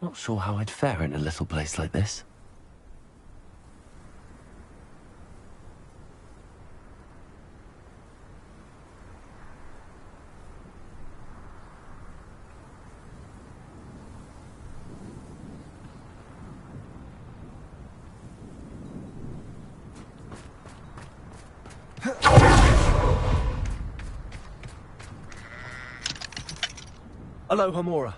Not sure how I'd fare in a little place like this. Hello, Hamura.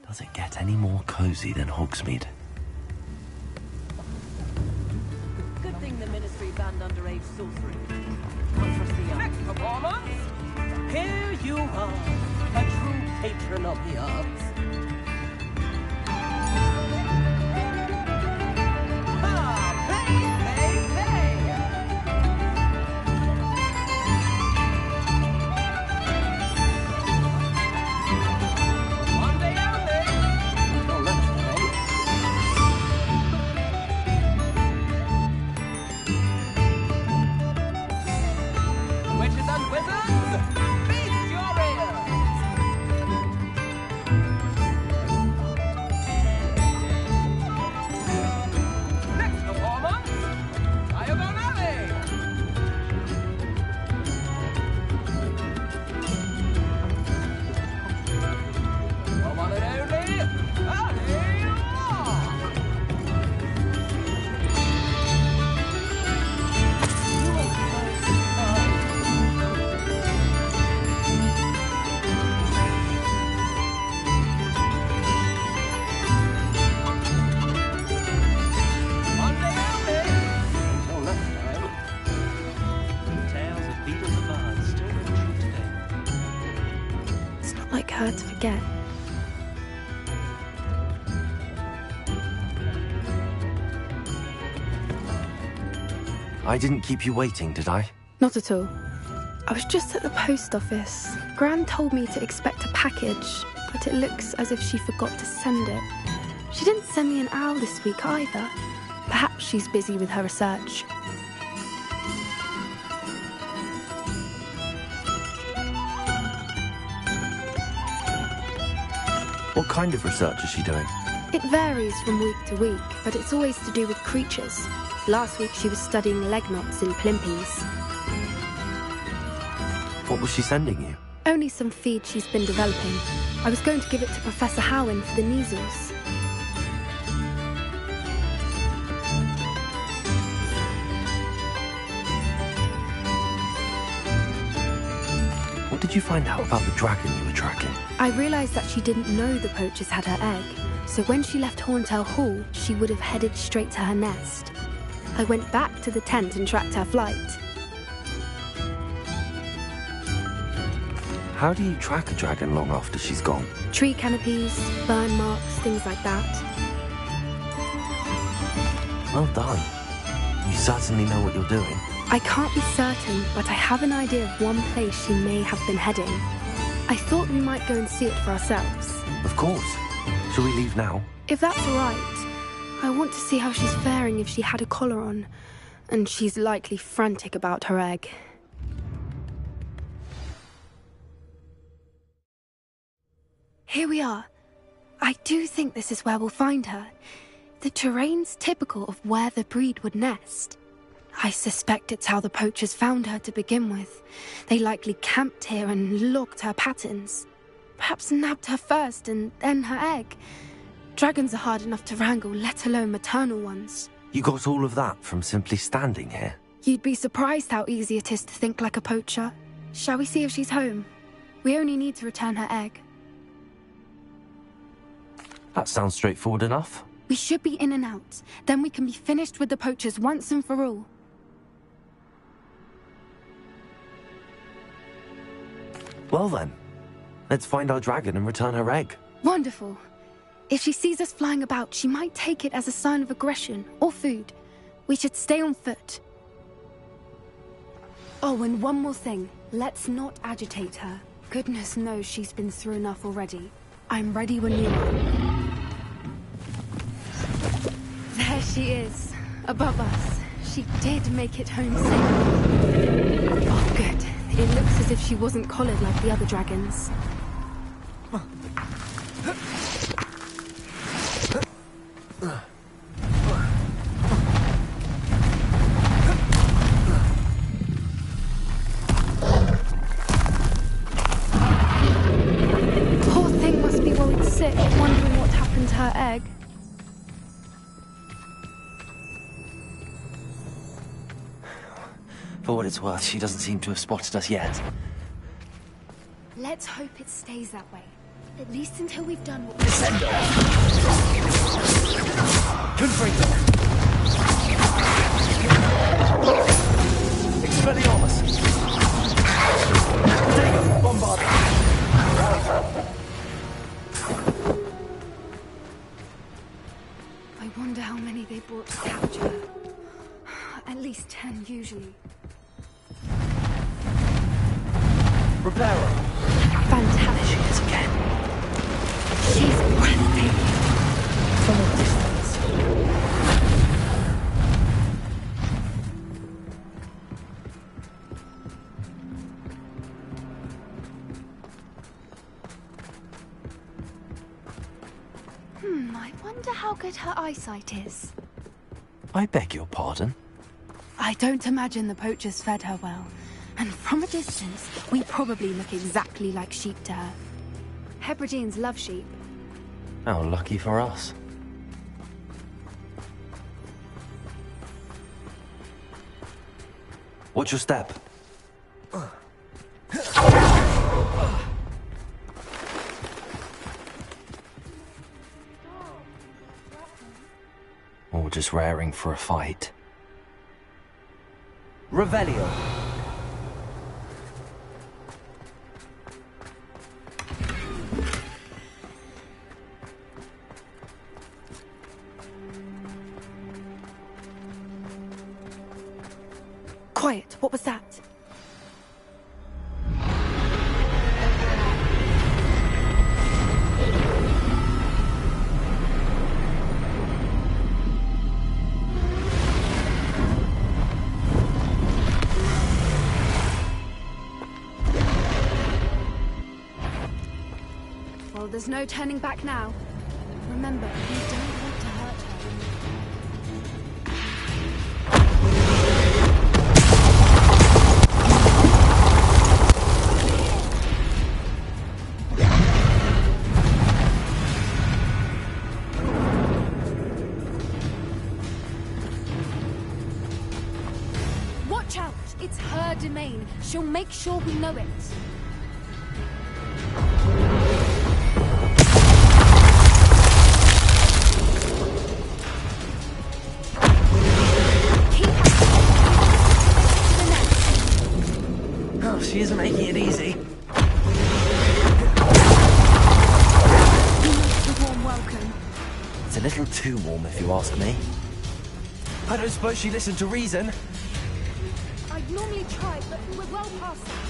Does it get any more cozy than Hogsmeade? Good thing the Ministry banned underage sorcery. Don't trust the young. Next performance, here you are, a true patron of the arts. Witches and wizards, feast your ears! her to forget. I didn't keep you waiting, did I? Not at all. I was just at the post office. Gran told me to expect a package, but it looks as if she forgot to send it. She didn't send me an owl this week either. Perhaps she's busy with her research. What kind of research is she doing? It varies from week to week, but it's always to do with creatures. Last week she was studying leg knots in Plimpes. What was she sending you? Only some feed she's been developing. I was going to give it to Professor Howen for the measles. What did you find out about the dragon you were tracking? I realised that she didn't know the poachers had her egg, so when she left Horntail Hall, she would have headed straight to her nest. I went back to the tent and tracked her flight. How do you track a dragon long after she's gone? Tree canopies, burn marks, things like that. Well done. You certainly know what you're doing. I can't be certain, but I have an idea of one place she may have been heading. I thought we might go and see it for ourselves. Of course. Shall we leave now? If that's all right. I want to see how she's faring if she had a collar on. And she's likely frantic about her egg. Here we are. I do think this is where we'll find her. The terrain's typical of where the breed would nest. I suspect it's how the poachers found her to begin with. They likely camped here and logged her patterns. Perhaps nabbed her first and then her egg. Dragons are hard enough to wrangle, let alone maternal ones. You got all of that from simply standing here? You'd be surprised how easy it is to think like a poacher. Shall we see if she's home? We only need to return her egg. That sounds straightforward enough. We should be in and out. Then we can be finished with the poachers once and for all. Well then, let's find our dragon and return her egg. Wonderful. If she sees us flying about, she might take it as a sign of aggression or food. We should stay on foot. Oh, and one more thing. Let's not agitate her. Goodness knows she's been through enough already. I'm ready when you are. There she is, above us. She did make it home safely. Oh, good. It looks as if she wasn't collared like the other dragons. Poor thing must be worried sick, wondering what happened to her egg. For what it's worth, she doesn't seem to have spotted us yet. Let's hope it stays that way. At least until we've done what Descendo! Confringo! Expelliarmus! Dagger! Bombard! I wonder how many they brought to capture her. At least 10 usually. Reparo! Fantastic. She is again. She's breathtaking. From a distance. I wonder how good her eyesight is. I beg your pardon? I don't imagine the poachers fed her well. And from a distance, we probably look exactly like sheep to her. Hebrideans love sheep. How lucky for us. Watch your step. Or just raring for a fight. Revelio. Quiet, what was that? Well, there's no turning back now. Remember, you don't want to hurt her. Watch out! It's her domain. She'll make sure we know it. She isn't making it easy. A warm welcome. It's a little too warm, if you ask me. I don't suppose she listened to reason. I'd normally try, but we're well past that.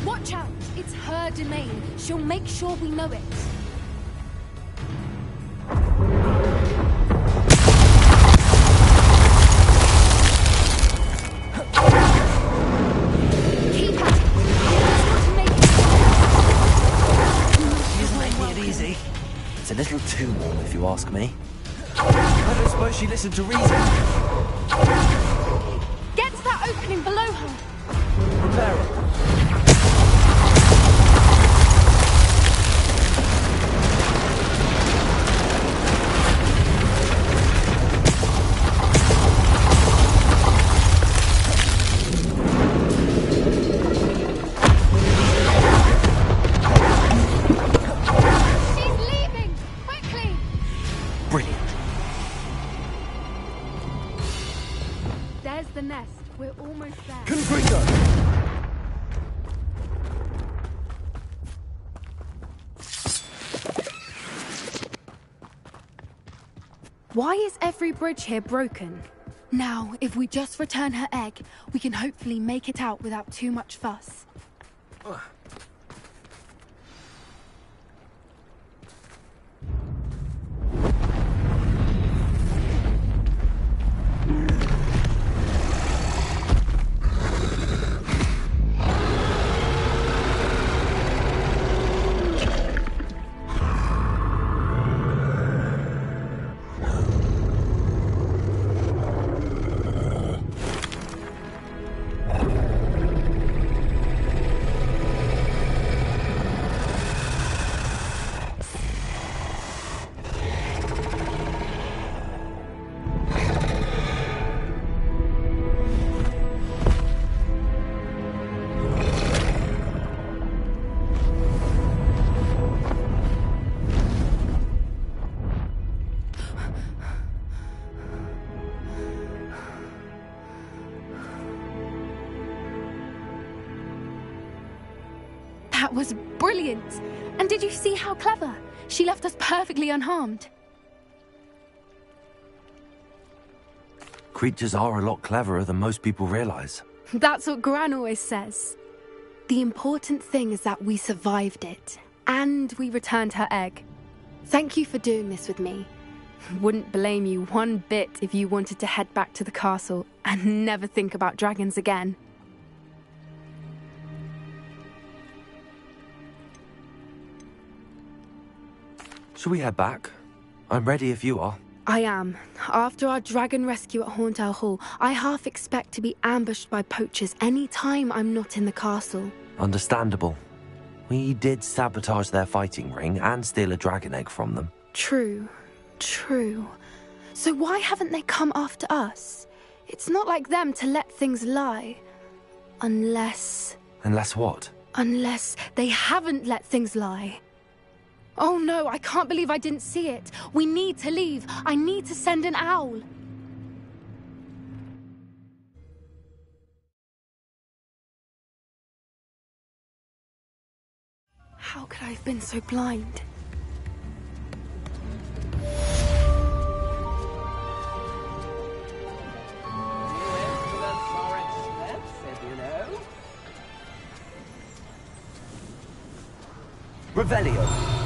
Watch out! It's her domain. She'll make sure we know it. Keep at it. That's not to make it. She isn't making it easy. It's a little too warm, if you ask me. I don't suppose she listened to reason. Get to that opening below her. Prepare her. There's the nest. We're almost there. Confringo! Why is every bridge here broken? Now, if we just return her egg, we can hopefully make it out without too much fuss. That was brilliant! And did you see how clever? She left us perfectly unharmed. Creatures are a lot cleverer than most people realize. That's what Gran always says. The important thing is that we survived it, and we returned her egg. Thank you for doing this with me. Wouldn't blame you one bit if you wanted to head back to the castle and never think about dragons again. Shall we head back? I'm ready if you are. I am. After our dragon rescue at Horntail Hall, I half expect to be ambushed by poachers any time I'm not in the castle. Understandable. We did sabotage their fighting ring and steal a dragon egg from them. True. So why haven't they come after us? It's not like them to let things lie. Unless what? Unless they haven't let things lie. Oh no, I can't believe I didn't see it. We need to leave. I need to send an owl. How could I have been so blind? Revelio.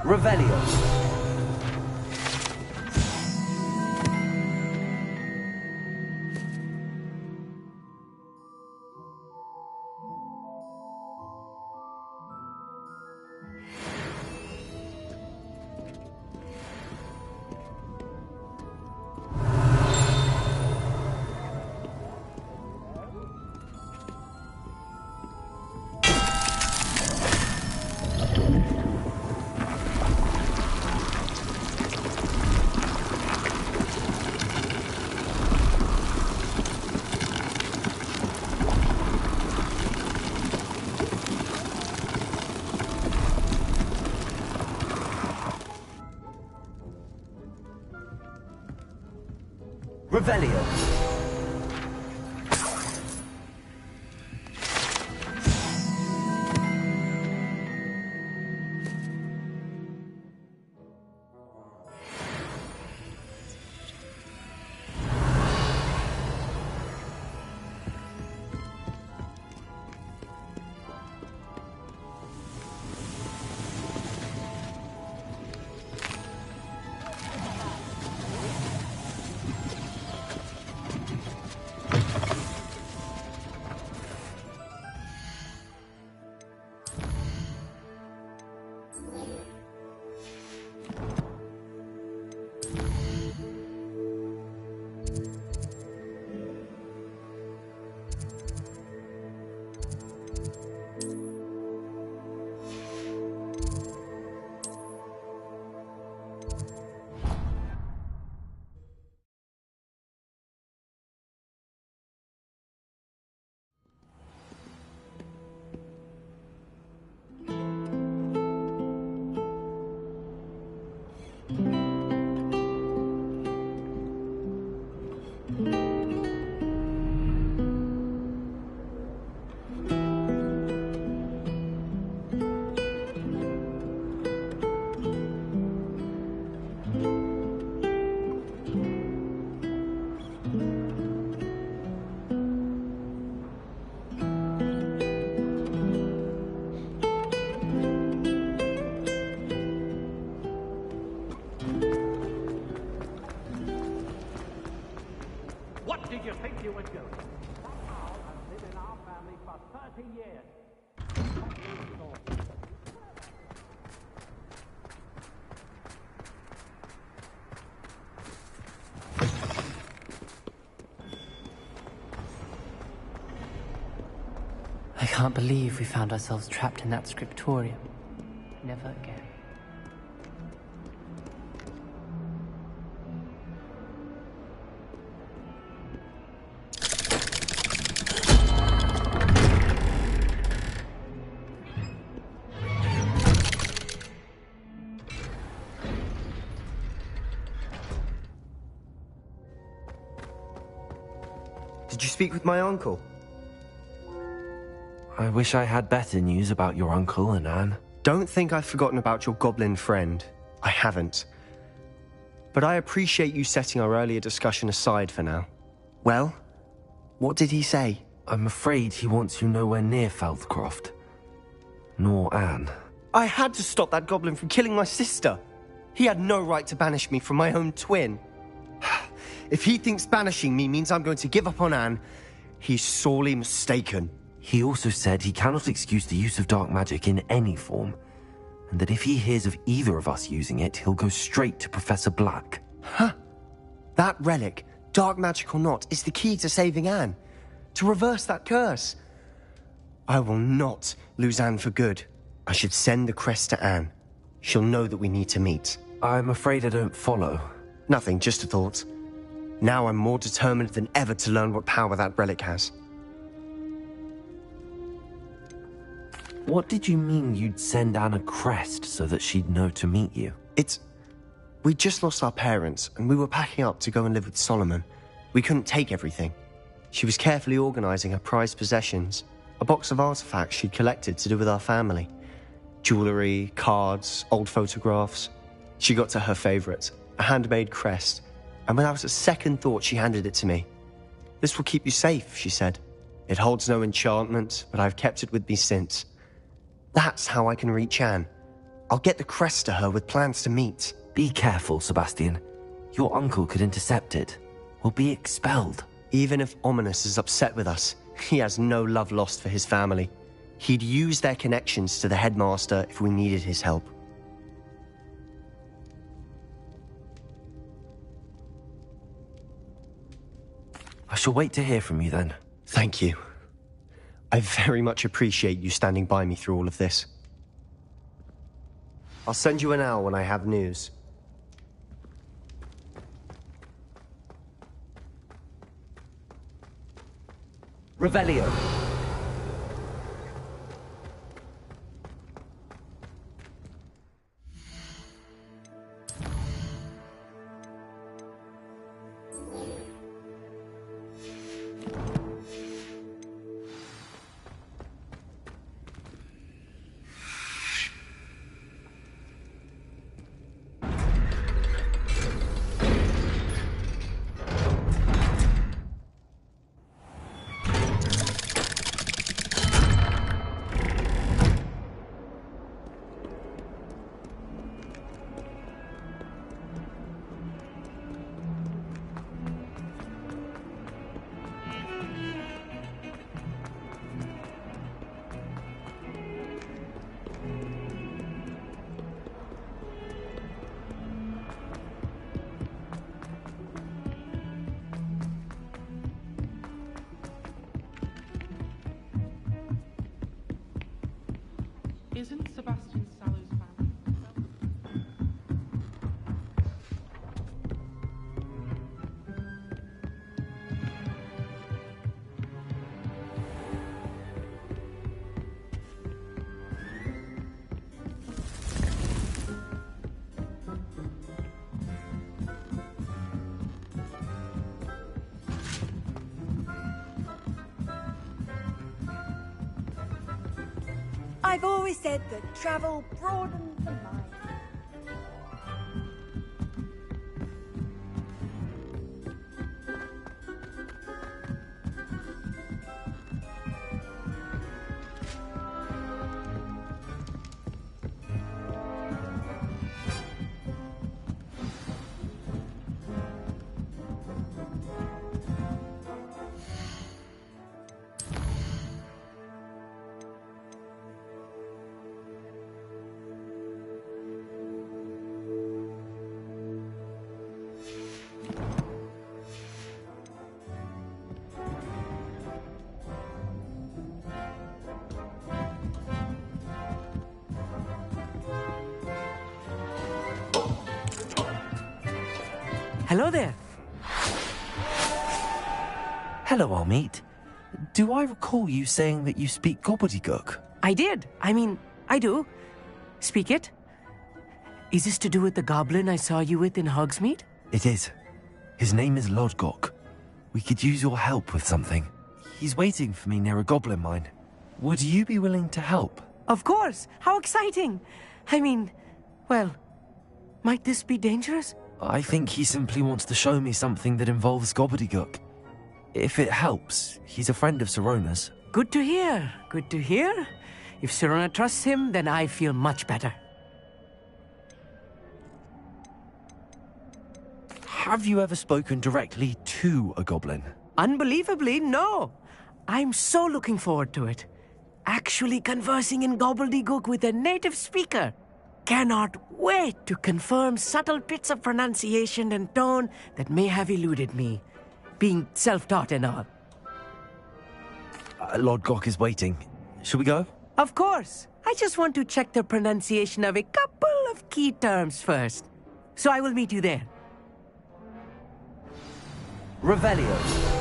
Revelio. Revelio. did you think you were doing? Somehow I've been in our family for 30 years. I can't believe we found ourselves trapped in that scriptorium. Never again. Did you speak with my uncle? I wish I had better news about your uncle and Anne. Don't think I've forgotten about your goblin friend. I haven't. But I appreciate you setting our earlier discussion aside for now. Well, what did he say? I'm afraid he wants you nowhere near Feldcroft. Nor Anne. I had to stop that goblin from killing my sister. He had no right to banish me from my own twin. If he thinks banishing me means I'm going to give up on Anne, he's sorely mistaken. He also said he cannot excuse the use of dark magic in any form, and that if he hears of either of us using it, he'll go straight to Professor Black. Huh. That relic, dark magic or not, is the key to saving Anne. To reverse that curse. I will not lose Anne for good. I should send the crest to Anne. She'll know that we need to meet. I'm afraid I don't follow. Nothing, just a thought. Now I'm more determined than ever to learn what power that relic has. What did you mean you'd send Anne a crest so that she'd know to meet you? We just lost our parents, and we were packing up to go and live with Solomon. We couldn't take everything. She was carefully organizing her prized possessions, a box of artifacts she'd collected to do with our family. Jewelry, cards, old photographs. She got to her favorite, a handmade crest, and without a second thought she handed it to me. "This will keep you safe," she said. "It holds no enchantment, but I've kept it with me since. That's how I can reach Anne. I'll get the crest to her with plans to meet." Be careful, Sebastian. Your uncle could intercept it. We'll be expelled. Even if Ominous is upset with us, he has no love lost for his family. He'd use their connections to the headmaster if we needed his help. I shall wait to hear from you then. Thank you. I very much appreciate you standing by me through all of this. I'll send you an owl when I have news. Revelio. Isn't Sebastian Sallow's family? I've always said that travel broadens the mind. Hello there. Hello, Armeet. Do I recall you saying that you speak gobbledygook? I did. I do. Speak it. Is this to do with the goblin I saw you with in Hogsmeade? It is. His name is Lodgok. We could use your help with something. He's waiting for me near a goblin mine. Would you be willing to help? Of course. How exciting. Well, might this be dangerous? I think he simply wants to show me something that involves gobbledygook. If it helps, he's a friend of Sirona's. Good to hear. Good to hear. If Sirona trusts him, then I feel much better. Have you ever spoken directly to a goblin? Unbelievably, no. I'm so looking forward to it. Actually conversing in gobbledygook with a native speaker. Cannot wait to confirm subtle bits of pronunciation and tone that may have eluded me, being self-taught and all. Lodgok is waiting. Shall we go? Of course. I just want to check the pronunciation of a couple of key terms first. So I will meet you there. Revelio.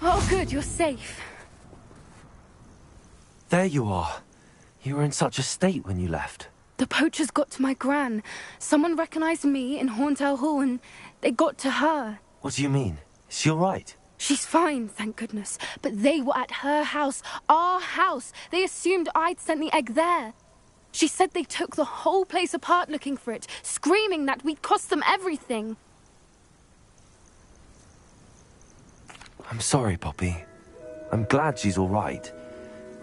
Oh, good, you're safe. There you are. You were in such a state when you left. The poachers got to my gran. Someone recognized me in Horntail Hall and they got to her. What do you mean? Is she all right? She's fine, thank goodness. But they were at her house, our house. They assumed I'd sent the egg there. She said they took the whole place apart looking for it, screaming that we'd cost them everything. I'm sorry, Poppy. I'm glad she's all right.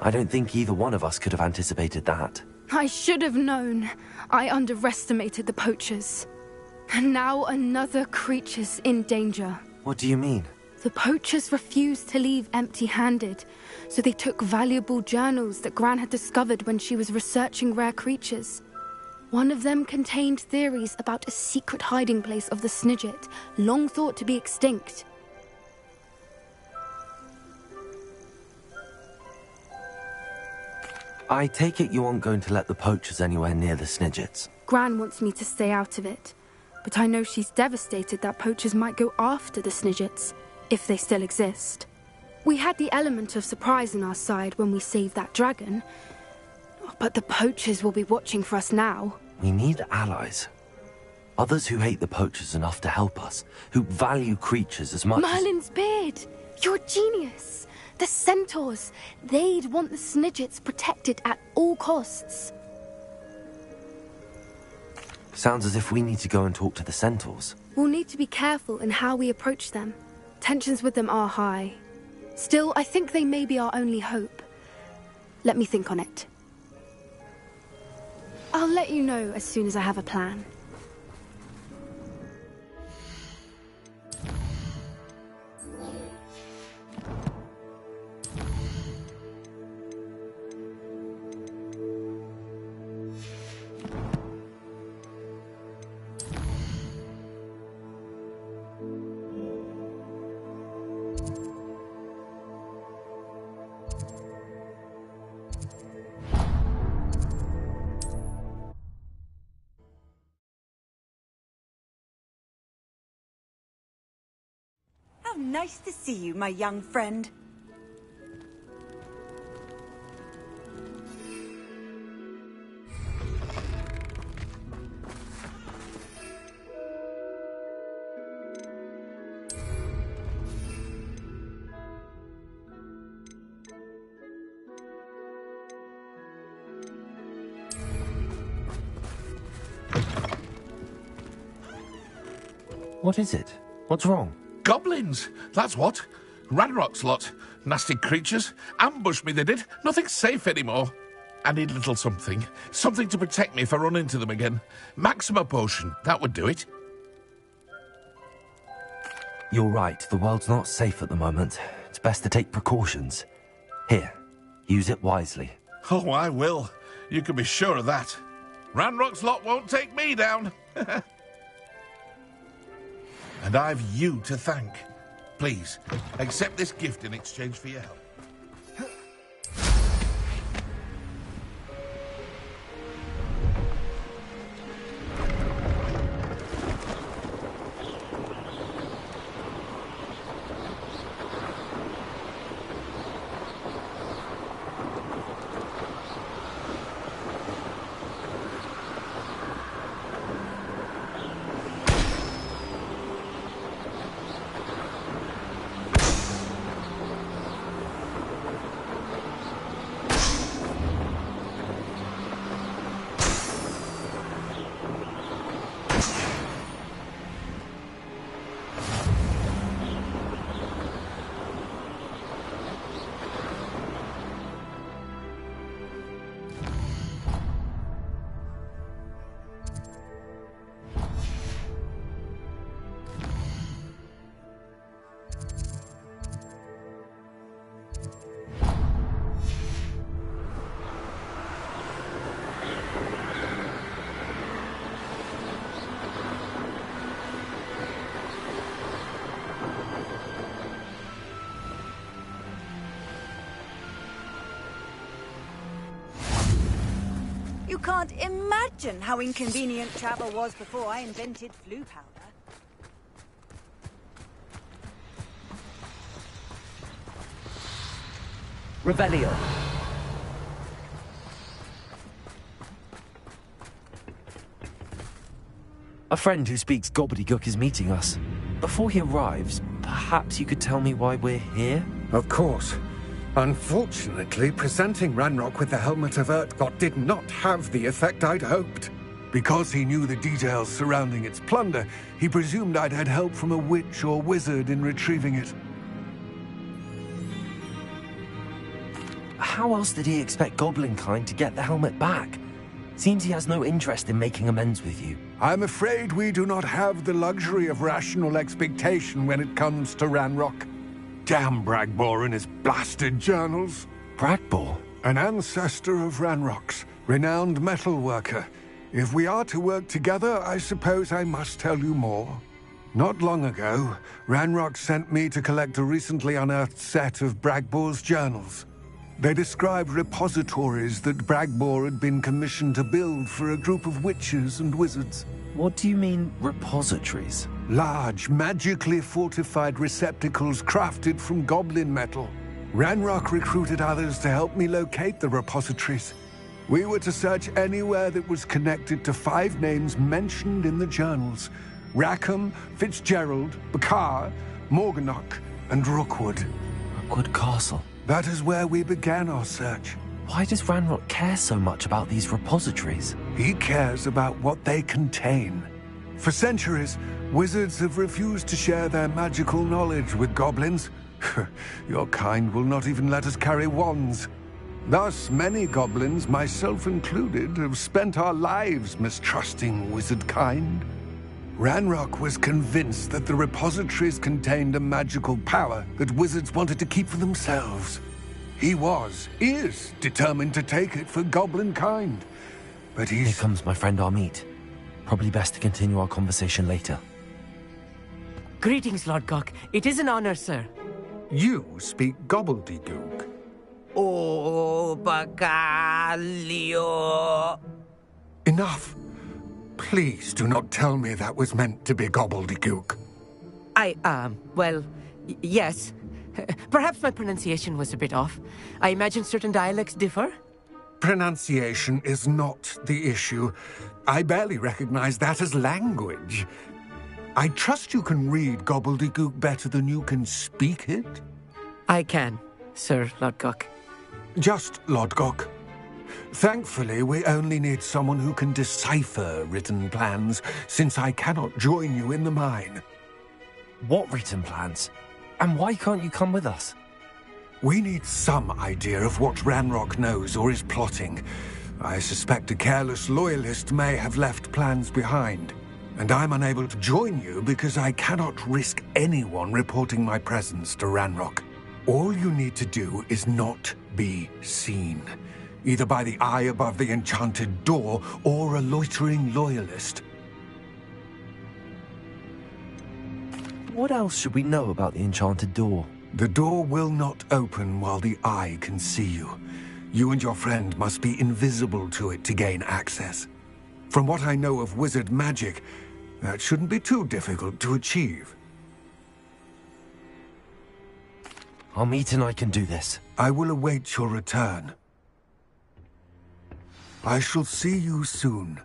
I don't think either one of us could have anticipated that. I should have known. I underestimated the poachers. And now another creature's in danger. What do you mean? The poachers refused to leave empty-handed, so they took valuable journals that Gran had discovered when she was researching rare creatures. One of them contained theories about a secret hiding place of the Snidget, long thought to be extinct. I take it you aren't going to let the poachers anywhere near the Snidgets. Gran wants me to stay out of it, but I know she's devastated that poachers might go after the Snidgets, if they still exist. We had the element of surprise on our side when we saved that dragon, but the poachers will be watching for us now. We need allies. Others who hate the poachers enough to help us, who value creatures as much Merlin's beard! You're a genius! The centaurs! They'd want the Snidgets protected at all costs. Sounds as if we need to go and talk to the centaurs. We'll need to be careful in how we approach them. Tensions with them are high. Still, I think they may be our only hope. Let me think on it. I'll let you know as soon as I have a plan. How nice to see you, my young friend. What is it? What's wrong? Goblins, that's what. Ranrock's lot. Nasty creatures. Ambushed me, they did. Nothing's safe anymore. I need a little something. Something to protect me if I run into them again. Maxima potion, that would do it. You're right, the world's not safe at the moment. It's best to take precautions. Here, use it wisely. Oh, I will. You can be sure of that. Ranrock's lot won't take me down. And I've you to thank. Please, accept this gift in exchange for your help. You can't imagine how inconvenient travel was before I invented flu powder. Revelio. A friend who speaks gobbledygook is meeting us. Before he arrives, perhaps you could tell me why we're here? Of course. Unfortunately, presenting Ranrock with the Helmet of Urtkot did not have the effect I'd hoped. Because he knew the details surrounding its plunder, he presumed I'd had help from a witch or wizard in retrieving it. How else did he expect Goblinkind to get the helmet back? Seems he has no interest in making amends with you. I'm afraid we do not have the luxury of rational expectation when it comes to Ranrock. Damn Bragbor and his blasted journals. Bragbor? An ancestor of Ranrock's, renowned metal worker. If we are to work together, I suppose I must tell you more. Not long ago, Ranrock sent me to collect a recently unearthed set of Bragbor's journals. They described repositories that Bragbor had been commissioned to build for a group of witches and wizards. What do you mean, repositories? Large, magically fortified receptacles crafted from goblin metal. Ranrock recruited others to help me locate the repositories. We were to search anywhere that was connected to 5 names mentioned in the journals: Rackham, Fitzgerald, Bakar, Morganach, and Rookwood. Rookwood Castle. That is where we began our search. Why does Ranrock care so much about these repositories? He cares about what they contain. For centuries, wizards have refused to share their magical knowledge with goblins. Your kind will not even let us carry wands. Thus, many goblins, myself included, have spent our lives mistrusting wizard kind. Ranrock was convinced that the repositories contained a magical power that wizards wanted to keep for themselves. He is determined to take it for goblin kind. But Here comes my friend Amit. Probably best to continue our conversation later. Greetings, Lord Gok. It is an honor, sir. You speak gobbledygook. Oh, Bacalio. Enough. Please do not tell me that was meant to be gobbledygook. Yes. Perhaps my pronunciation was a bit off. I imagine certain dialects differ. Pronunciation is not the issue. I barely recognize that as language. I trust you can read gobbledygook better than you can speak it? I can, Sir Lord Gok. Just Lord Gok. Thankfully, we only need someone who can decipher written plans, since I cannot join you in the mine. What written plans? And why can't you come with us? We need some idea of what Ranrock knows or is plotting. I suspect a careless loyalist may have left plans behind. And I'm unable to join you because I cannot risk anyone reporting my presence to Ranrock. All you need to do is not be seen, either by the eye above the enchanted door or a loitering loyalist. What else should we know about the enchanted door? The door will not open while the eye can see you. You and your friend must be invisible to it to gain access. From what I know of wizard magic, that shouldn't be too difficult to achieve. Amit and I can do this. I will await your return. I shall see you soon.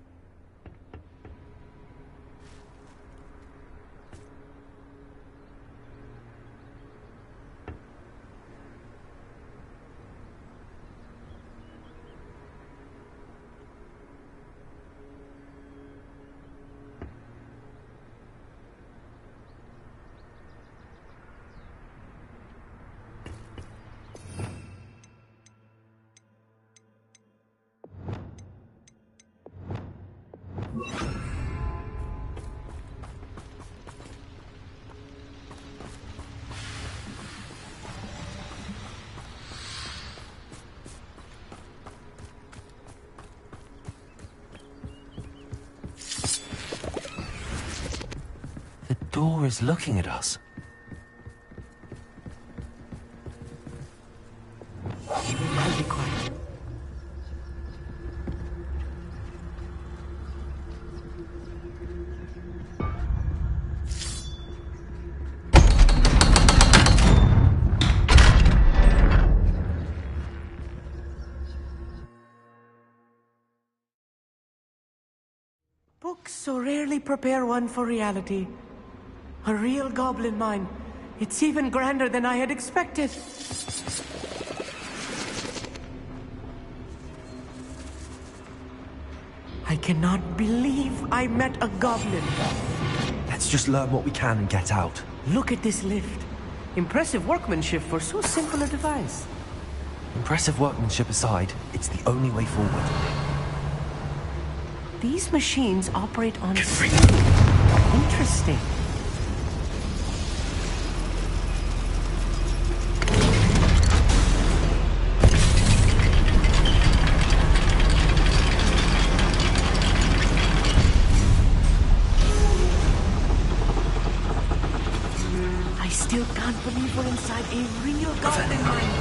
The door is looking at us. I'll be quiet. Books so rarely prepare one for reality. A real goblin mine. It's even grander than I had expected. I cannot believe I met a goblin. Let's just learn what we can and get out. Look at this lift. Impressive workmanship for so simple a device. Impressive workmanship aside, it's the only way forward. These machines operate on steam. Interesting. I still can't believe we're inside a real goblin mine.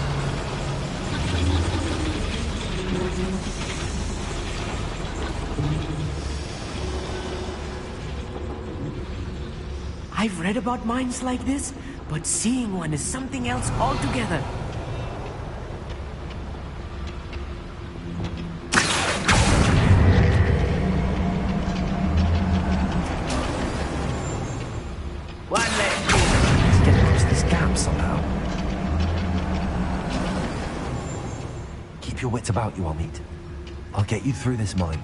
I've read about mines like this, but seeing one is something else altogether. One left. Let's get across this gap somehow. Keep your wits about you, Amit. I'll get you through this mine.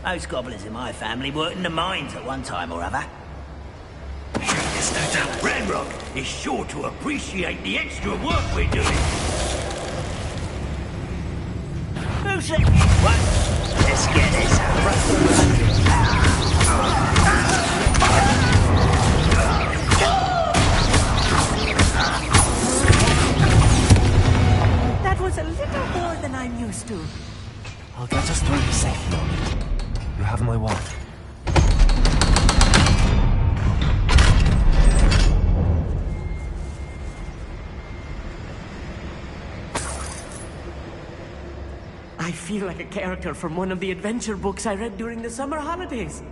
Most goblins in my family worked in the mines at one time or other. There's no doubt Ranrock is sure to appreciate the extra work we're doing. Who said what? Let's get this out. That was a little more than I'm used to. I'll get us through this. for my what? I feel like a character from one of the adventure books I read during the summer holidays.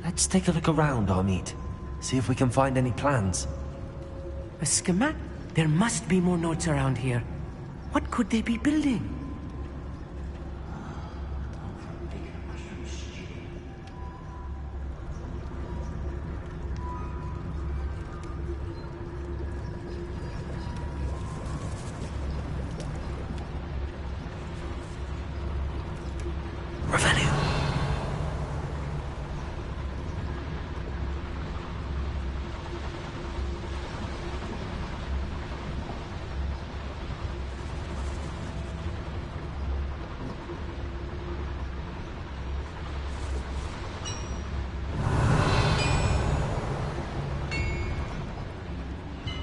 Let's take a look around, Amit. See if we can find any plans. A schematic? There must be more notes around here. What could they be building?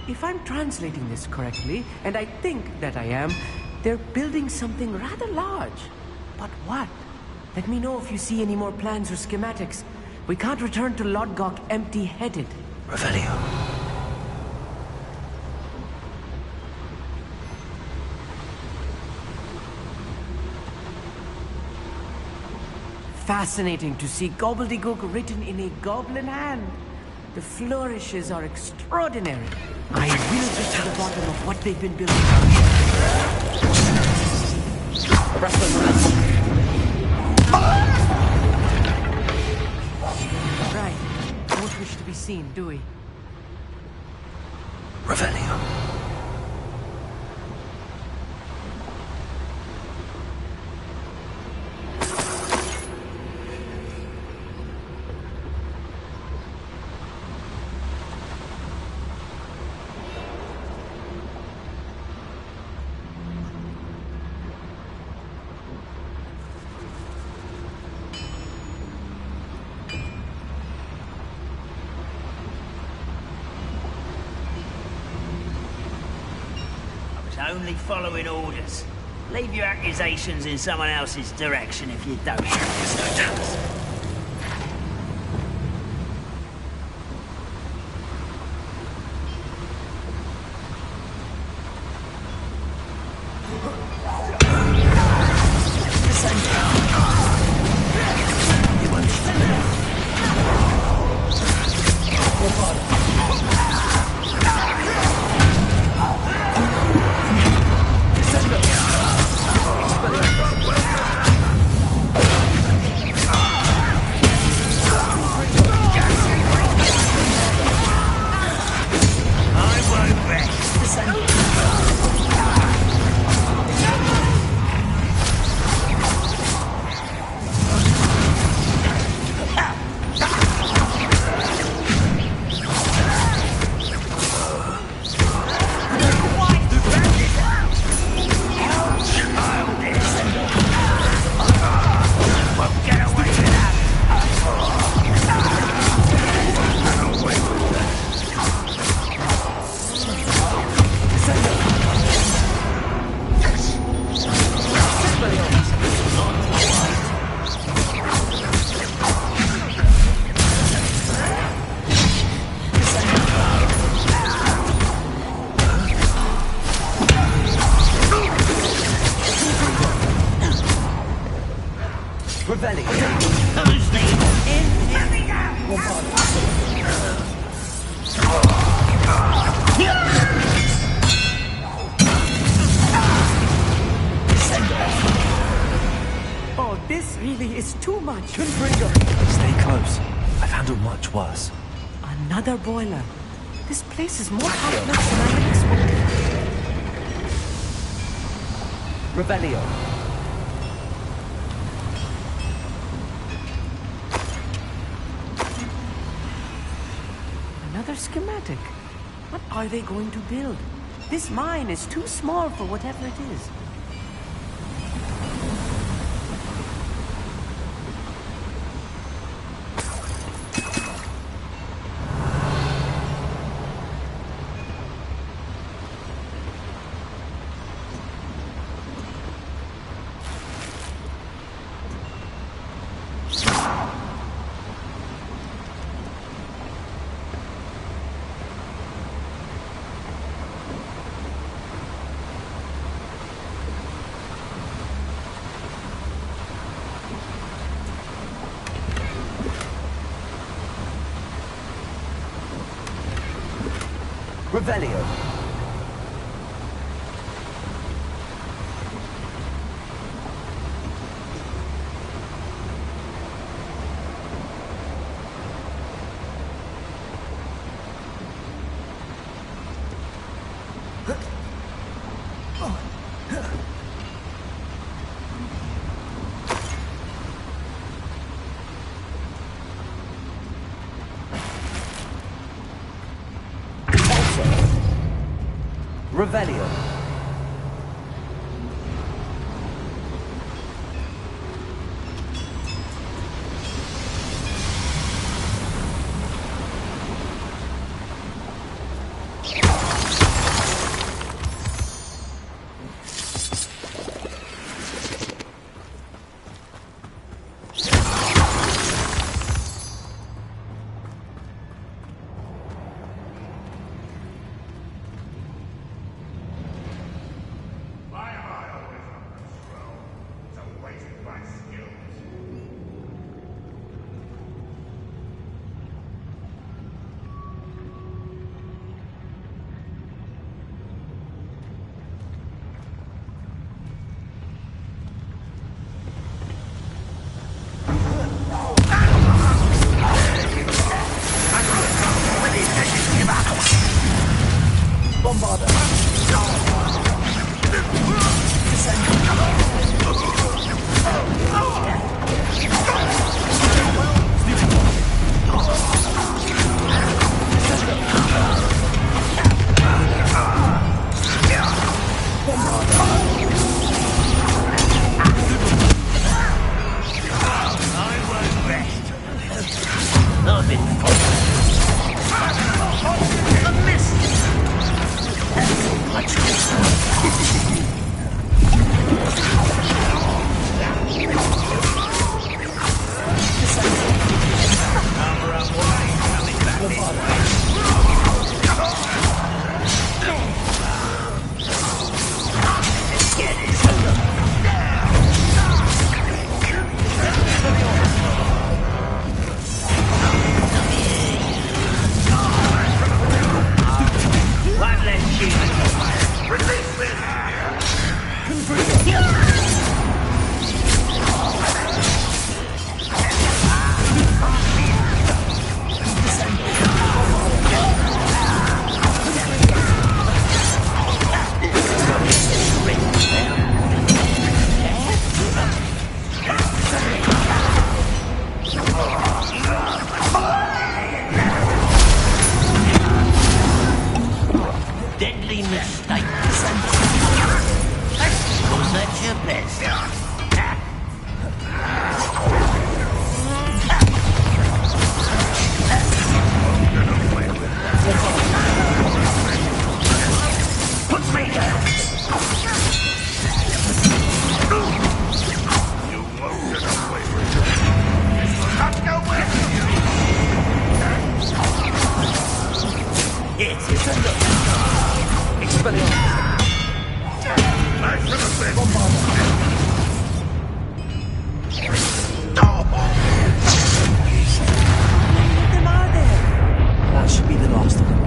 If I'm translating this correctly, and I think that I am, they're building something rather large. But what? Let me know if you see any more plans or schematics. We can't return to Lodgok empty-headed. Revelio. Fascinating to see gobbledygook written in a goblin hand. The flourishes are extraordinary. I will get to the bottom of what they've been building. Right. Don't wish to be seen, do we? Revelio. Only following orders. Leave your accusations in someone else's direction if you don't. There's no chance. Oh, this really is too much. Stay close. I've handled much worse. Another boiler. This place is more complex than I had expected. Revelio. Another schematic. What are they going to build? This mine is too small for whatever it is. Revelio. Revelio. That should be the last of them.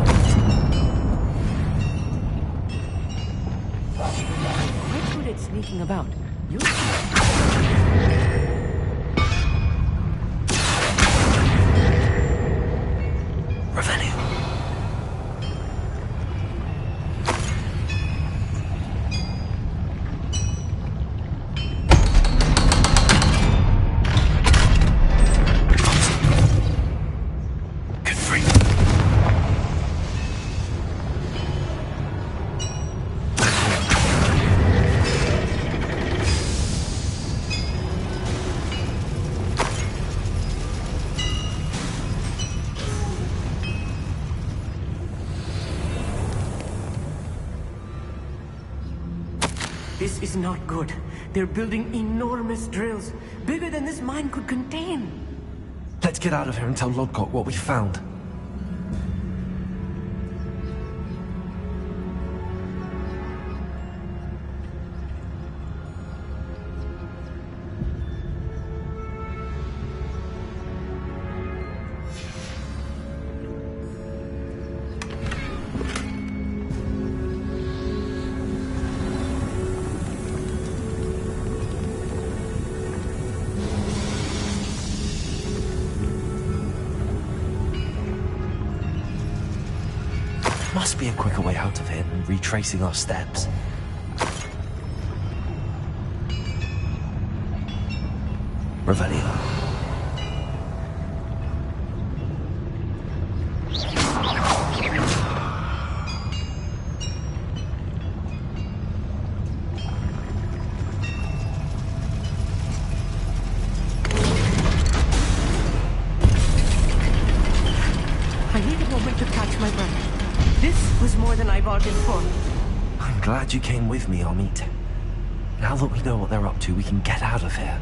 Quite good at sneaking about. You Revelio. This is not good. They're building enormous drills, bigger than this mine could contain. Let's get out of here and tell Lodgok what we found. must be a quicker way out of here than retracing our steps. Revelio. I need a moment to catch my breath. This was more than I bargained for. I'm glad you came with me, Amit. Now that we know what they're up to, we can get out of here.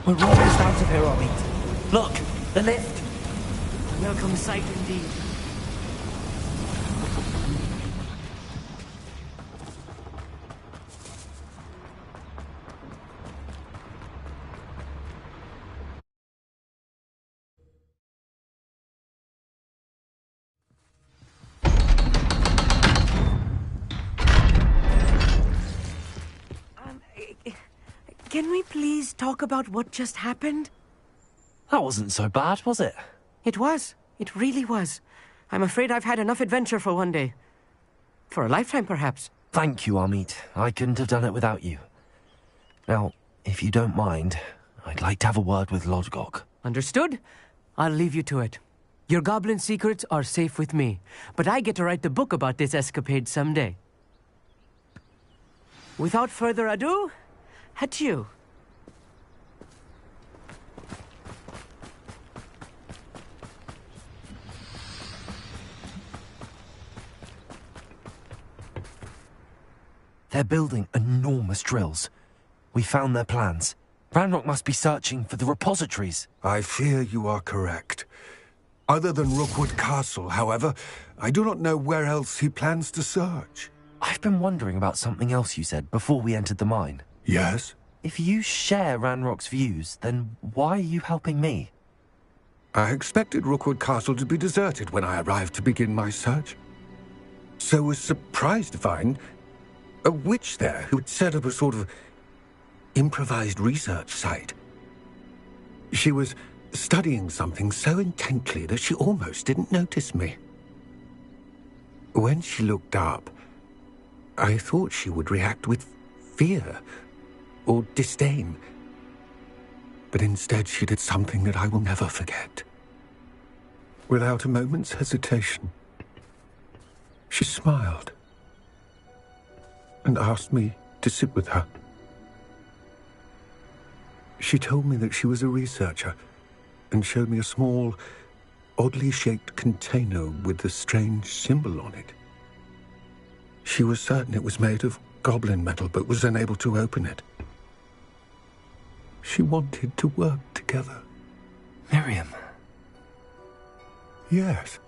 We're almost out of here, Amit. Look, the lift. Welcome sight indeed. Can we please talk about what just happened? That wasn't so bad, was it? It was. It really was. I'm afraid I've had enough adventure for one day. For a lifetime, perhaps. Thank you, Amit. I couldn't have done it without you. Now, if you don't mind, I'd like to have a word with Lodgok. Understood? I'll leave you to it. Your goblin secrets are safe with me, but I get to write the book about this escapade someday. Without further ado, adieu. They're building enormous drills. We found their plans. Ranrock must be searching for the repositories. I fear you are correct. Other than Rookwood Castle, however, I do not know where else he plans to search. I've been wondering about something else you said before we entered the mine. Yes? If you share Ranrock's views, then why are you helping me? I expected Rookwood Castle to be deserted when I arrived to begin my search. So was surprised to find a witch there who had set up a sort of improvised research site. She was studying something so intently that she almost didn't notice me. When she looked up, I thought she would react with fear or disdain. But instead she did something that I will never forget. Without a moment's hesitation, she smiled and asked me to sit with her. She told me that she was a researcher and showed me a small, oddly shaped container with a strange symbol on it. She was certain it was made of goblin metal, but was unable to open it. She wanted to work together. Miriam. Yes.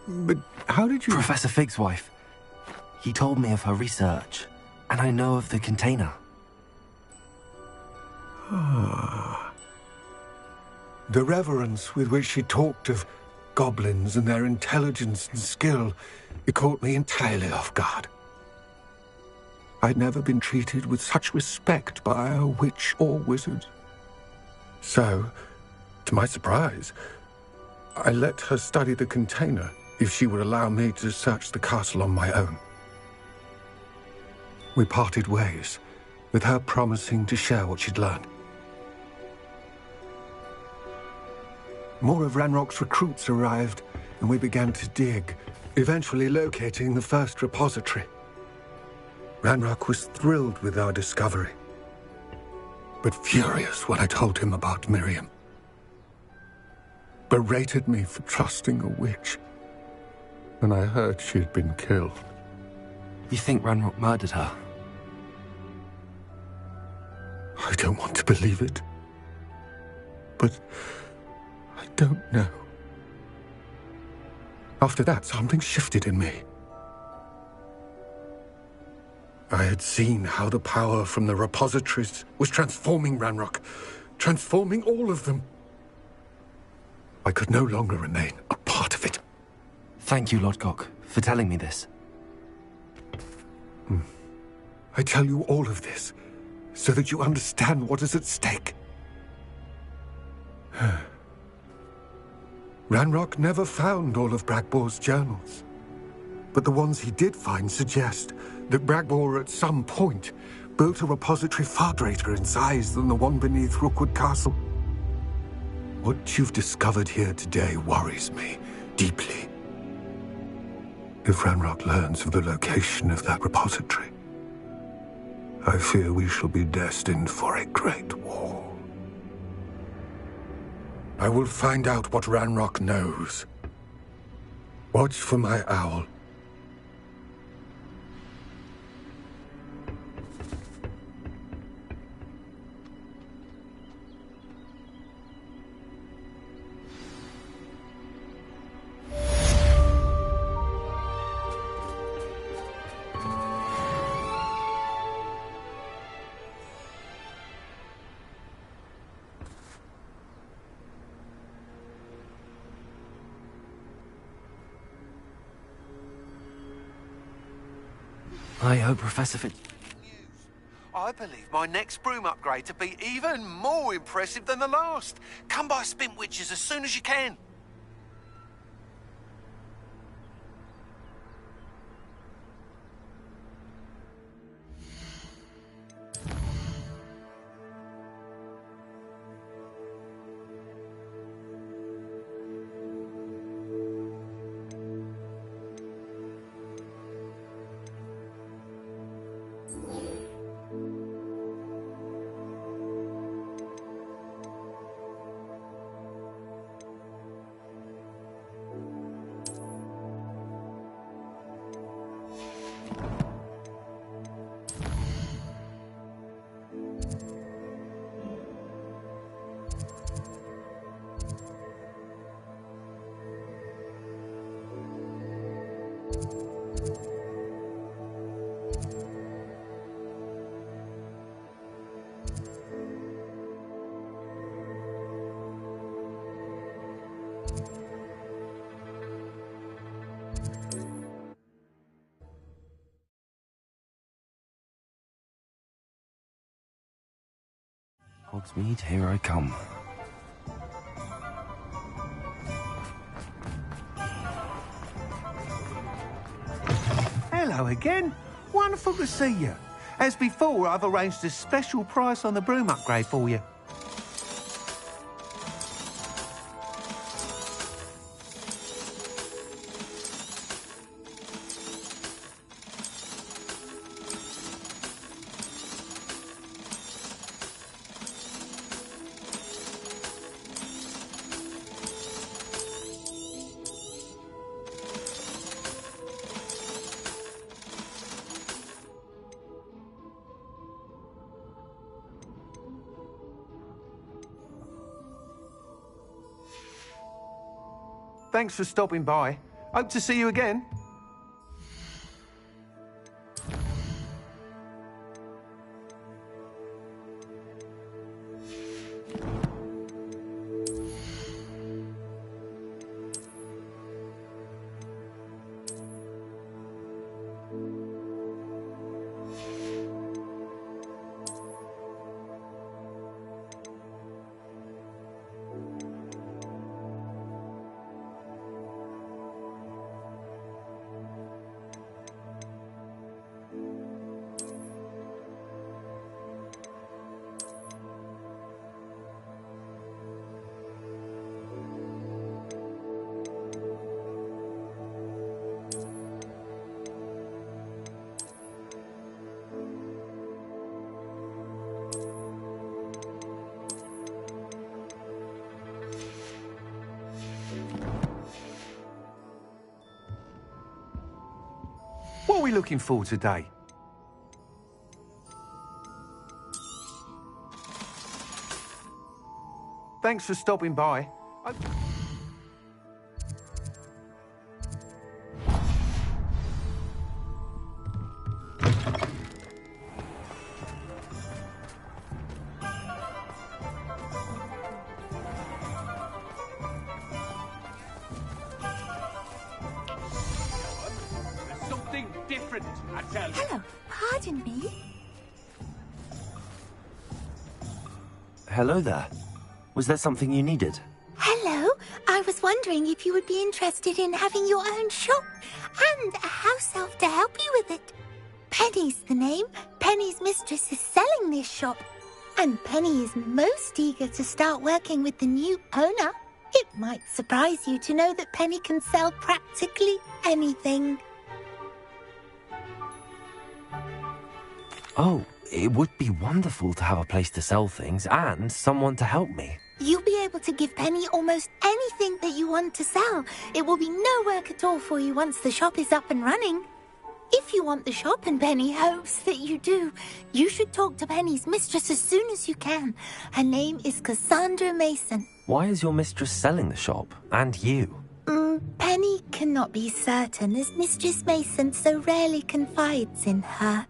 But how did you... Professor Fig's wife. He told me of her research, and I know of the container. Ah. The reverence with which she talked of goblins and their intelligence and skill, it caught me entirely off guard. I'd never been treated with such respect by a witch or wizard. So, to my surprise, I let her study the container if she would allow me to search the castle on my own. We parted ways, with her promising to share what she'd learned. More of Ranrock's recruits arrived, and we began to dig, eventually locating the first repository. Ranrock was thrilled with our discovery, but furious when I told him about Miriam. Berated me for trusting a witch when I heard she had been killed. You think Ranrock murdered her? I don't want to believe it, but I don't know. After that, something shifted in me. I had seen how the power from the repositories was transforming Ranrock, transforming all of them. I could no longer remain a part of it. Thank you, Lodgok, for telling me this. I tell you all of this so that you understand what is at stake. Ranrock never found all of Bragbor's journals, but the ones he did find suggest that Bragbor at some point built a repository far greater in size than the one beneath Rookwood Castle. What you've discovered here today worries me deeply. If Ranrock learns of the location of that repository, I fear we shall be destined for a great war. I will find out what Ranrock knows. Watch for my owl. I hope Professor Fitz... I believe my next broom upgrade to be even more impressive than the last. Come by Spintwitches as soon as you can. Hogsmeade, here I come. Hello again. Wonderful to see you. As before, I've arranged a special price on the broom upgrade for you. Thanks for stopping by. Hope to see you again. What are we looking for today? Thanks for stopping by. Hello, pardon me. Hello there. Was there something you needed? Hello, I was wondering if you would be interested in having your own shop and a house elf to help you with it. Penny's the name. Penny's mistress is selling this shop, and Penny is most eager to start working with the new owner. It might surprise you to know that Penny can sell practically anything. Oh, it would be wonderful to have a place to sell things and someone to help me. You'll be able to give Penny almost anything that you want to sell. It will be no work at all for you once the shop is up and running. If you want the shop, and Penny hopes that you do, you should talk to Penny's mistress as soon as you can. Her name is Cassandra Mason. Why is your mistress selling the shop? And you? Penny cannot be certain, as Mistress Mason so rarely confides in her.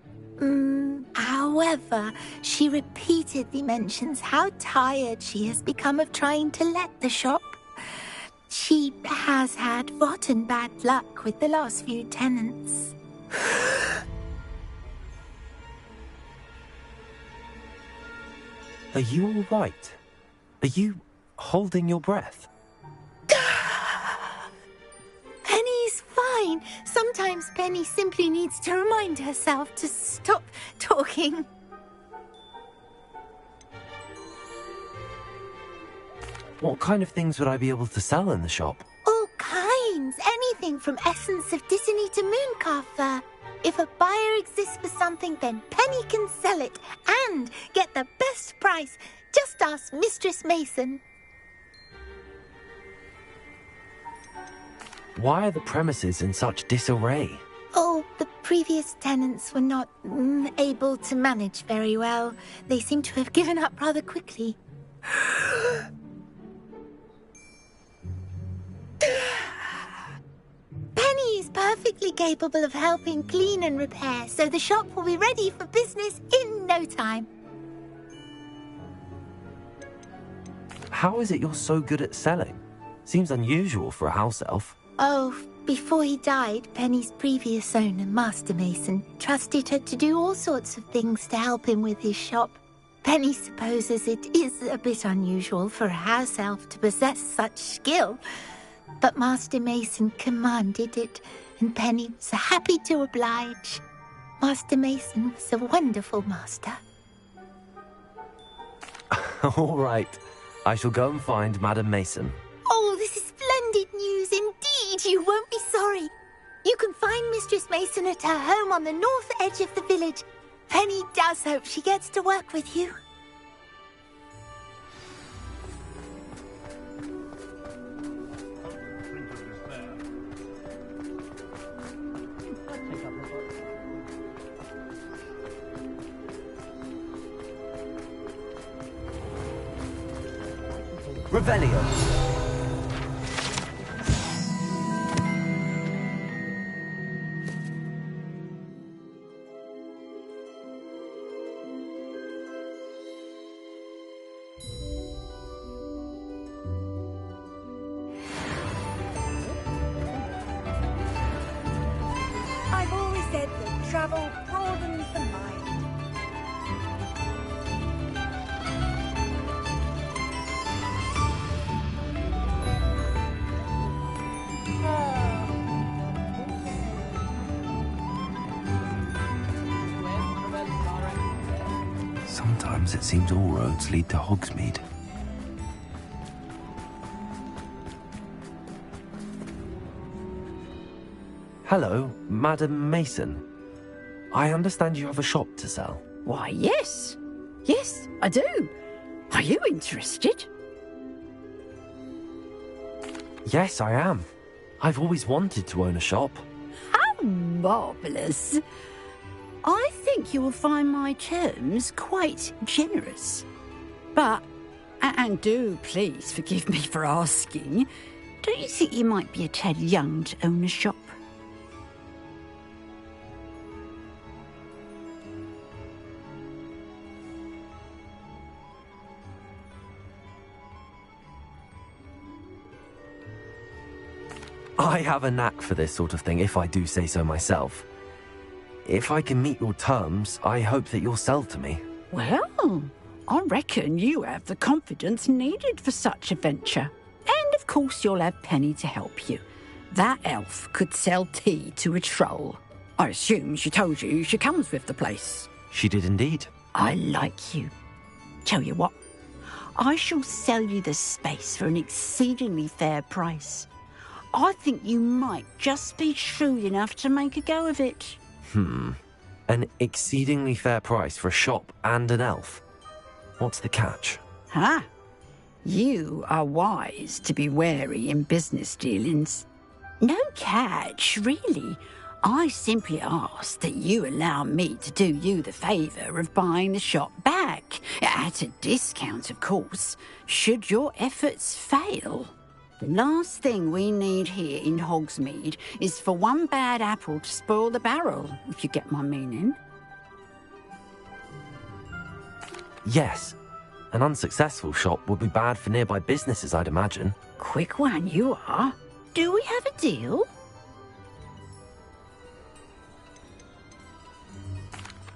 However, she repeatedly mentions how tired she has become of trying to let the shop. She has had rotten bad luck with the last few tenants. Are you all right? Are you holding your breath? Penny's fine. Sometimes Penny simply needs to remind herself to stop talking. What kind of things would I be able to sell in the shop? All kinds. Anything from essence of Disney to Mooncalf fur. If a buyer exists for something, then Penny can sell it and get the best price. Just ask Mistress Mason. Why are the premises in such disarray? Oh, the previous tenants were not able to manage very well. They seem to have given up rather quickly. Penny is perfectly capable of helping clean and repair, so the shop will be ready for business in no time. How is it you're so good at selling? Seems unusual for a house elf. Oh, before he died, Penny's previous owner, Master Mason, trusted her to do all sorts of things to help him with his shop. Penny supposes it is a bit unusual for a house elf to possess such skill, but Master Mason commanded it, and Penny was happy to oblige. Master Mason was a wonderful master. All right. I shall go and find Madam Mason. Oh, this is splendid news indeed. You won't be sorry. You can find Mistress Mason at her home on the north edge of the village. Penny does hope she gets to work with you. Revelio. I've always said that travel broadens the mind. Sometimes it seems all roads lead to Hogsmeade. Hello, Madam Mason. I understand you have a shop to sell. Why, yes. Yes, I do. Are you interested? Yes, I am. I've always wanted to own a shop. How marvellous. I think you will find my terms quite generous. But, and do please forgive me for asking, don't you think you might be a tad young to own a shop? I have a knack for this sort of thing, if I do say so myself. If I can meet your terms, I hope that you'll sell to me. Well, I reckon you have the confidence needed for such a venture. And of course you'll have Penny to help you. That elf could sell tea to a troll. I assume she told you she comes with the place. She did indeed. I like you. Tell you what, I shall sell you the space for an exceedingly fair price. I think you might just be shrewd enough to make a go of it. An exceedingly fair price for a shop and an elf. What's the catch? Huh? You are wise to be wary in business dealings. No catch, really. I simply ask that you allow me to do you the favour of buying the shop back, at a discount, of course, should your efforts fail. The last thing we need here in Hogsmeade is for one bad apple to spoil the barrel, if you get my meaning. Yes. An unsuccessful shop would be bad for nearby businesses, I'd imagine. Quick one you are. Do we have a deal?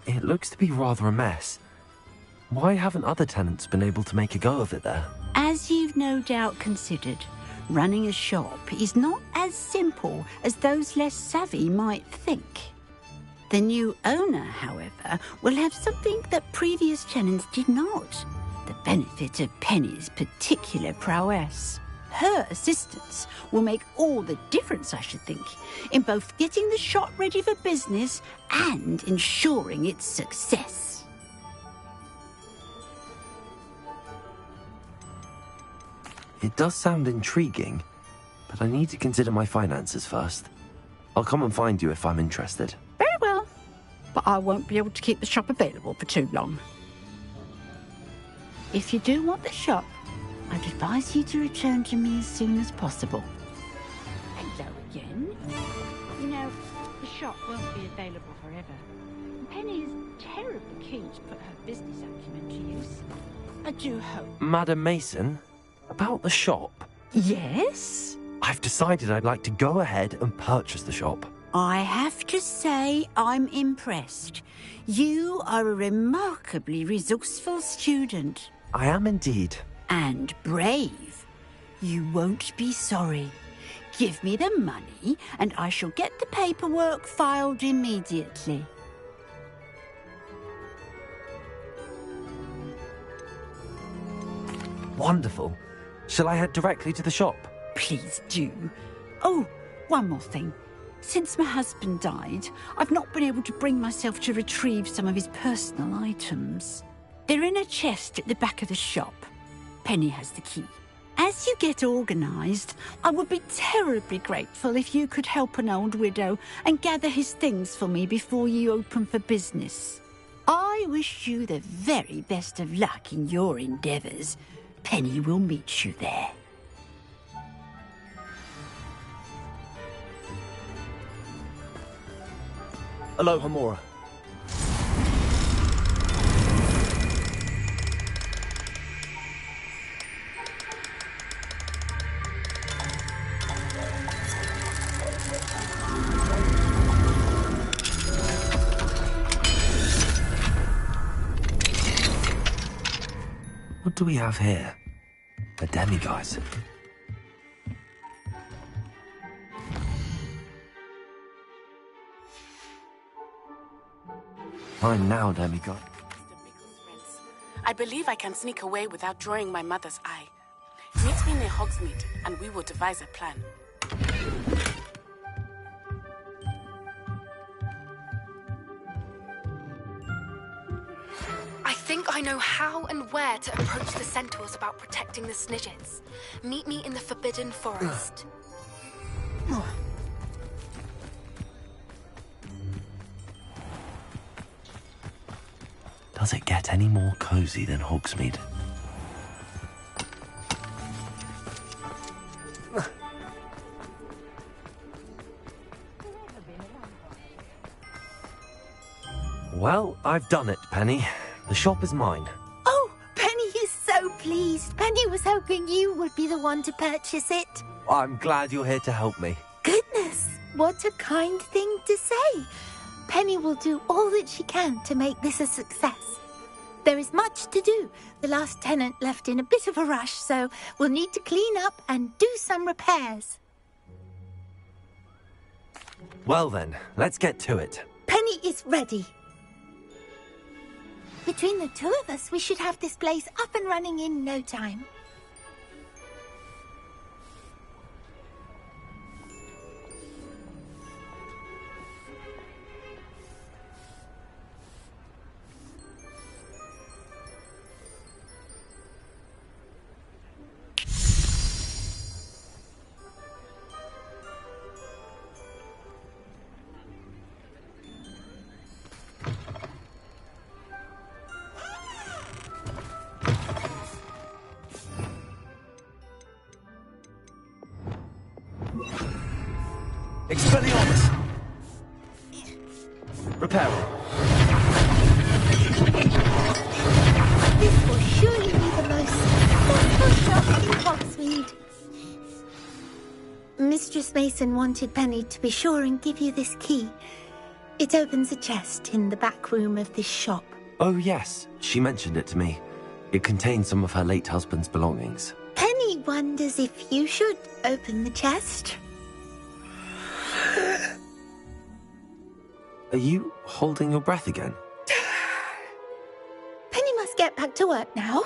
It looks to be rather a mess. Why haven't other tenants been able to make a go of it there? As you've no doubt considered, running a shop is not as simple as those less savvy might think. The new owner, however, will have something that previous tenants did not. The benefit of Penny's particular prowess. Her assistance will make all the difference, I should think, in both getting the shop ready for business and ensuring its success. It does sound intriguing, but I need to consider my finances first. I'll come and find you if I'm interested. Very well, but I won't be able to keep the shop available for too long. If you do want the shop, I'd advise you to return to me as soon as possible. Hello again. You know, the shop won't be available forever. Penny is terribly keen to put her business acumen to use. I do hope... Madam Mason, about the shop? Yes? I've decided I'd like to go ahead and purchase the shop. I have to say I'm impressed. You are a remarkably resourceful student. I am indeed. And brave. You won't be sorry. Give me the money, and I shall get the paperwork filed immediately. Wonderful. Shall I head directly to the shop? Please do. Oh, one more thing. Since my husband died, I've not been able to bring myself to retrieve some of his personal items. They're in a chest at the back of the shop. Penny has the key. As you get organised, I would be terribly grateful if you could help an old widow and gather his things for me before you open for business. I wish you the very best of luck in your endeavours. Penny will meet you there. Aloha, Mora. What do we have here? A demiguise. Fine now, demiguise. I believe I can sneak away without drawing my mother's eye. Meet me near Hogsmeade, and we will devise a plan. I think I know how and where to approach the centaurs about protecting the Snidgets. Meet me in the Forbidden Forest. Does it get any more cozy than Hogsmeade? Well, I've done it, Penny. The shop is mine. Oh, Penny is so pleased. Penny was hoping you would be the one to purchase it. I'm glad you're here to help me. Goodness, what a kind thing to say. Penny will do all that she can to make this a success. There is much to do. The last tenant left in a bit of a rush, so we'll need to clean up and do some repairs. Well then, let's get to it. Penny is ready. Between the two of us, we should have this place up and running in no time. Expelliarmus! Reparo. This will surely be the most successful shop in Hogsmeade. Mistress Mason wanted Penny to be sure and give you this key. It opens a chest in the back room of this shop. Oh yes, she mentioned it to me. It contains some of her late husband's belongings. Penny wonders if you should open the chest. Are you holding your breath again? Penny must get back to work now.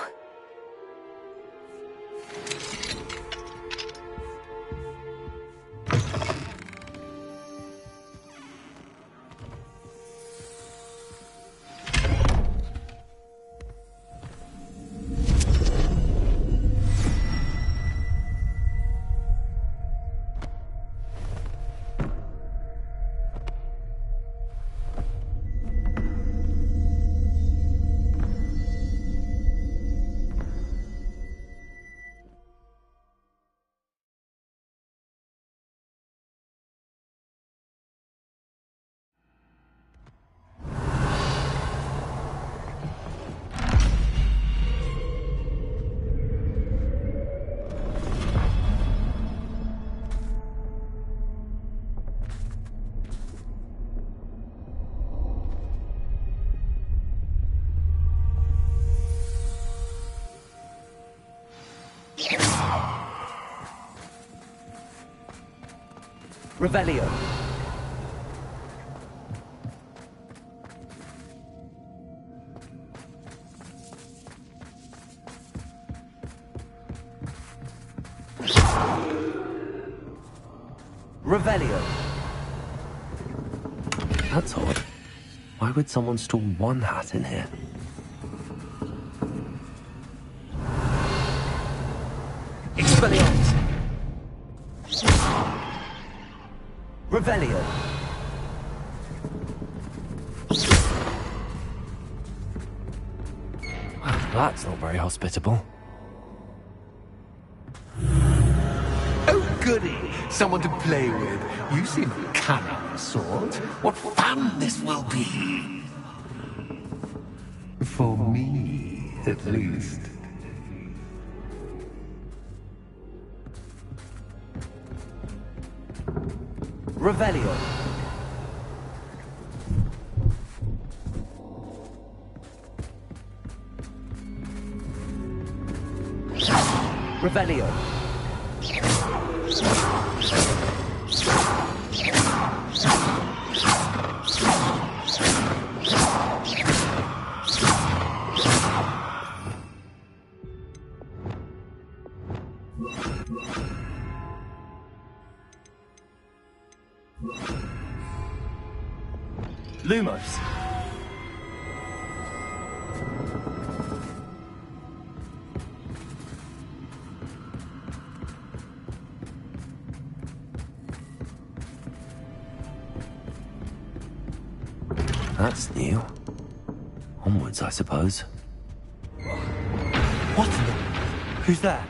Revelio. Revelio. That's odd. Why would someone store one hat in here? Expelliarmus. Revelio. Well, that's not very hospitable. Oh, goody! Someone to play with. You seem kind of sort. What fun this will be! For me, at least. Revelio. Revelio. Lumos. That's new. Onwards, I suppose. What? Who's there?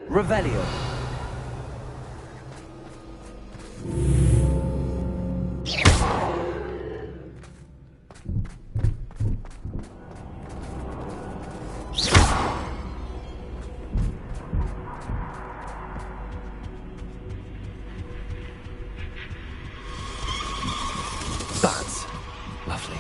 Revelio. That's lovely.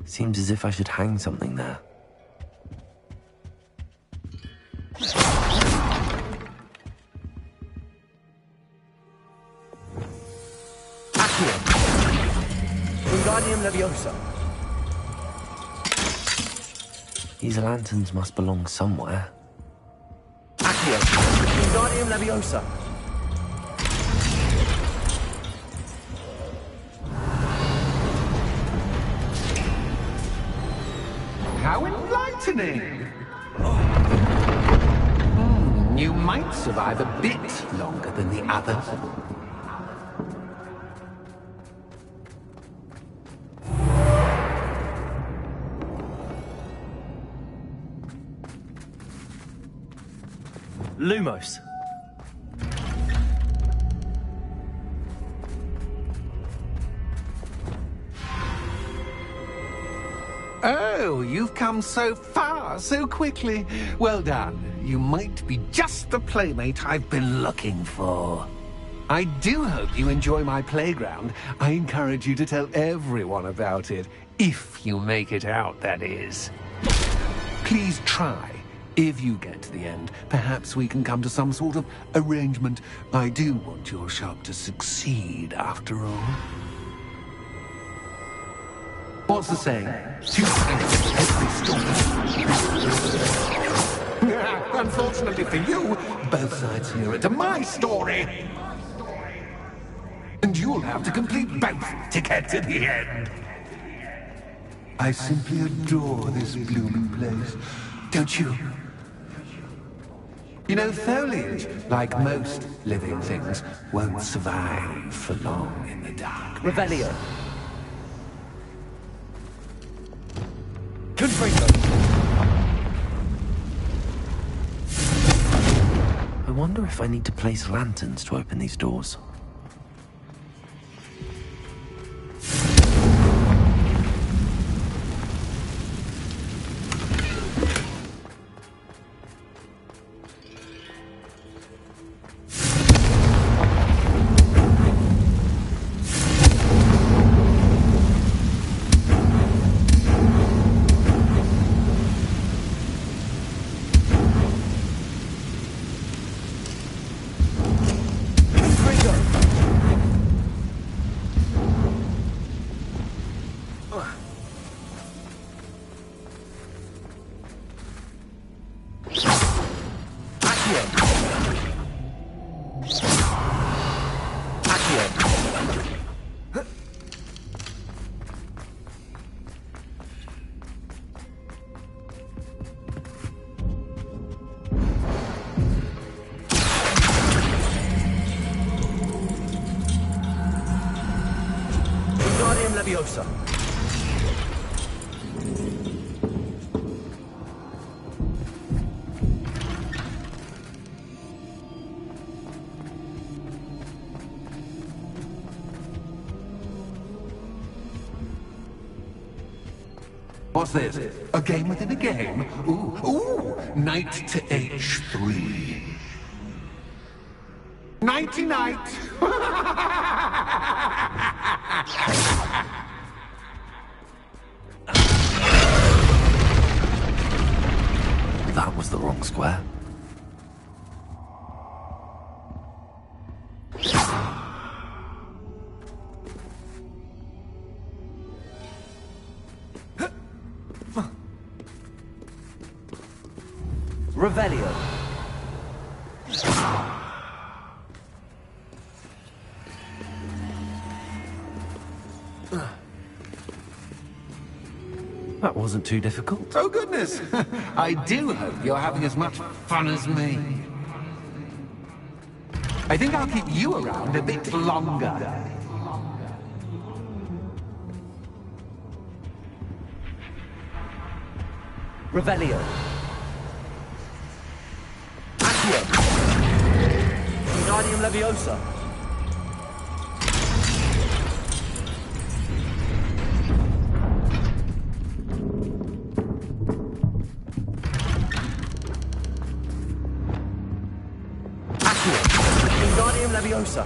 Seems as if I should hang something there. Accio. Wingardium Leviosa. These lanterns must belong somewhere. Accio. Wingardium Leviosa. How enlightening! You might survive a bit longer than the others. Lumos. Oh, you've come so far, so quickly. Well done. You might be just the playmate I've been looking for. I do hope you enjoy my playground. I encourage you to tell everyone about it. If you make it out, that is. Please try. If you get to the end, perhaps we can come to some sort of arrangement. I do want your shop to succeed, after all. What's the saying? Two sides to every story. Unfortunately for you, both sides hear it to my story. And you'll have to complete both to get to the end. I simply adore this blooming place, don't you? You know, foliage, like most living things, won't survive for long in the dark. Revelio. Confringo. I wonder if I need to place lanterns to open these doors. Wingardium Leviosa. What's this? A game within a game? Ooh, knight to h3. Nighty-night! That was the wrong square. Revelio. That wasn't too difficult. Oh, goodness. I do hope you're having as much fun as me. I think I'll keep you around a bit longer. Revelio. Accio. Wingardium Leviosa. Wingardium Leviosa.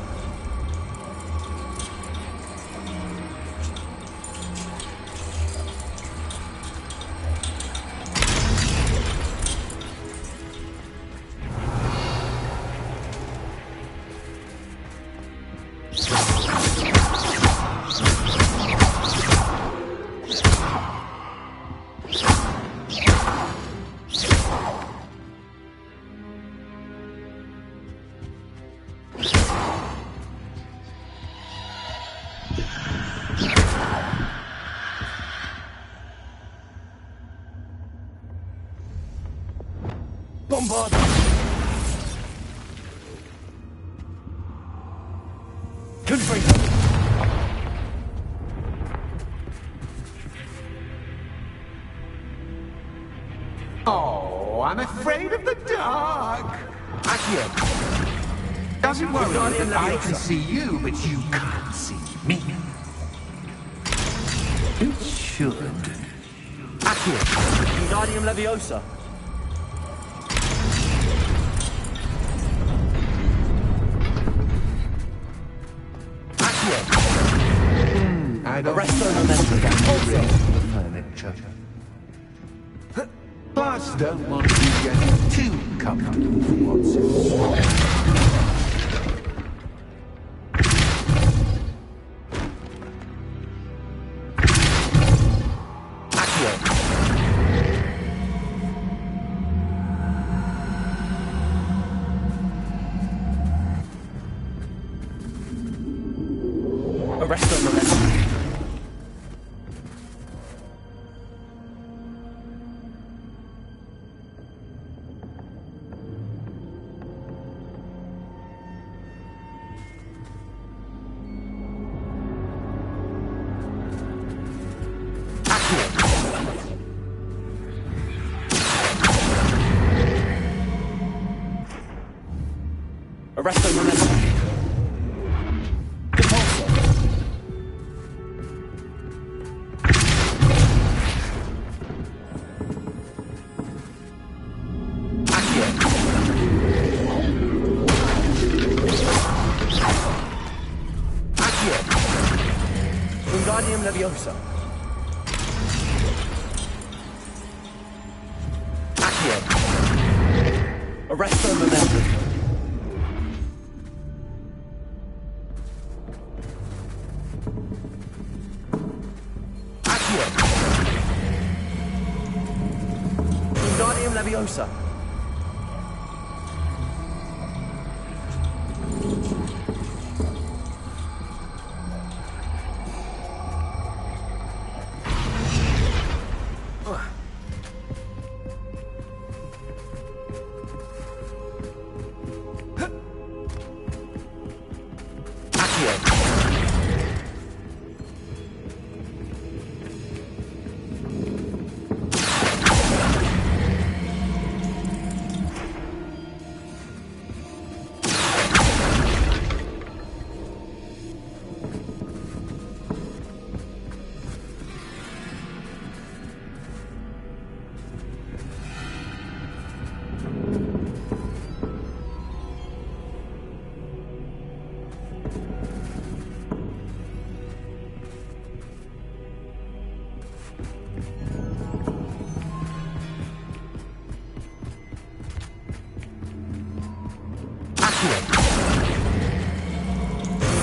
Bombard! Confringo! Oh, I'm afraid of the dark. Accio! Doesn't worry, I can see you, but you can't see me. It should. Accio! Wingardium Leviosa. I don't Arresto Momentum. furniture. Plus, don't want to get too comfortable for what's in store. Arresto Momentum. Arresto Momentum. Depulso. Accio. Accio. Wingardium Leviosa. Accio. Arresto Momentum. Wingardium Leviosa.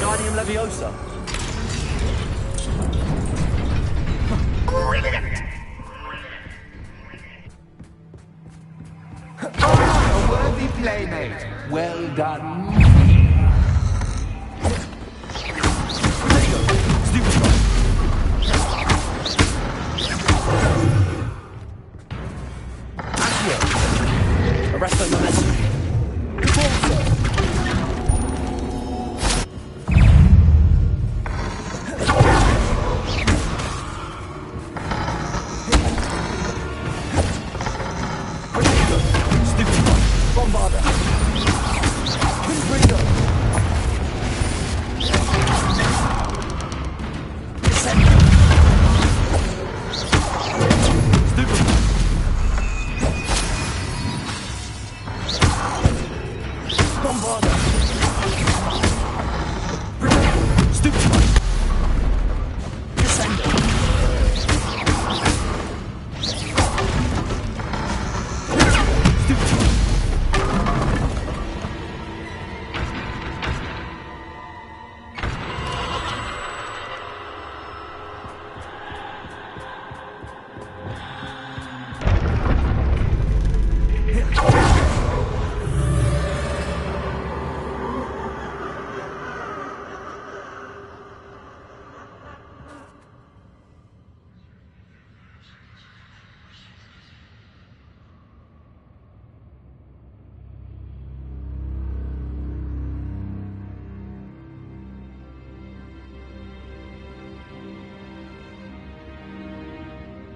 Wingardium Leviosa. Brilliant! A worthy playmate. Well done. rest of the message. Perform, sir.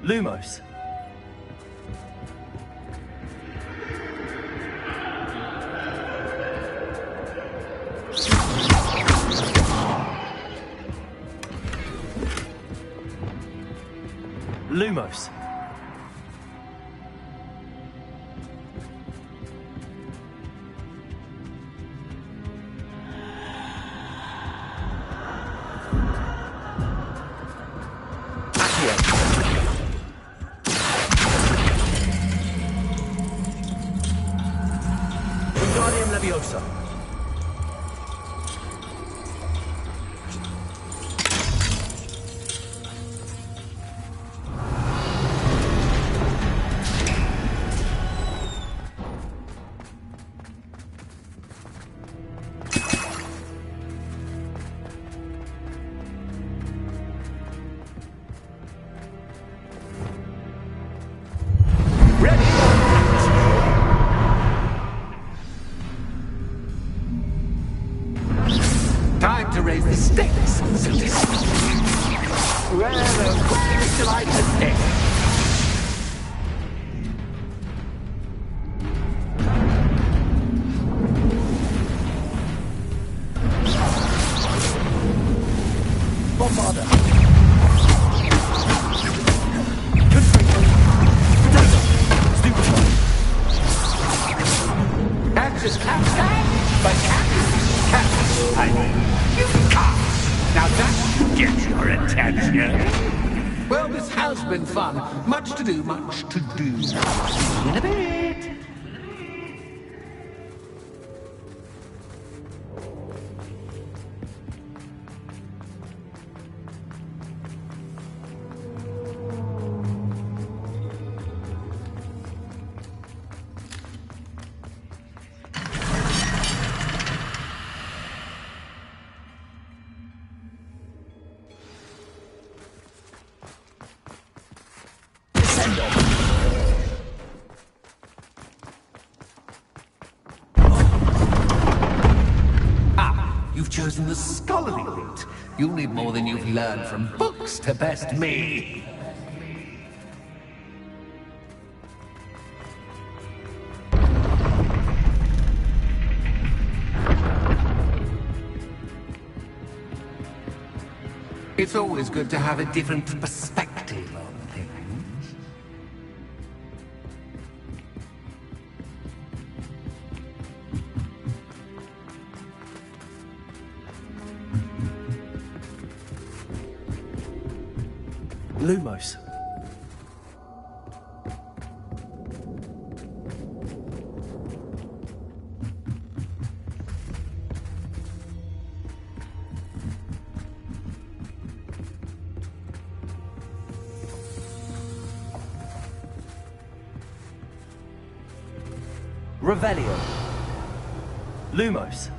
Lumos. Lumos. Wingardium Leviosa. Time to raise the stakes, so to speak. Rather quickly till I detect. Bombarder. Axis capstan, but capstan. I mean, you can't. Now that gets your attention. Well, this has been fun. Much to do, much to do. See you in a bit. You've chosen the scholarly route. You'll need more than you've learned from books to best me. It's always good to have a different perspective on things. Lumos. Revelio. Lumos.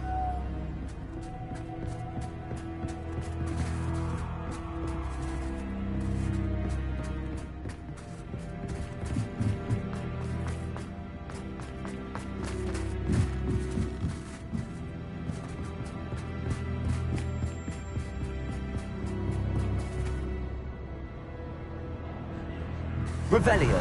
Revelio.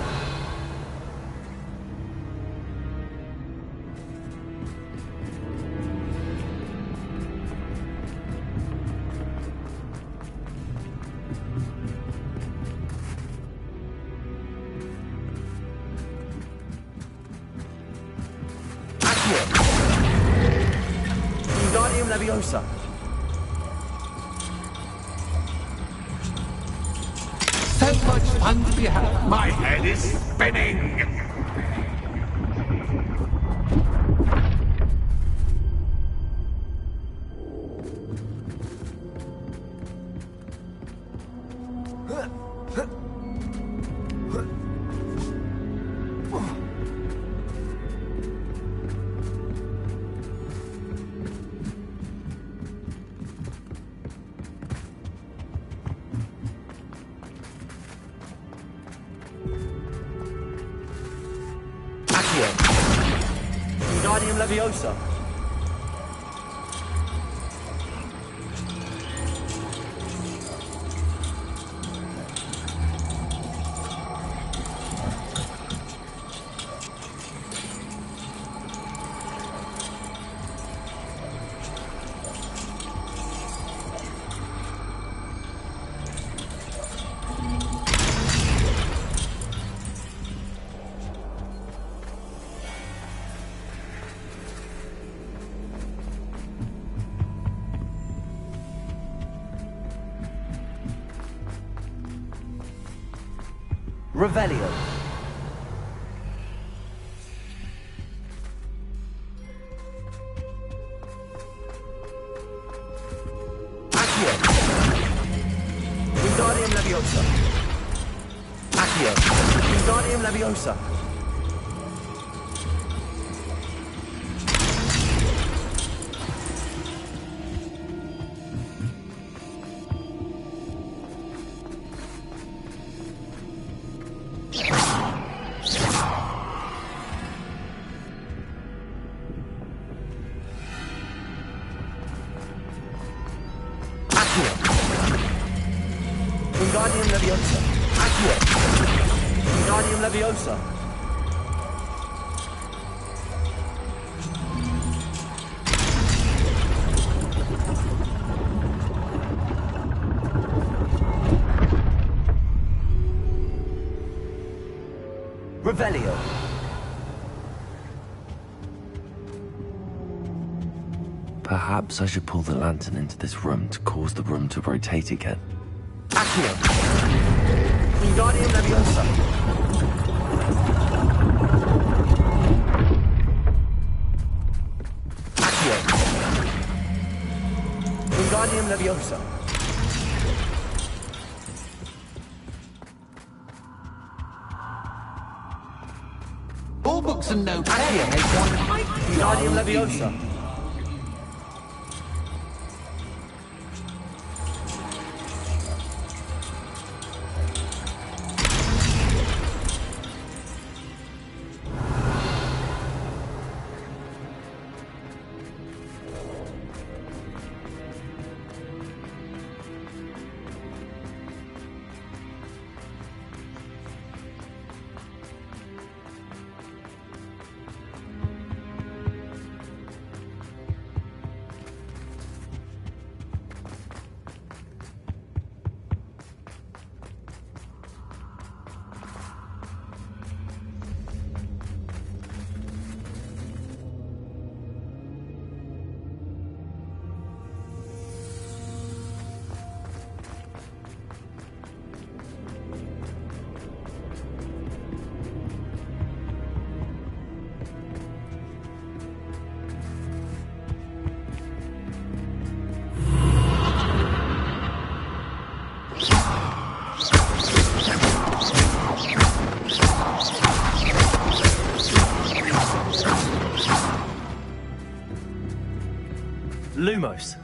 Wingardium Leviosa. So much fun to be had. My head is spinning. Wingardium Leviosa. Revelio. Accio. Wingardium Leviosa. Accio. Wingardium Leviosa. Wingardium Leviosa. Accio. Wingardium Leviosa. Revelio. Perhaps I should pull the lantern into this room to cause the room to rotate again. Accio. Wingardium Leviosa. Accio. Wingardium Leviosa. All books and notes. Accio. Wingardium Leviosa. Lumos.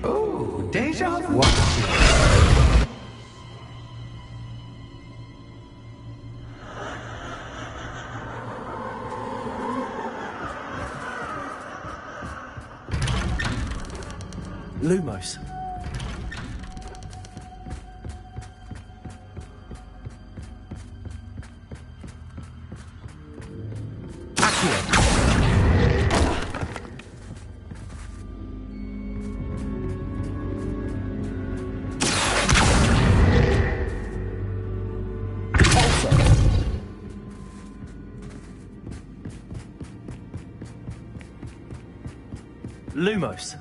Oh, deja vu. Lumos. Lumos.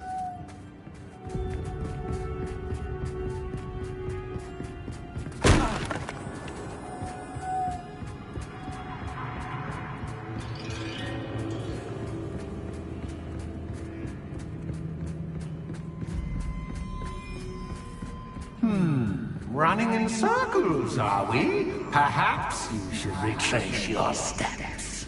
Running in circles, are we? Perhaps you should retrace your steps.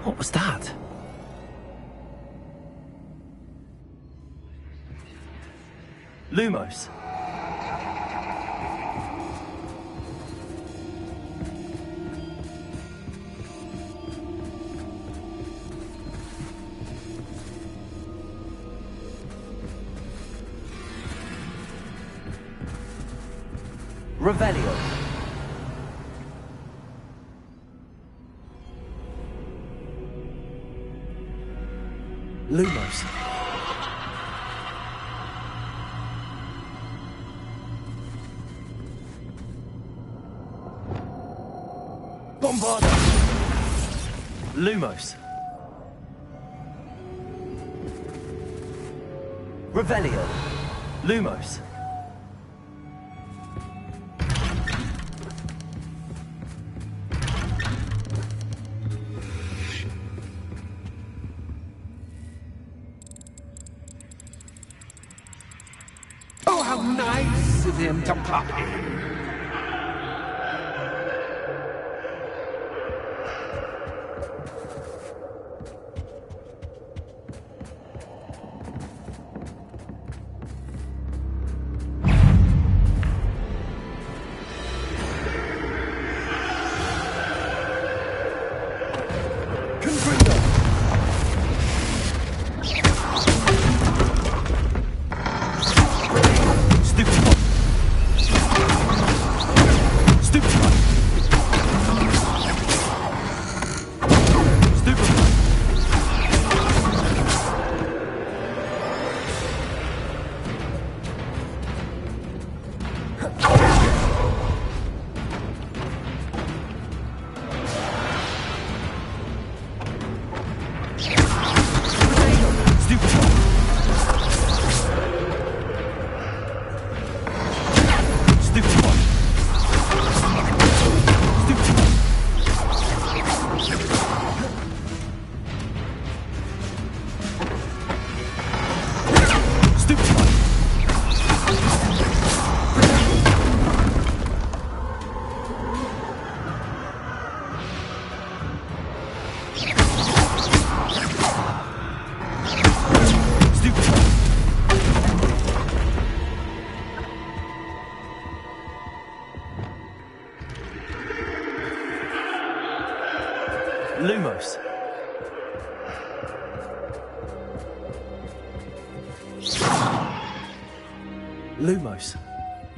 What was that? Lumos. Revelio. Lumos. Bombarda. Lumos. Revelio. Lumos. Oh, how nice of him to pop in. Lumos. Lumos.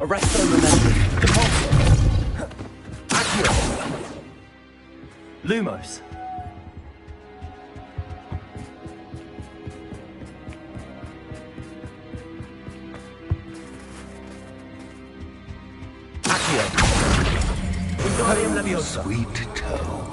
Arresto Momentum. Depulso. Accio. Lumos. Accio. Imperium Leviosa. Sweet tone.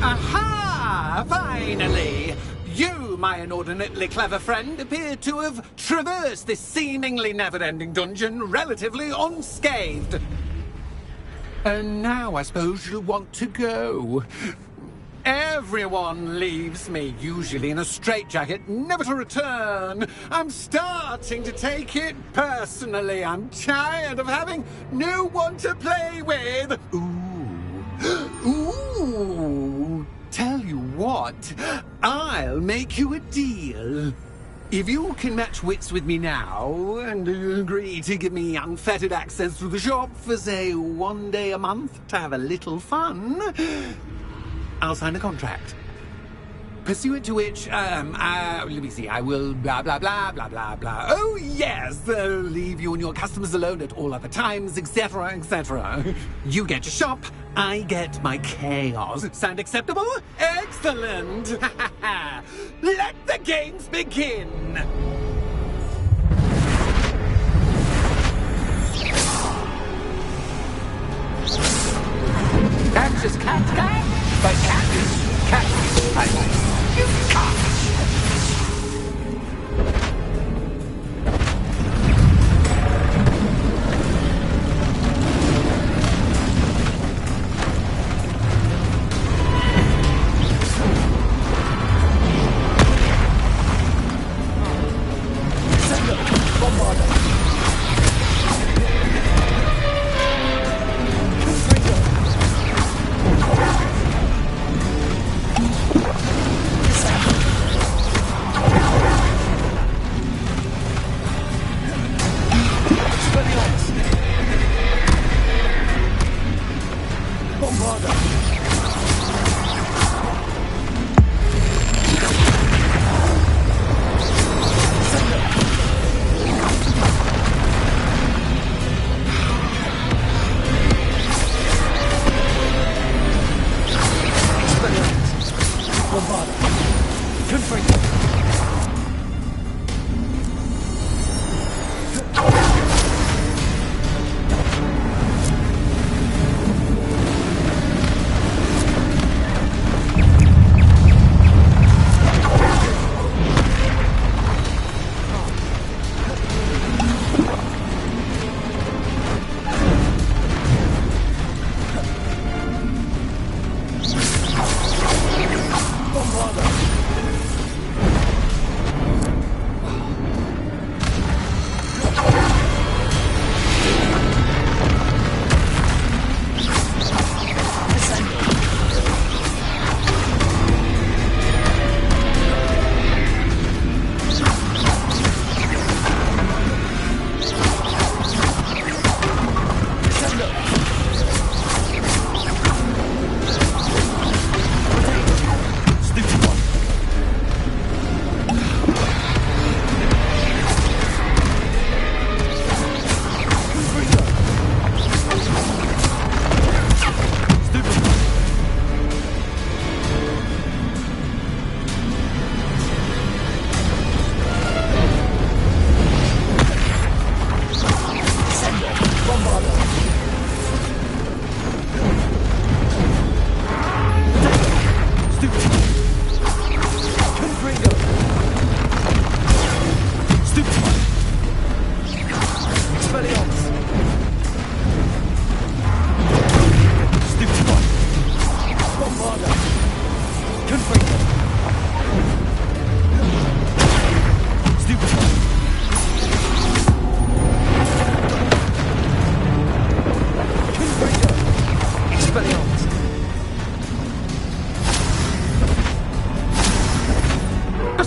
Aha! Finally! You, my inordinately clever friend, appear to have traversed this seemingly never-ending dungeon relatively unscathed. And now I suppose you'll want to go. Everyone leaves me, usually in a straitjacket, never to return. I'm starting to take it personally. I'm tired of having no one to play with. Ooh, tell you what, I'll make you a deal. If you can match wits with me now and agree to give me unfettered access to the shop for, say, 1 day a month to have a little fun, I'll sign a contract. Pursuant to which, let me see, I will blah, blah, blah, blah, blah, blah. Oh, yes, leave you and your customers alone at all other times, etc., etc. You get your shop, I get my chaos. Sound acceptable? Excellent! Let the games begin! That's just cat, but cat is cat. You can't.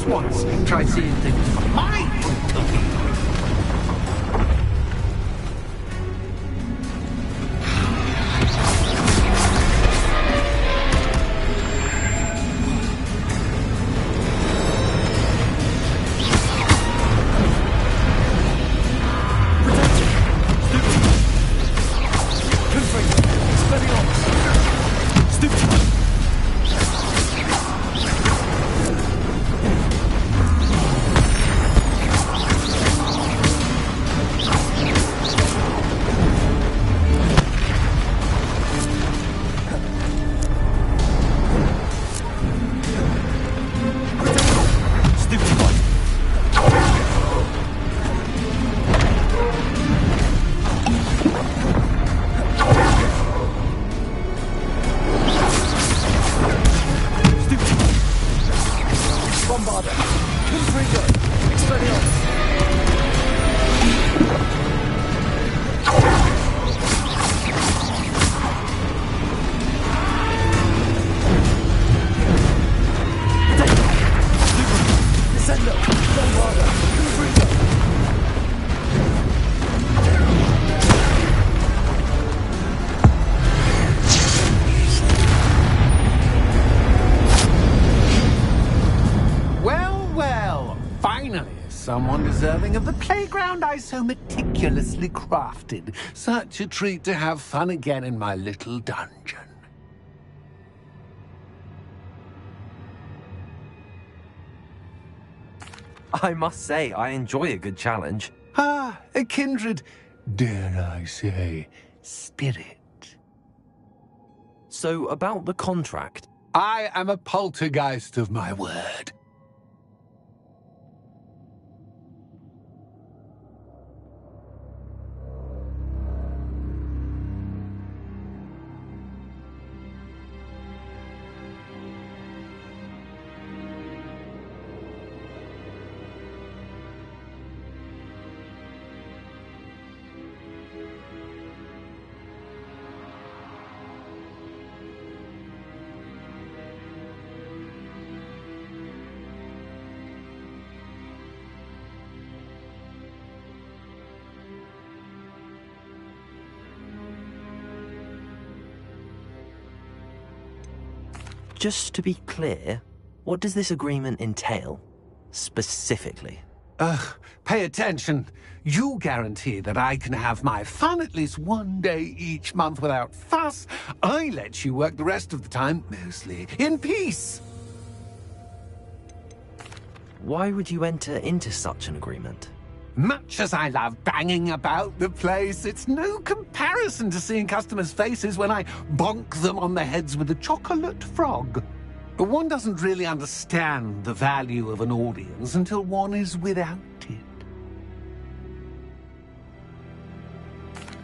just once, try seeing things from my point of view. Someone deserving of the playground I so meticulously crafted. Such a treat to have fun again in my little dungeon. I must say, I enjoy a good challenge. Ah, a kindred, dare I say, spirit. So, about the contract? I am a poltergeist of my word. Just to be clear, what does this agreement entail, specifically? Pay attention. You guarantee that I can have my fun at least one day each month without fuss. I let you work the rest of the time, mostly in peace. Why would you enter into such an agreement? Much as I love banging about the place, it's no comparison to seeing customers' faces when I bonk them on the heads with a chocolate frog. One doesn't really understand the value of an audience until one is without it.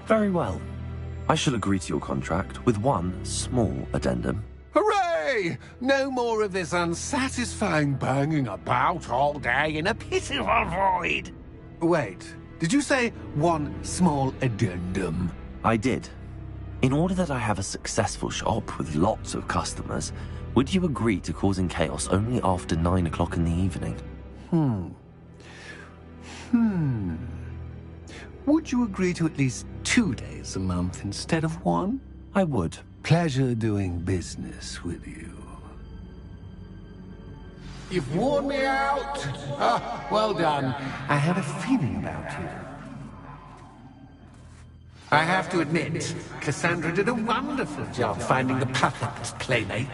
Very well. I shall agree to your contract with one small addendum. Hooray! No more of this unsatisfying banging about all day in a pitiful void. Wait, did you say one small addendum? I did. In order that I have a successful shop with lots of customers, would you agree to causing chaos only after 9 o'clock in the evening? Would you agree to at least 2 days a month instead of one? I would. Pleasure doing business with you. You've worn me out. Well done. I had a feeling about you. I have to admit, Cassandra did a wonderful job finding the perfect playmate.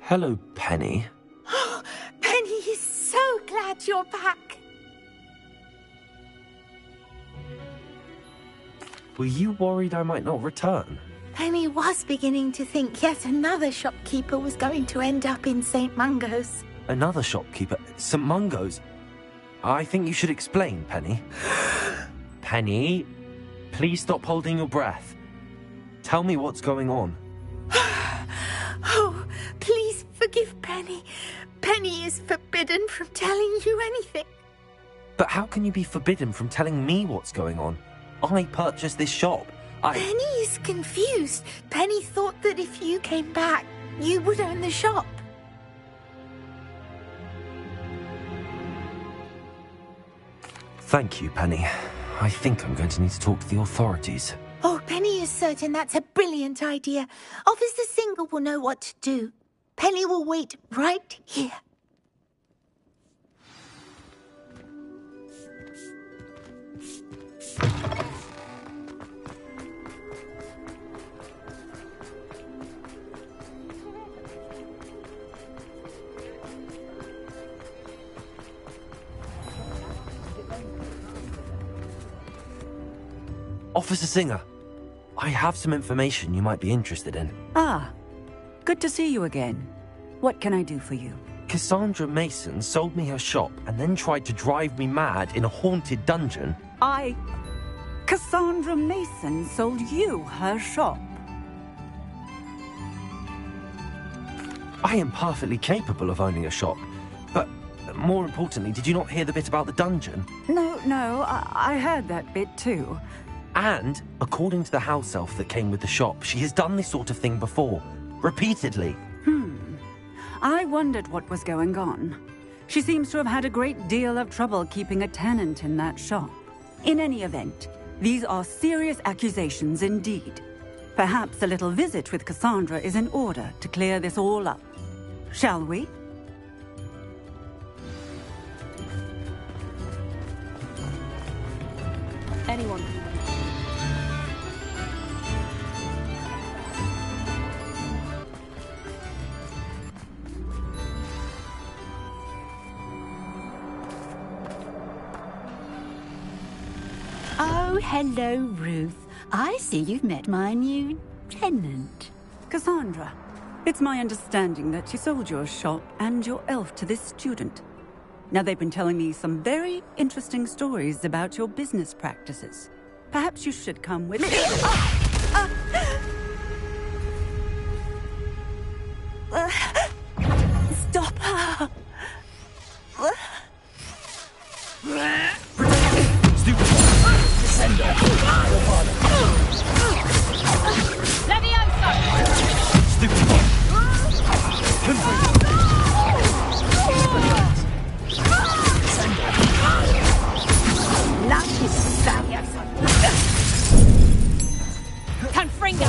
Hello, Penny. Penny is so glad you're back. Were you worried I might not return? Penny was beginning to think yet another shopkeeper was going to end up in St. Mungo's. Another shopkeeper? St. Mungo's? I think you should explain, Penny. Penny, please stop holding your breath. Tell me what's going on. Oh, please forgive Penny. Penny is forbidden from telling you anything. But how can you be forbidden from telling me what's going on? I purchased this shop. Penny is confused. Penny thought that if you came back, you would own the shop. Thank you, Penny. I think I'm going to need to talk to the authorities. Oh, Penny is certain that's a brilliant idea. Officer Singer will know what to do. Penny will wait right here. Officer Singer, I have some information you might be interested in. Ah, good to see you again. What can I do for you? Cassandra Mason sold me her shop and then tried to drive me mad in a haunted dungeon. Cassandra Mason sold you her shop? I am perfectly capable of owning a shop, but more importantly, did you not hear the bit about the dungeon? No, I heard that bit too. And, according to the house elf that came with the shop, she has done this sort of thing before. Repeatedly. I wondered what was going on. She seems to have had a great deal of trouble keeping a tenant in that shop. In any event, these are serious accusations indeed. Perhaps a little visit with Cassandra is in order to clear this all up. Shall we? Anyone. Oh, hello, Ruth. I see you've met my new tenant. Cassandra, it's my understanding that you sold your shop and your elf to this student. Now, they've been telling me some very interesting stories about your business practices. Perhaps you should come with me. Stop her! Confringo!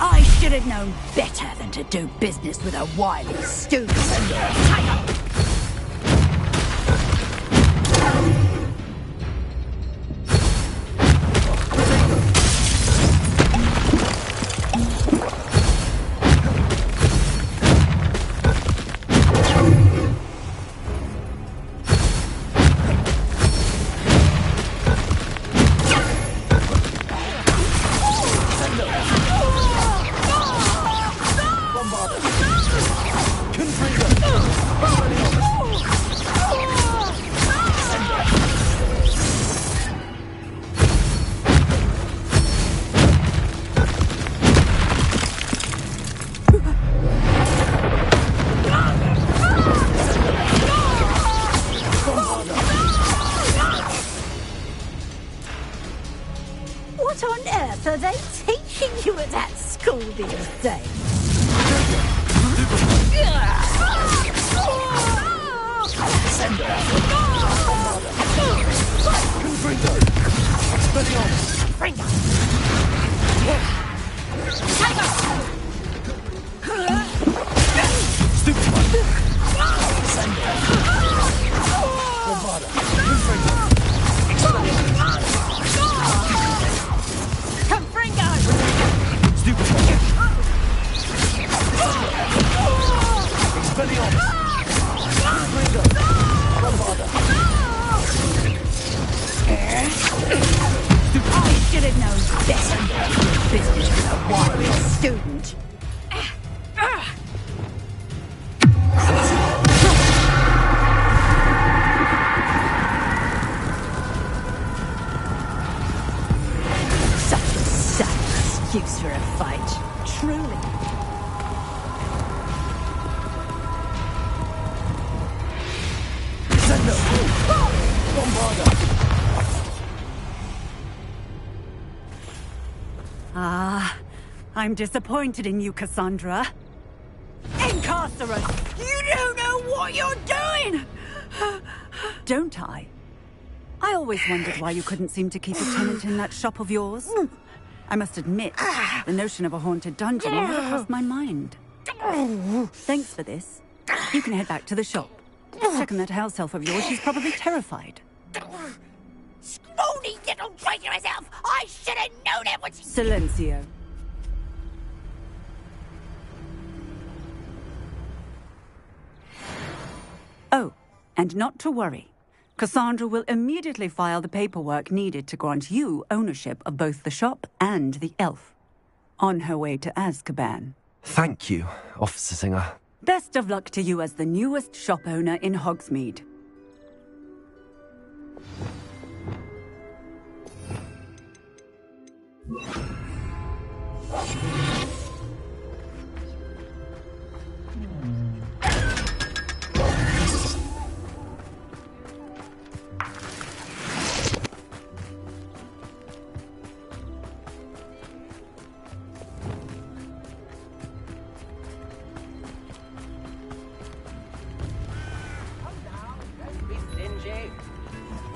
I should have known better than to do business with a wily student. What on earth are they teaching you at that school these days? should have known better. Business with a wiry student. Such a sad excuse for a fight, truly. Ah, I'm disappointed in you, Cassandra. Incarcerate! You don't know what you're doing! Don't I? I always wondered why you couldn't seem to keep a tenant in that shop of yours. I must admit, the notion of a haunted dungeon never crossed my mind. Thanks for this. You can head back to the shop. Check on that house elf of yours. She's probably terrified. Scrawny little traitor herself! I should have known it was... Silencio. Oh, and not to worry. Cassandra will immediately file the paperwork needed to grant you ownership of both the shop and the elf. On her way to Azkaban. Thank you, Officer Singer. Best of luck to you as the newest shop owner in Hogsmeade.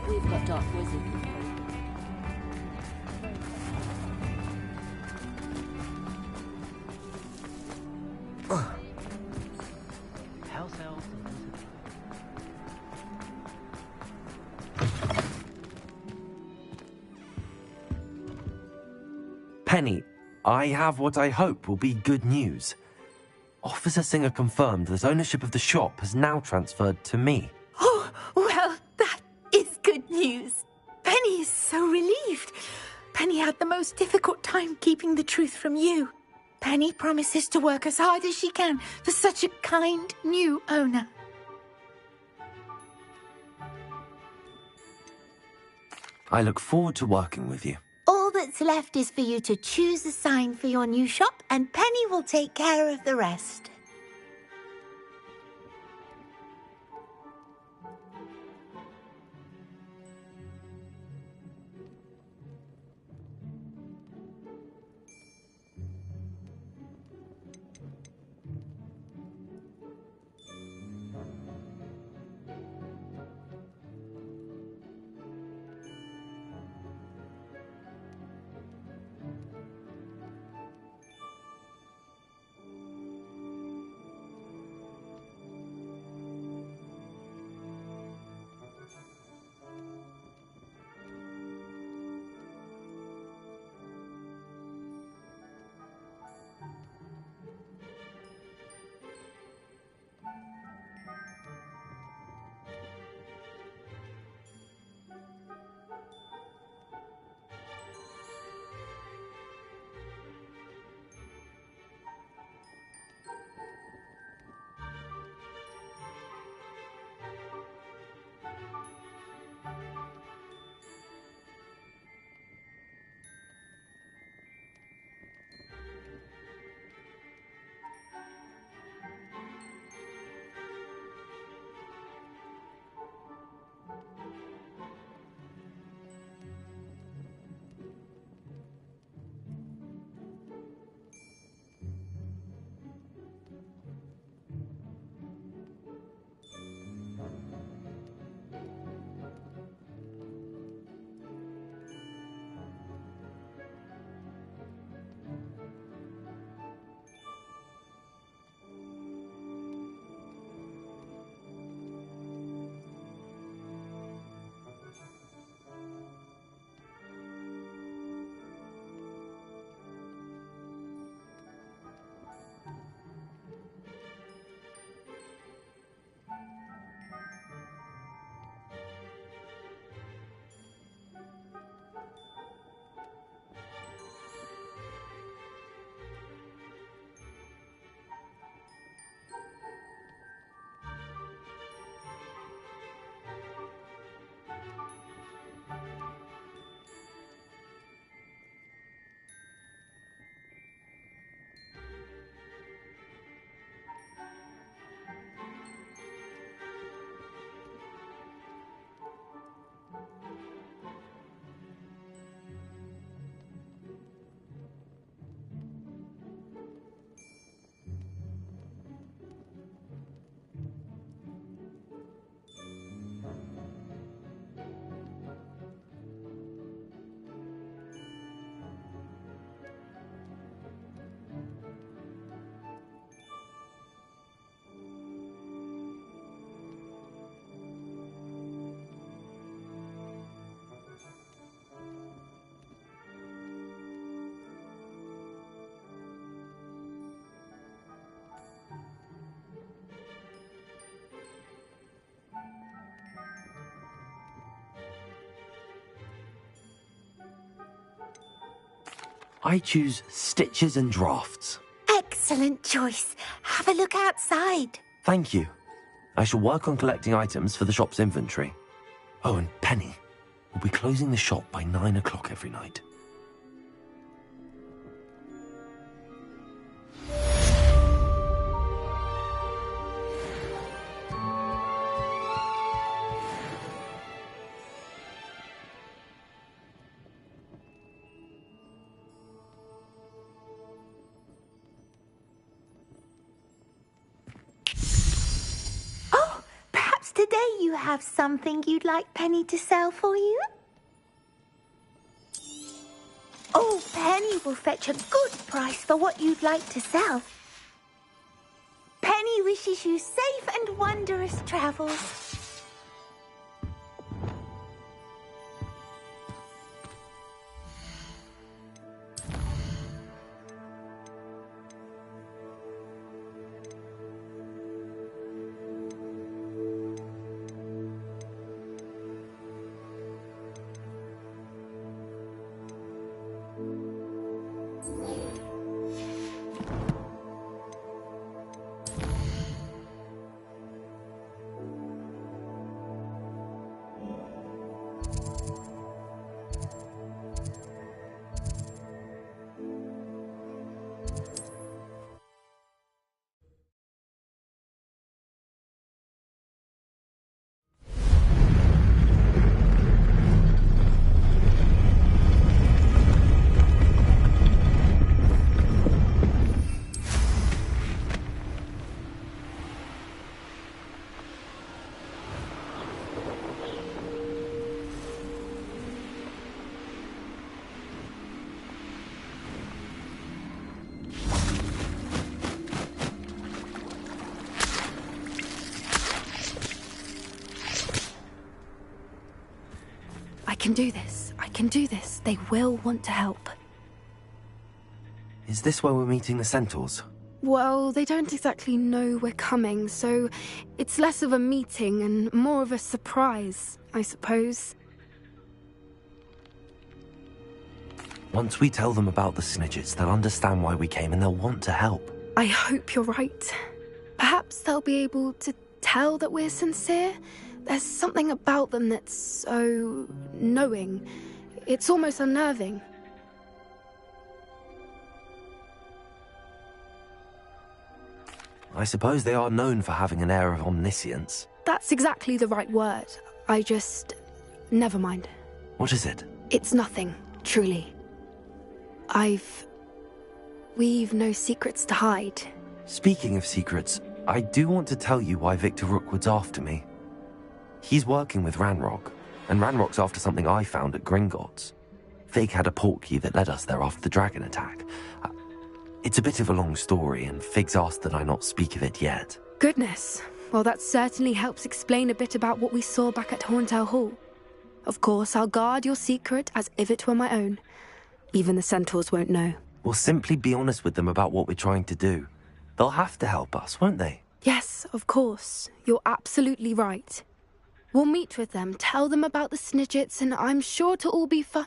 We've got Dark Wizard. House elves. Penny, I have what I hope will be good news. Officer Singer confirmed that ownership of the shop has now transferred to me. Oh, well, that is good news. Penny is so relieved. Penny had the most difficult time keeping the truth from you. Penny promises to work as hard as she can for such a kind new owner. I look forward to working with you. All that's left is for you to choose a sign for your new shop, and Penny will take care of the rest. I choose stitches and drafts. Excellent choice. Have a look outside. Thank you. I shall work on collecting items for the shop's inventory. Oh, and Penny, we'll be closing the shop by 9 o'clock every night. Today you have something you'd like Penny to sell for you? Oh, Penny will fetch a good price for what you'd like to sell. Penny wishes you safe and wondrous travels. I can do this. I can do this. They will want to help. Is this where we're meeting the Centaurs? Well, they don't exactly know we're coming, so it's less of a meeting and more of a surprise, I suppose. Once we tell them about the Snidgets, they'll understand why we came and they'll want to help. I hope you're right. Perhaps they'll be able to tell that we're sincere. There's something about them that's so knowing. It's almost unnerving. I suppose they are known for having an air of omniscience. That's exactly the right word. Never mind. What is it? It's nothing, truly. We've no secrets to hide. Speaking of secrets, I do want to tell you why Victor Rookwood's after me. He's working with Ranrock, and Ranrock's after something I found at Gringotts. Fig had a portkey that led us there after the dragon attack. It's a bit of a long story, and Fig's asked that I not speak of it yet. Goodness. Well, that certainly helps explain a bit about what we saw back at Horntail Hall. Of course, I'll guard your secret as if it were my own. Even the Centaurs won't know. We'll simply be honest with them about what we're trying to do. They'll have to help us, won't they? Yes, of course. You're absolutely right. We'll meet with them, tell them about the Snidgets, and I'm sure to all be fine.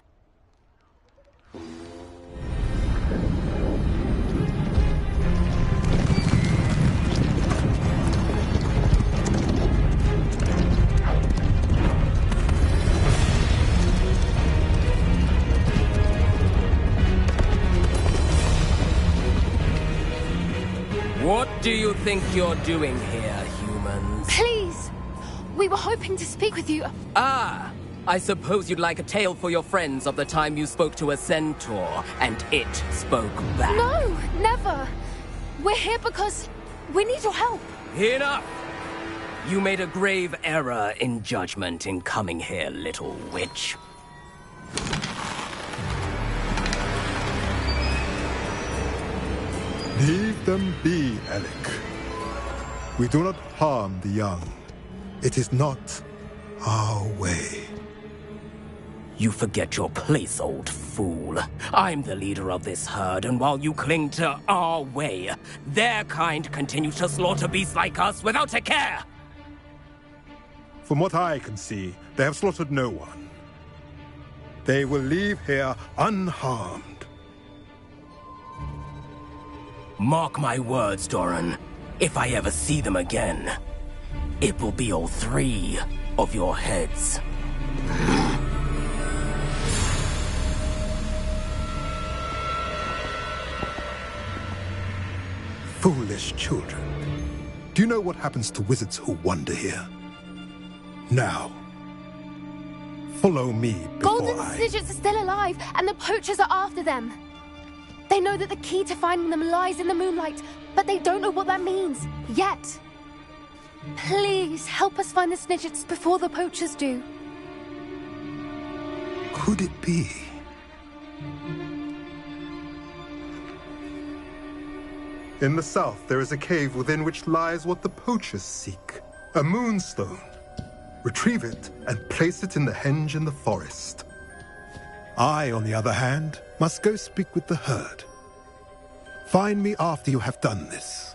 What do you think you're doing here, humans? Please! We were hoping to speak with you. Ah! I suppose you'd like a tale for your friends of the time you spoke to a centaur, and it spoke back. No! Never! We're here because we need your help. Enough! You made a grave error in judgment in coming here, little witch. Leave them be, Alec. We do not harm the young. It is not our way. You forget your place, old fool. I'm the leader of this herd, and while you cling to our way, their kind continue to slaughter beasts like us without a care! From what I can see, they have slaughtered no one. They will leave here unharmed. Mark my words, Doran. If I ever see them again, it will be all 3 of your heads. Foolish children. Do you know what happens to wizards who wander here? Now, follow me before Golden Snidgets are still alive, and the poachers are after them. They know that the key to finding them lies in the moonlight, but they don't know what that means, yet. Please, help us find the Snidgets before the poachers do. Could it be? In the south, there is a cave within which lies what the poachers seek. A moonstone. Retrieve it and place it in the henge in the forest. I, on the other hand, must go speak with the herd. Find me after you have done this.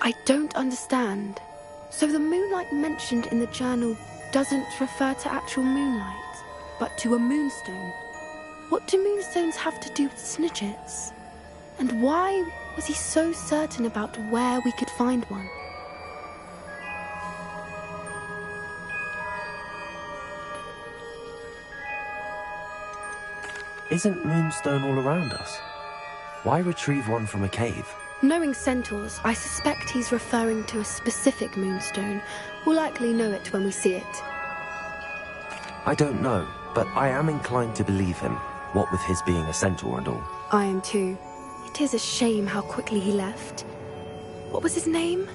I don't understand. So the moonlight mentioned in the journal doesn't refer to actual moonlight, but to a moonstone. What do moonstones have to do with Snidgets? And why was he so certain about where we could find one? Isn't Moonstone all around us? Why retrieve one from a cave? Knowing centaurs, I suspect he's referring to a specific moonstone. We'll likely know it when we see it. I don't know, but I am inclined to believe him, what with his being a centaur and all. I am too. It is a shame how quickly he left. What was his name?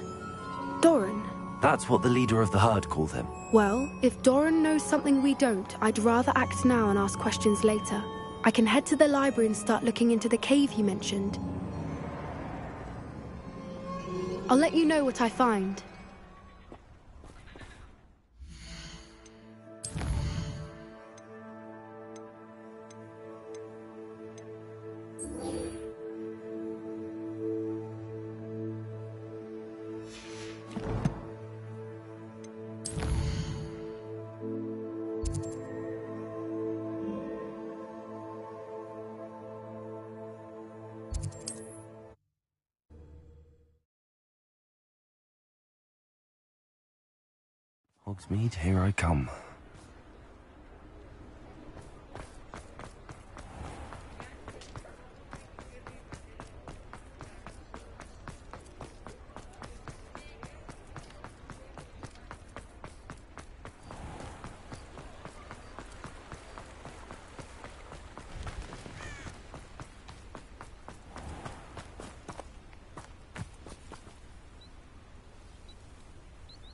Doran. That's what the leader of the herd called him. Well, if Doran knows something we don't, I'd rather act now and ask questions later. I can head to the library and start looking into the cave he mentioned. I'll let you know what I find. Hogsmeade, here I come.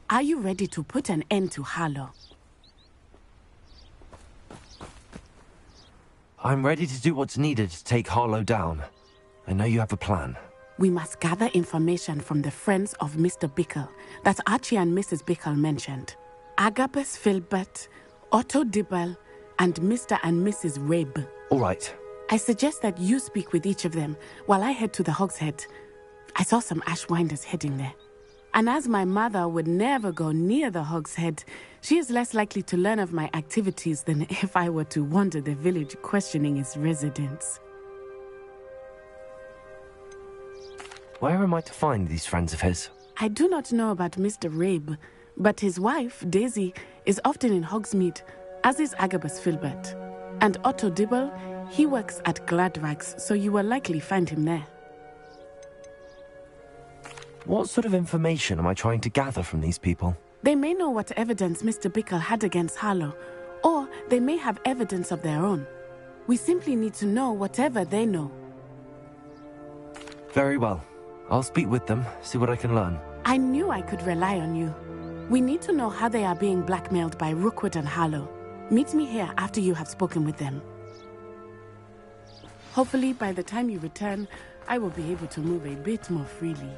Are you ready to put an end to Harlow? I'm ready to do what's needed to take Harlow down. I know you have a plan. We must gather information from the friends of Mr. Bickle that Archie and Mrs. Bickle mentioned. Agabus Filbert, Otto Dibble, and Mr. and Mrs. Rabe. All right. I suggest that you speak with each of them while I head to the Hogshead. I saw some Ashwinders heading there. And as my mother would never go near the Hogshead, she is less likely to learn of my activities than if I were to wander the village questioning its residents. Where am I to find these friends of his? I do not know about Mr. Rabe, but his wife, Daisy, is often in Hogsmeade, as is Agabus Filbert. And Otto Dibble, he works at Gladrags, so you will likely find him there. What sort of information am I trying to gather from these people? They may know what evidence Mr. Bickle had against Harlow, or they may have evidence of their own. We simply need to know whatever they know. Very well. I'll speak with them, see what I can learn. I knew I could rely on you. We need to know how they are being blackmailed by Rookwood and Harlow. Meet me here after you have spoken with them. Hopefully, by the time you return, I will be able to move a bit more freely.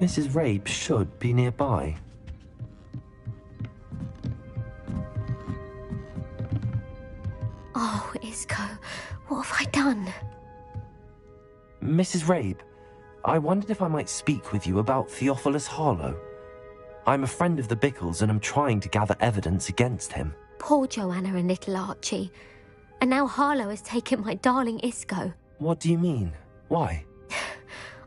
Mrs. Rabe should be nearby. Oh, Isco, what have I done? Mrs. Rabe, I wondered if I might speak with you about Theophilus Harlow. I'm a friend of the Bickles and I'm trying to gather evidence against him. Poor Joanna and little Archie. And now Harlow has taken my darling Isco. What do you mean? Why?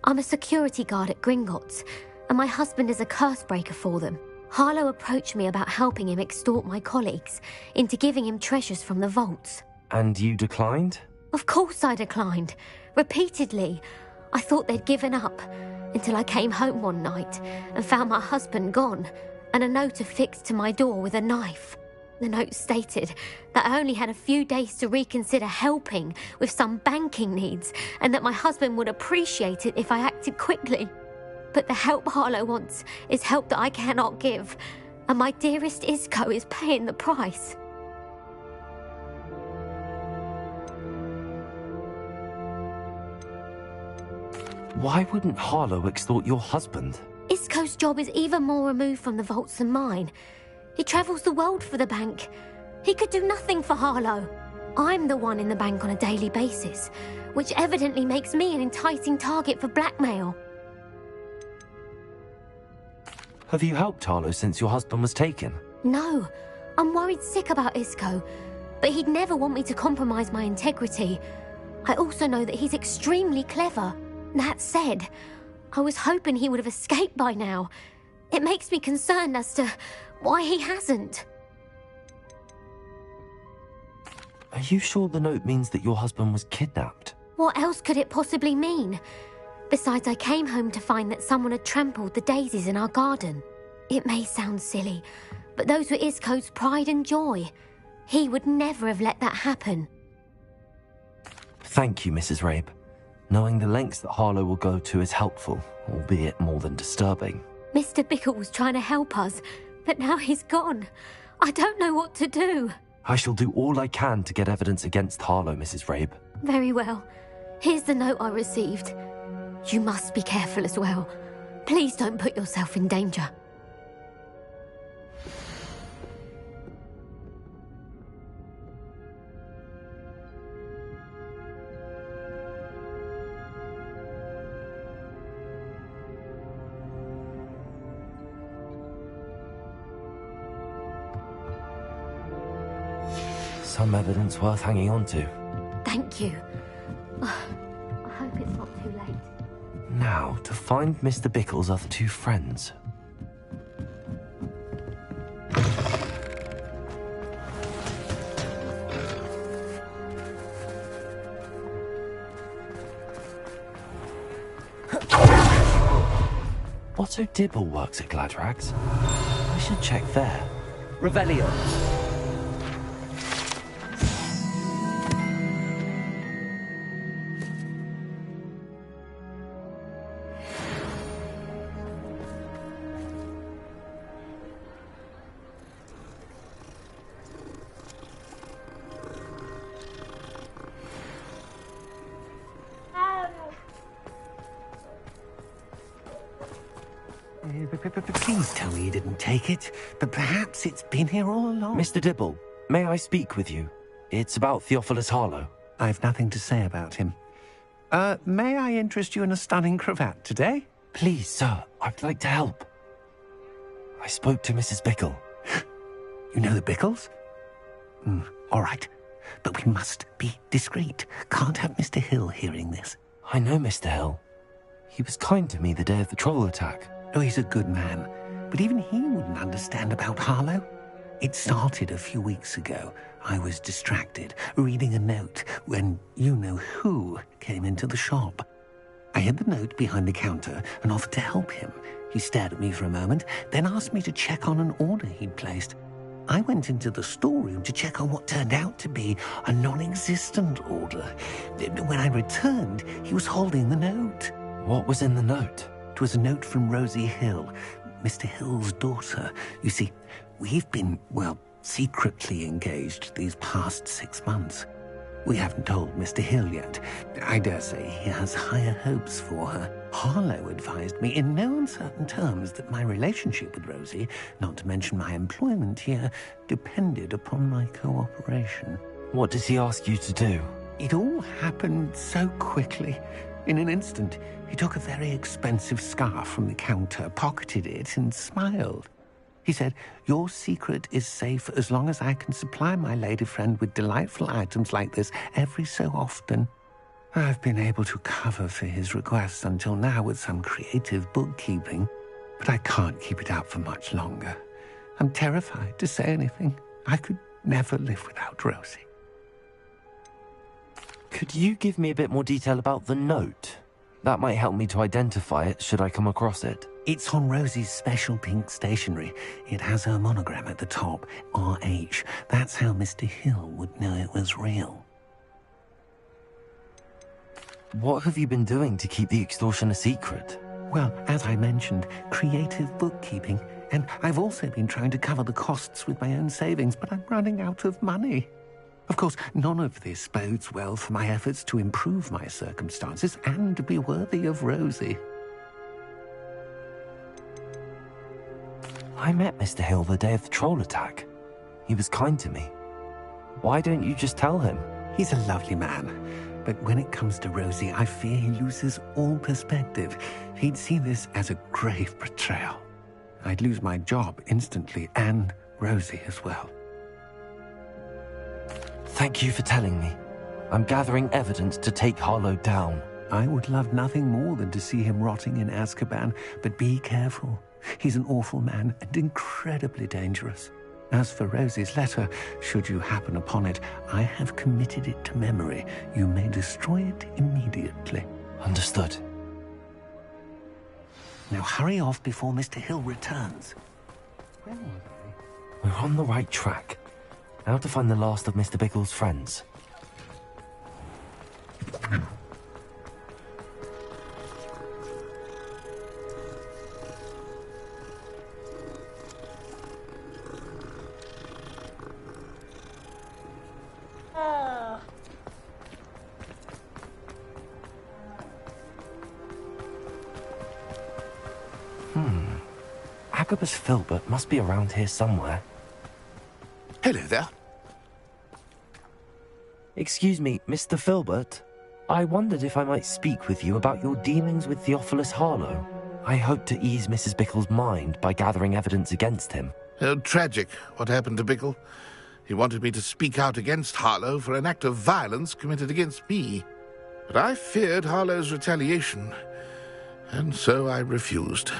I'm a security guard at Gringotts, and my husband is a curse breaker for them. Harlow approached me about helping him extort my colleagues into giving him treasures from the vaults. And you declined? Of course I declined. Repeatedly. I thought they'd given up, until I came home one night and found my husband gone, and a note affixed to my door with a knife. The note stated that I only had a few days to reconsider helping with some banking needs, and that my husband would appreciate it if I acted quickly. But the help Harlow wants is help that I cannot give, and my dearest Isco is paying the price. Why wouldn't Harlow extort your husband? Isco's job is even more removed from the vaults than mine. He travels the world for the bank. He could do nothing for Harlow. I'm the one in the bank on a daily basis, which evidently makes me an enticing target for blackmail. Have you helped Harlow since your husband was taken? No, I'm worried sick about Isco, but he'd never want me to compromise my integrity. I also know that he's extremely clever. That said, I was hoping he would have escaped by now. It makes me concerned as to why he hasn't. Are you sure the note means that your husband was kidnapped? What else could it possibly mean? Besides, I came home to find that someone had trampled the daisies in our garden. It may sound silly, but those were Isco's pride and joy. He would never have let that happen. Thank you, Mrs. Rabe. Knowing the lengths that Harlow will go to is helpful, albeit more than disturbing. Mr. Bickle was trying to help us, but now he's gone. I don't know what to do. I shall do all I can to get evidence against Harlow, Mrs. Rabe. Very well. Here's the note I received. You must be careful as well. Please don't put yourself in danger. Some evidence worth hanging on to. Thank you. I hope it's not too late. Now, to find Mr. Bickle's other two friends. Otto Dibble works at Gladrags. I should check there. Revelio. Please tell me you didn't take it, but perhaps it's been here all along. Mr. Dibble, may I speak with you? It's about Theophilus Harlow. I've nothing to say about him. May I interest you in a stunning cravat today? Please, sir, I'd like to help. I spoke to Mrs. Bickle. You know the Bickles? All right, but we must be discreet. Can't have Mr. Hill hearing this. I know Mr. Hill. He was kind to me the day of the troll attack. Oh, he's a good man, but even he wouldn't understand about Harlow. It started a few weeks ago. I was distracted, reading a note, when you-know-who came into the shop. I hid the note behind the counter and offered to help him. He stared at me for a moment, then asked me to check on an order he'd placed. I went into the storeroom to check on what turned out to be a non-existent order. When I returned, he was holding the note. What was in the note? It was a note from Rosie Hill, Mr. Hill's daughter. You see, we've been, well, secretly engaged these past 6 months. We haven't told Mr. Hill yet. I dare say he has higher hopes for her. Harlow advised me in no uncertain terms that my relationship with Rosie, not to mention my employment here, depended upon my cooperation. What did he ask you to do? It all happened so quickly. In an instant, he took a very expensive scarf from the counter, pocketed it, and smiled. He said, "Your secret is safe as long as I can supply my lady friend with delightful items like this every so often." I've been able to cover for his requests until now with some creative bookkeeping, but I can't keep it up for much longer. I'm terrified to say anything. I could never live without Rosie. Could you give me a bit more detail about the note? That might help me to identify it should I come across it. It's on Rosie's special pink stationery. It has her monogram at the top, RH. That's how Mr. Hill would know it was real. What have you been doing to keep the extortion a secret? Well, as I mentioned, creative bookkeeping. And I've also been trying to cover the costs with my own savings, but I'm running out of money. Of course, none of this bodes well for my efforts to improve my circumstances and to be worthy of Rosie. I met Mr. Hill the day of the troll attack. He was kind to me. Why don't you just tell him? He's a lovely man. But when it comes to Rosie, I fear he loses all perspective. He'd see this as a grave betrayal. I'd lose my job instantly, and Rosie as well. Thank you for telling me. I'm gathering evidence to take Harlow down. I would love nothing more than to see him rotting in Azkaban, but be careful. He's an awful man and incredibly dangerous. As for Rosie's letter, should you happen upon it, I have committed it to memory. You may destroy it immediately. Understood. Now hurry off before Mr. Hill returns. We're on the right track. Now to find the last of Mr. Bickle's friends. Agabus Filbert must be around here somewhere. Hello there. Excuse me, Mr. Filbert. I wondered if I might speak with you about your dealings with Theophilus Harlow. I hope to ease Mrs. Bickle's mind by gathering evidence against him. Tragic, what happened to Bickle. He wanted me to speak out against Harlow for an act of violence committed against me. But I feared Harlow's retaliation, and so I refused.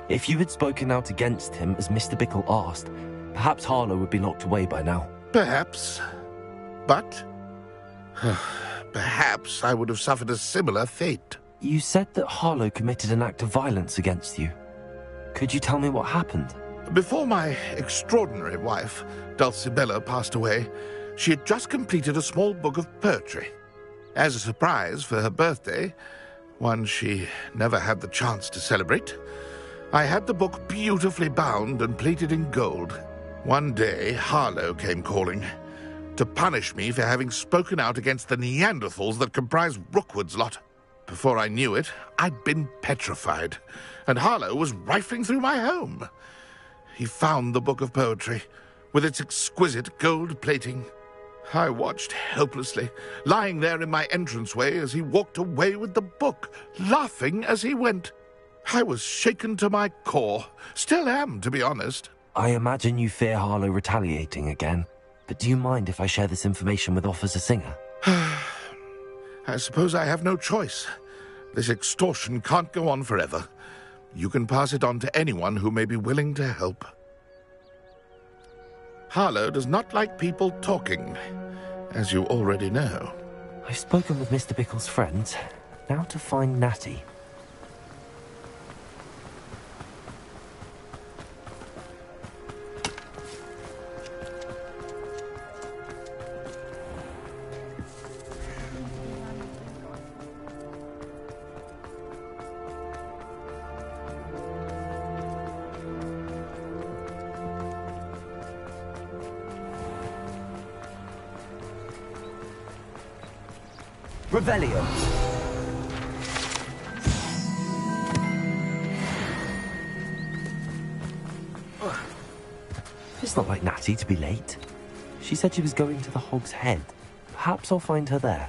If you had spoken out against him as Mr. Bickle asked, perhaps Harlow would be locked away by now. Perhaps. But perhaps I would have suffered a similar fate. You said that Harlow committed an act of violence against you. Could you tell me what happened? Before my extraordinary wife, Dulcibella, passed away, she had just completed a small book of poetry. As a surprise for her birthday, one she never had the chance to celebrate, I had the book beautifully bound and plated in gold. One day, Harlow came calling to punish me for having spoken out against the Neanderthals that comprise Rookwood's lot. Before I knew it, I'd been petrified, and Harlow was rifling through my home. He found the book of poetry, with its exquisite gold plating. I watched helplessly, lying there in my entranceway as he walked away with the book, laughing as he went. I was shaken to my core. Still am, to be honest. I imagine you fear Harlow retaliating again, but do you mind if I share this information with Officer Singer? I suppose I have no choice. This extortion can't go on forever. You can pass it on to anyone who may be willing to help. Harlow does not like people talking, as you already know. I've spoken with Mr. Bickle's friends. Now to find Natty. Revelio. It's not like Natty to be late. She said she was going to the Hog's Head. Perhaps I'll find her there.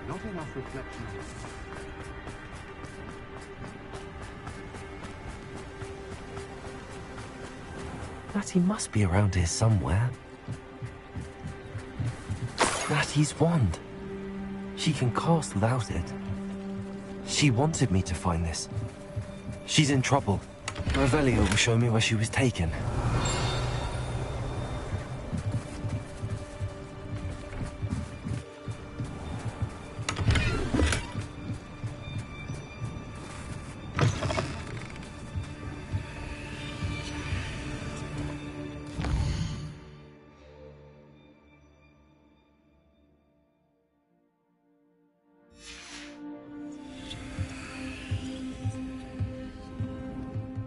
Not enough reflection. Natty must be around here somewhere. Natty's wand. She can cast without it. She wanted me to find this. She's in trouble. Revelio will show me where she was taken.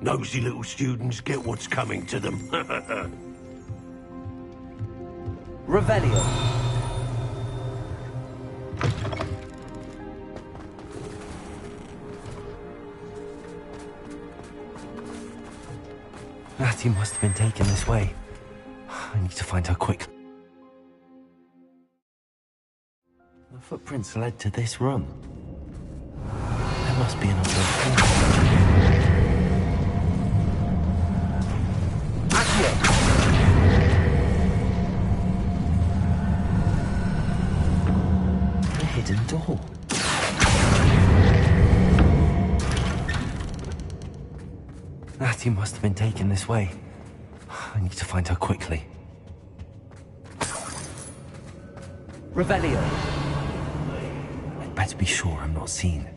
Nosy little students get what's coming to them. Revelio. Natty must have been taken this way. I need to find her quick. The footprints led to this room. There must be another door. A hidden door. Natty must have been taken this way. I need to find her quickly. Revelio. I'd better be sure I'm not seen.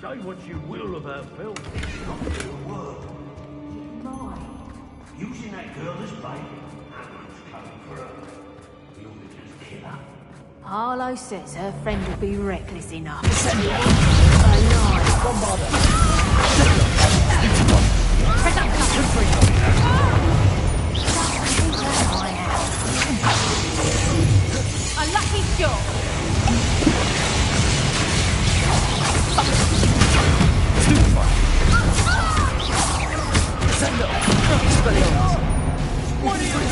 Say what you will about Phil, it's not gonna work. Using that girl as bait, everyone's coming for her. We ought to just kill her. Harlow says her friend will be reckless enough. A lucky shot. What are you doing?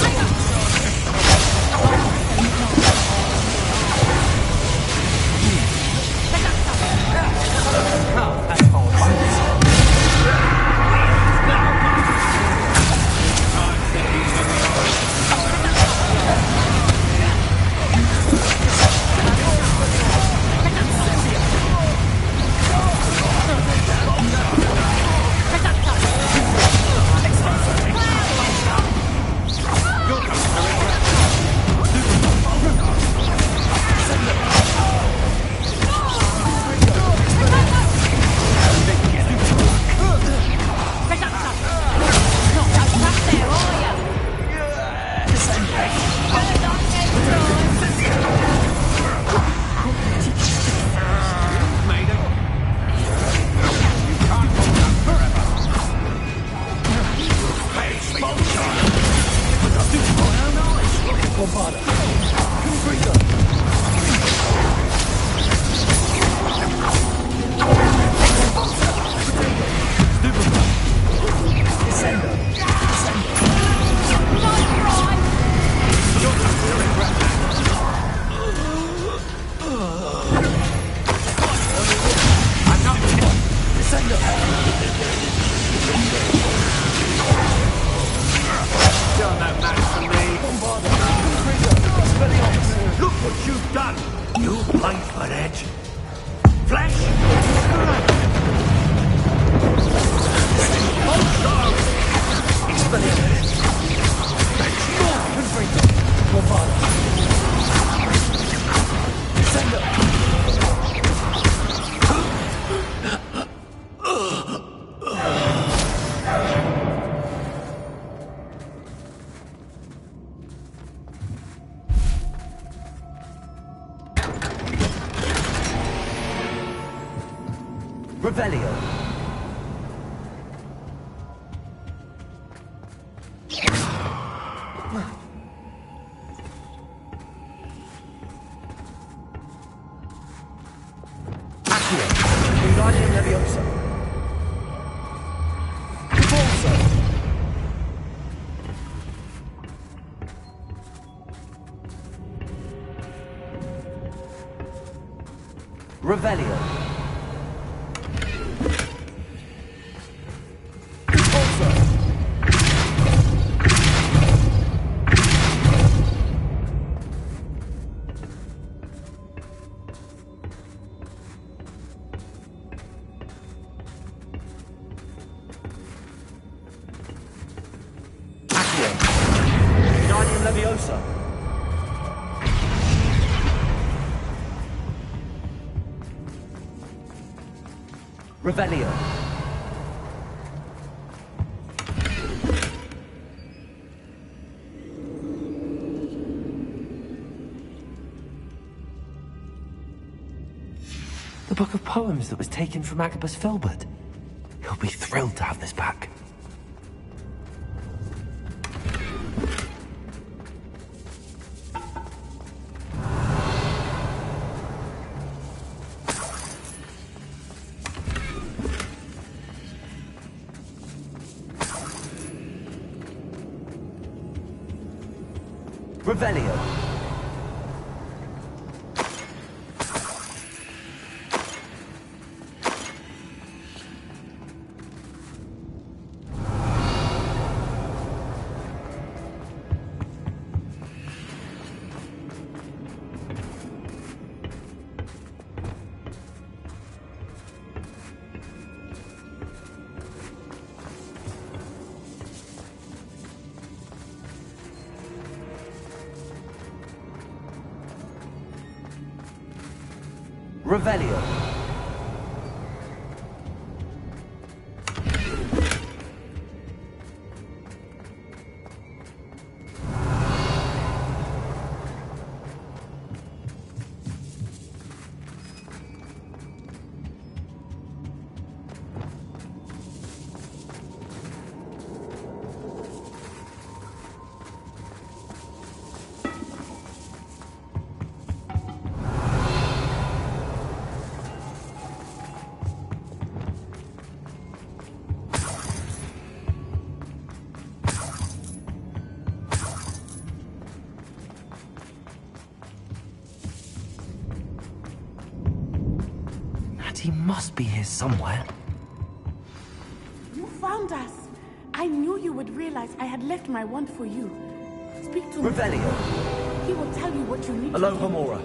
Revelio. Accio. Wingardium Leviosa. Convulso. Revelio. Wingardium Leviosa. Revelio. The book of poems that was taken from Agabus Filbert. He'll be thrilled to have this back. Revelio. Revelio. He must be here somewhere. You found us. I knew you would realize I had left my wand for you. Speak to Revelio. him. He will tell you what you need to do. Alohomora.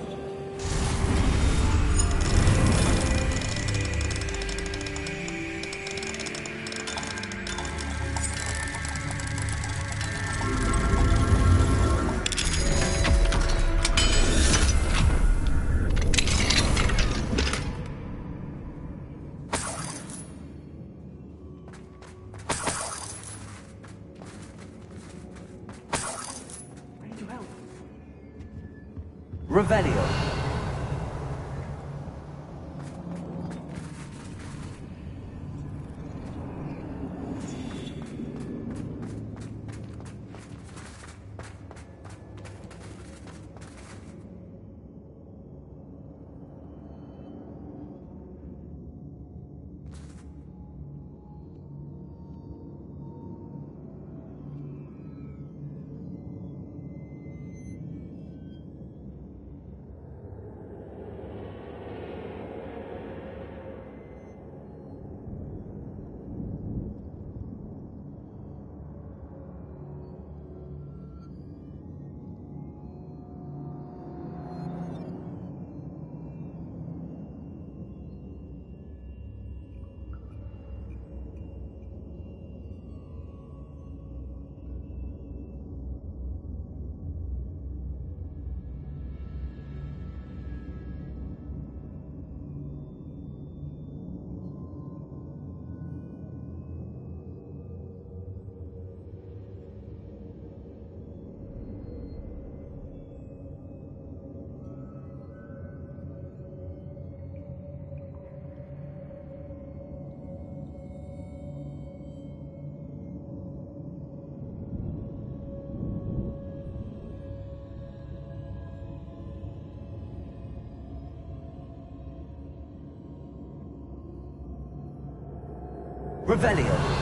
Revelio. Revelio.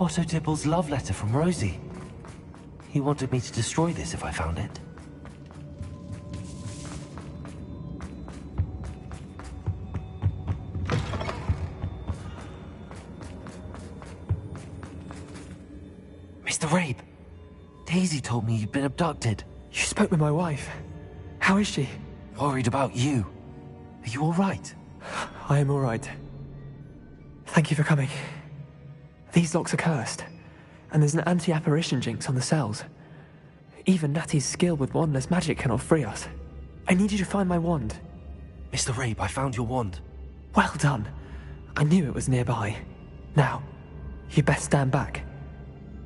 Otto Dibble's love letter from Rosie. He wanted me to destroy this if I found it. Mr. Rabe, Daisy told me you'd been abducted. You spoke with my wife. How is she? Worried about you. Are you all right? I am all right. Thank you for coming. These locks are cursed, and there's an anti-apparition jinx on the cells. Even Natty's skill with wandless magic cannot free us. I need you to find my wand. Mr. Rabe, I found your wand. Well done. I knew it was nearby. Now, you best stand back.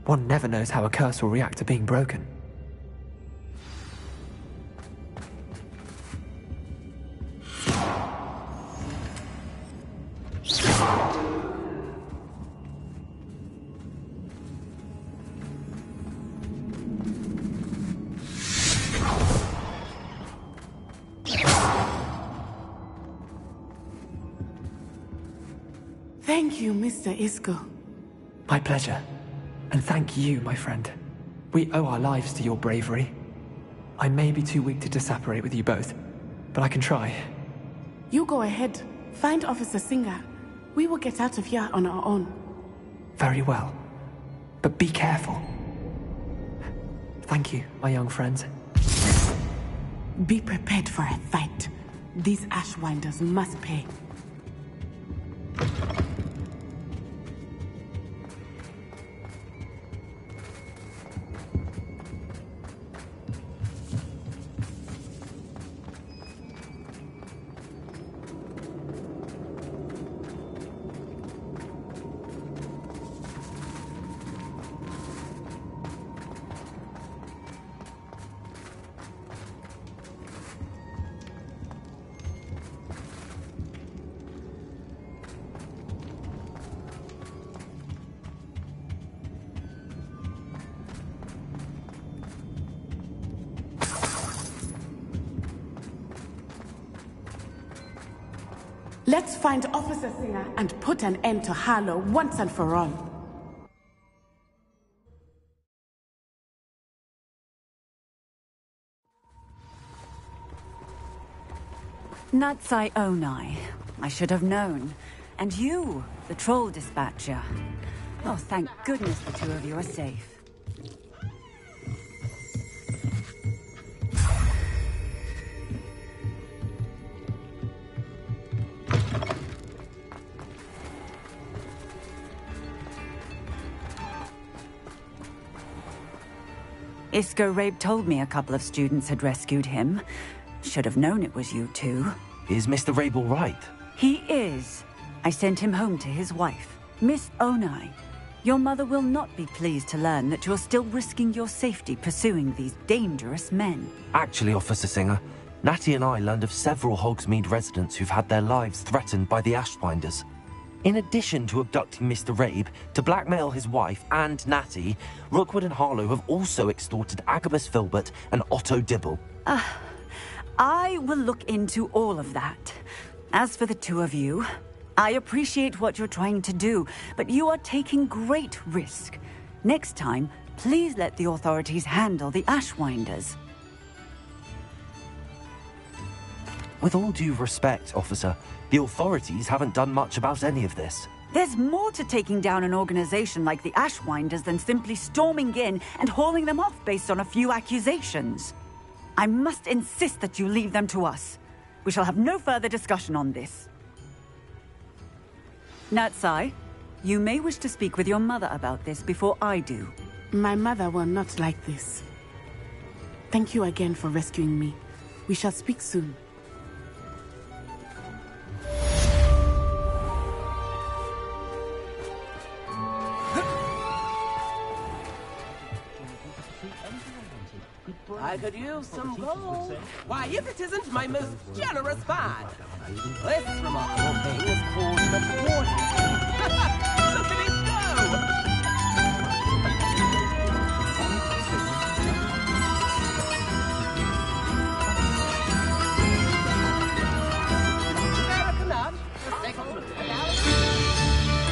One never knows how a curse will react to being broken. Thank you, Mr. Isco. My pleasure. And thank you, my friend. We owe our lives to your bravery. I may be too weak to disapparate with you both, but I can try. You go ahead. Find Officer Singer. We will get out of here on our own. Very well. But be careful. Thank you, my young friends. Be prepared for a fight. These Ashwinders must pay. Let's find Officer Singer and put an end to Harlow once and for all. Natsai Onai. I should have known. And you, the troll dispatcher. Oh, thank goodness the two of you are safe. Isco Rabe told me a couple of students had rescued him. Should have known it was you two. Is Mr. Rabe all right? He is. I sent him home to his wife, Miss Onai. Your mother will not be pleased to learn that you're still risking your safety pursuing these dangerous men. Actually, Officer Singer, Natty and I learned of several Hogsmeade residents who've had their lives threatened by the Ashwinders. In addition to abducting Mr. Rabe to blackmail his wife and Natty, Rookwood and Harlow have also extorted Agabus Filbert and Otto Dibble. I will look into all of that. As for the two of you, I appreciate what you're trying to do, but you are taking great risk. Next time, please let the authorities handle the Ashwinders. With all due respect, officer, the authorities haven't done much about any of this. There's more to taking down an organization like the Ashwinders than simply storming in and hauling them off based on a few accusations. I must insist that you leave them to us. We shall have no further discussion on this. Natsai, you may wish to speak with your mother about this before I do. My mother will not like this. Thank you again for rescuing me. We shall speak soon. I could use some gold. Why, if it isn't my most generous bard. This remarkable thing is called the Warning. Look at it go!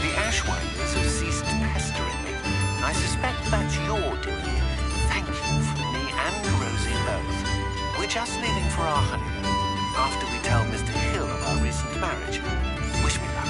The Ashwinders have ceased pestering me. I suspect that's your doing. Thank you from me and Rosie both. We're just leaving for our honeymoon after we tell Mr. Hill of our recent marriage. Wish me luck.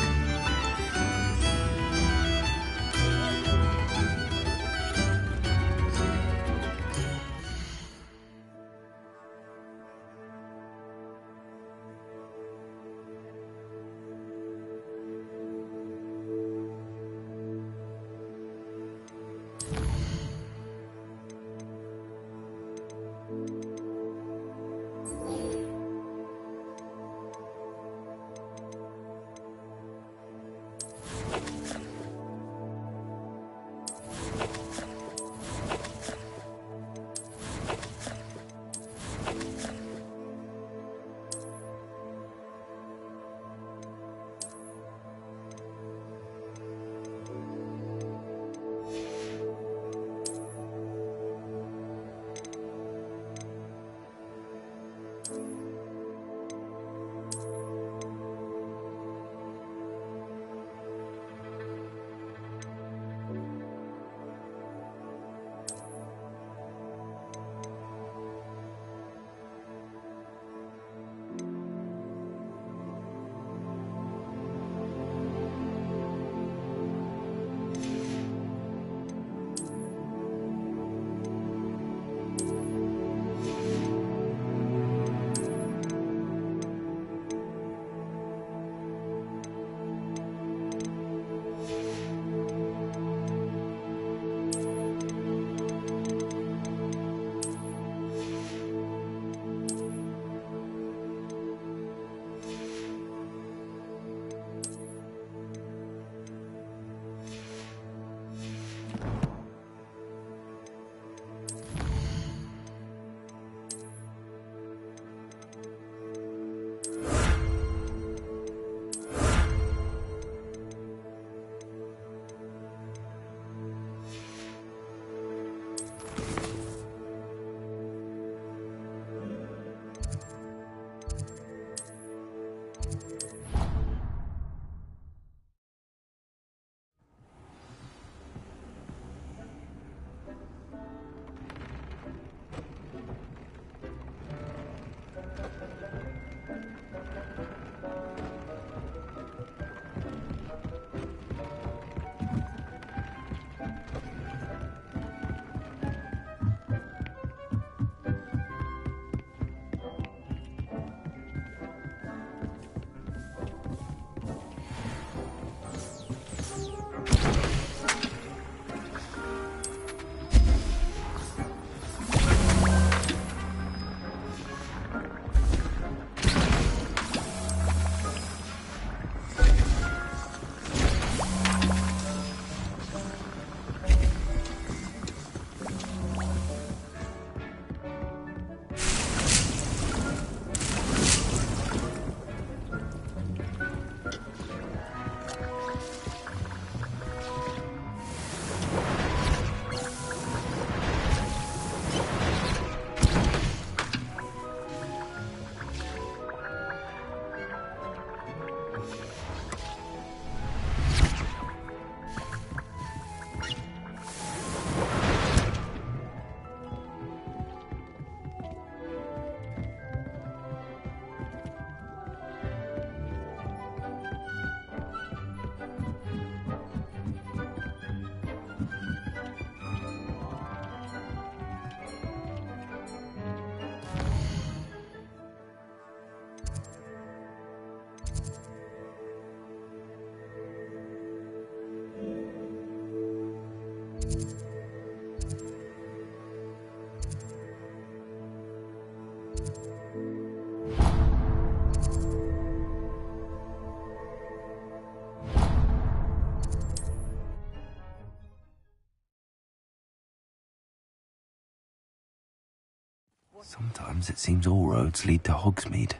Sometimes it seems all roads lead to Hogsmeade.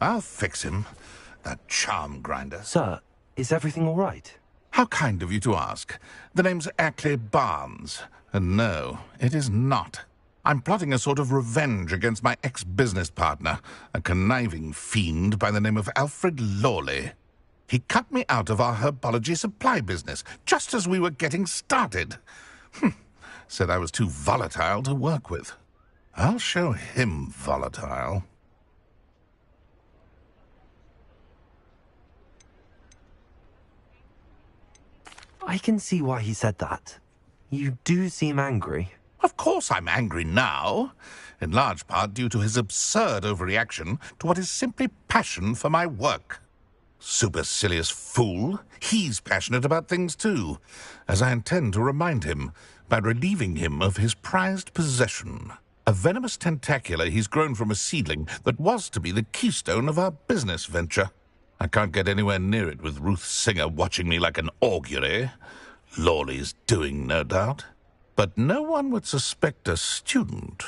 I'll fix him, that charm grinder. Sir, is everything all right? How kind of you to ask. The name's Ackley Barnes, and no, it is not. I'm plotting a sort of revenge against my ex-business partner, a conniving fiend by the name of Alfred Lawley. He cut me out of our herbology supply business, just as we were getting started. Said I was too volatile to work with. I'll show him volatile. I can see why he said that. You do seem angry. Of course I'm angry now, in large part due to his absurd overreaction to what is simply passion for my work. Supercilious fool. He's passionate about things too, as I intend to remind him by relieving him of his prized possession. A venomous tentacula he's grown from a seedling that was to be the keystone of our business venture. I can't get anywhere near it with Ruth Singer watching me like an augury. Lawley's doing, no doubt. But no one would suspect a student.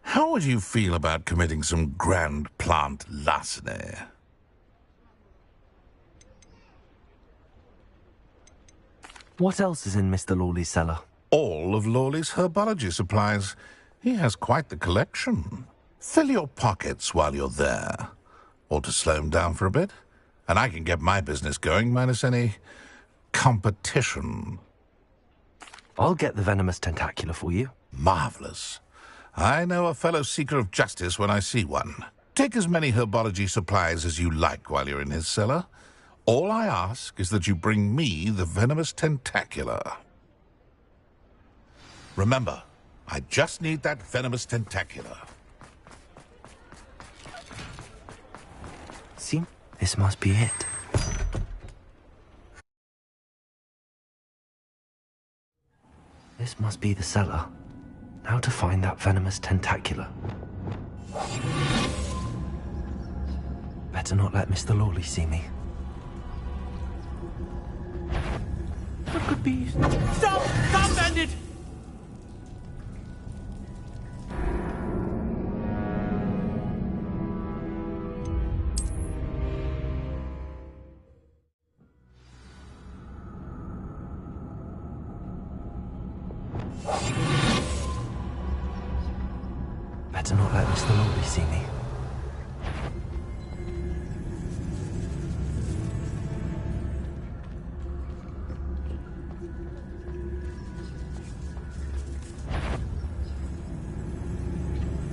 How would you feel about committing some grand plant larceny? What else is in Mr. Lawley's cellar? All of Lawley's herbology supplies. He has quite the collection. Fill your pockets while you're there. Or to slow him down for a bit. And I can get my business going minus any competition. I'll get the venomous tentacula for you. Marvelous. I know a fellow seeker of justice when I see one. Take as many herbology supplies as you like while you're in his cellar. All I ask is that you bring me the venomous tentacula. Remember, I just need that venomous tentacula. See, this must be it. This must be the cellar. Now to find that venomous tentacula. Better not let Mr. Lawley see me. What could be... Stop! Stop, bandit! Better not let Mr. Lawley see me.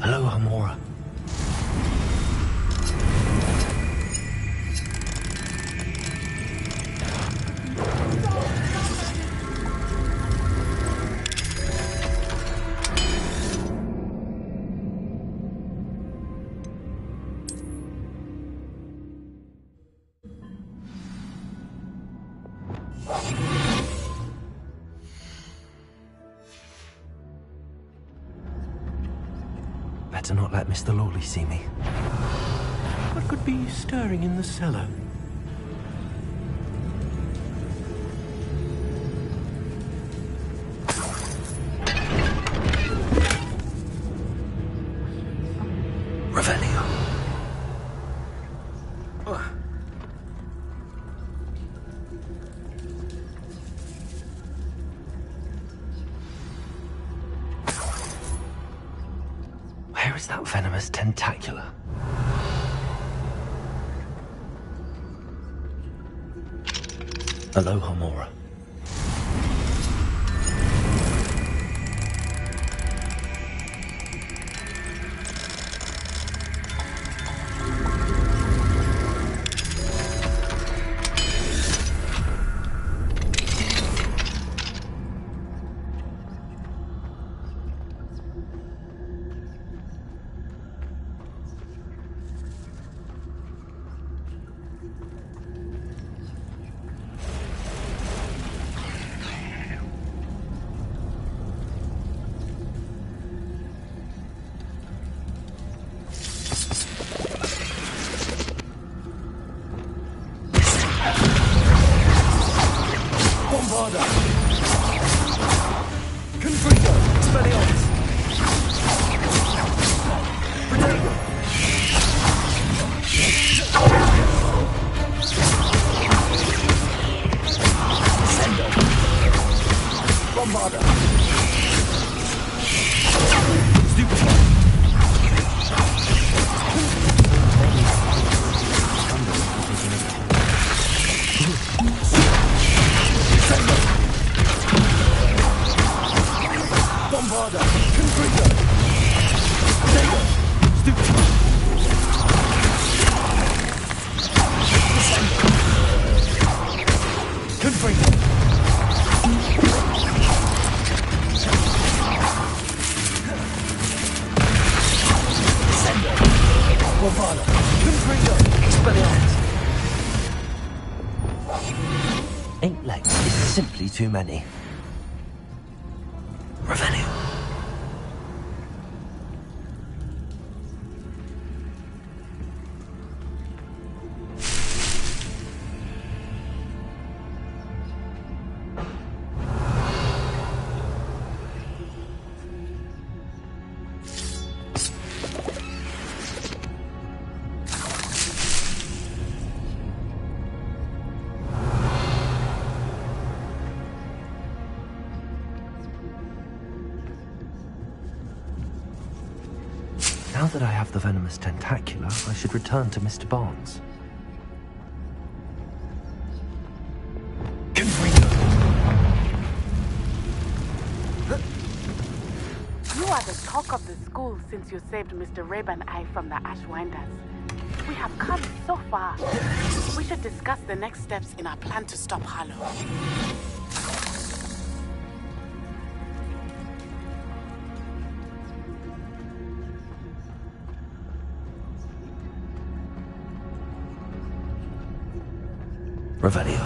Hello, Hamora. Better not let Mr. Lawley see me. What could be stirring in the cellar? Revelio. Where is that venomous tentacula? Hello, Hamora. Bombarda! Confringo! Sender! Stupid! Confringo! Sender! Bombarda! Confringo! Expelliarmus! 8 legs is simply too many. Revelio. Now that I have the venomous tentacula, I should return to Mr. Barnes. You are the talk of the school since you saved Mr. Rabe and I from the Ashwinders. We have come so far. We should discuss the next steps in our plan to stop Harlow. Revelio.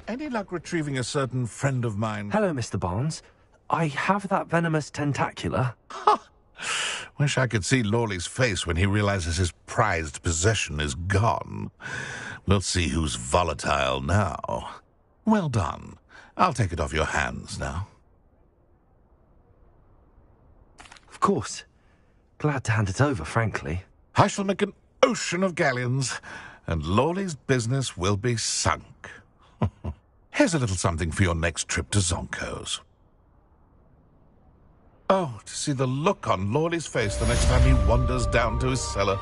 Any luck retrieving a certain friend of mine? Hello, Mr. Barnes. I have that venomous tentacula. Wish I could see Lawley's face when he realizes his prized possession is gone. We'll see who's volatile now. Well done. I'll take it off your hands now. Of course. Glad to hand it over, frankly. I shall make an ocean of galleons, and Lawley's business will be sunk. Here's a little something for your next trip to Zonko's. Oh, to see the look on Lawley's face the next time he wanders down to his cellar.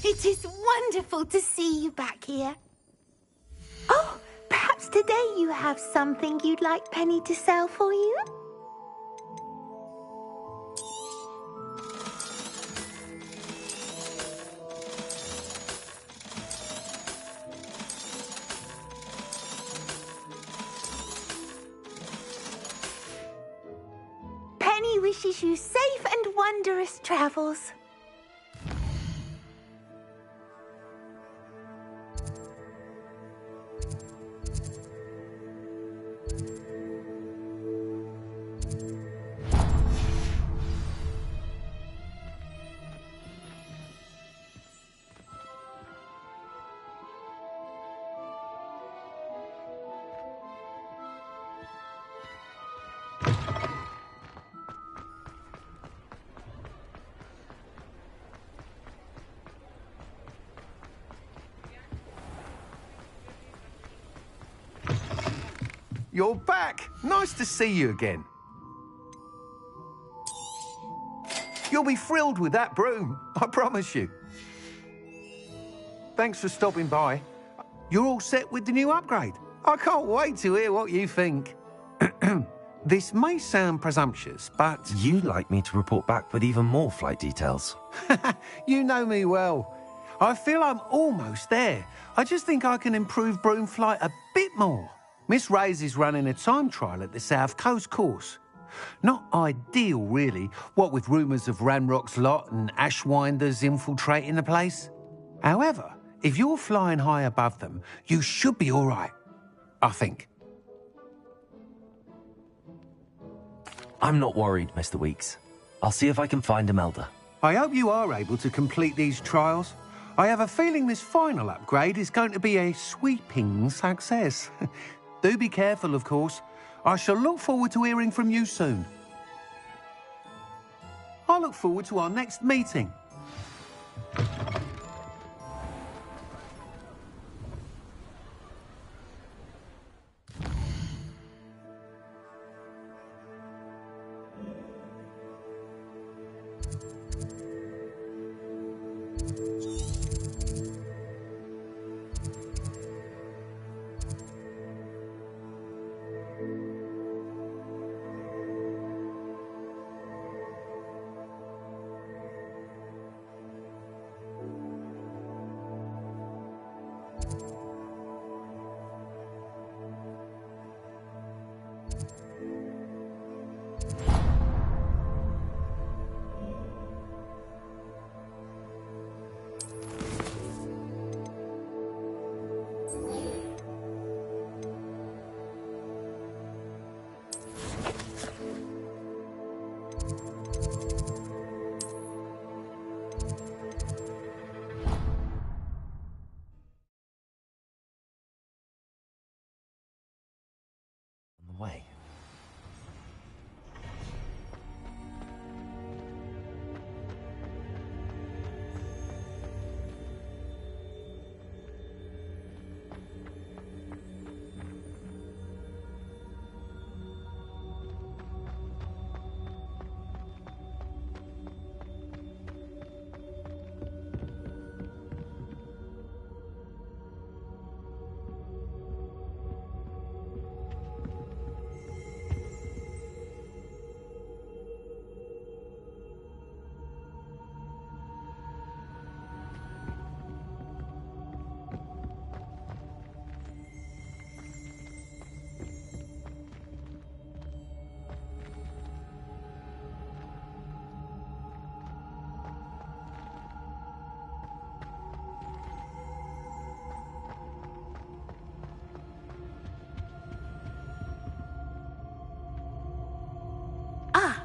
It is wonderful to see you back here. Oh, perhaps today you have something you'd like Penny to sell for you? Penny wishes you safe and wondrous travels. You're back! Nice to see you again. You'll be thrilled with that broom, I promise you. Thanks for stopping by. You're all set with the new upgrade. I can't wait to hear what you think. This may sound presumptuous, but... You'd like me to report back with even more flight details. You know me well. I feel I'm almost there. I just think I can improve broom flight a bit more. Miss Reyes is running a time trial at the South Coast course. Not ideal, really, what with rumours of Ranrock's lot and Ashwinders infiltrating the place. However, if you're flying high above them, you should be all right. I think. I'm not worried, Mr. Weeks. I'll see if I can find Imelda. I hope you are able to complete these trials. I have a feeling this final upgrade is going to be a sweeping success. Do be careful, of course. I shall look forward to hearing from you soon. I look forward to our next meeting. Way.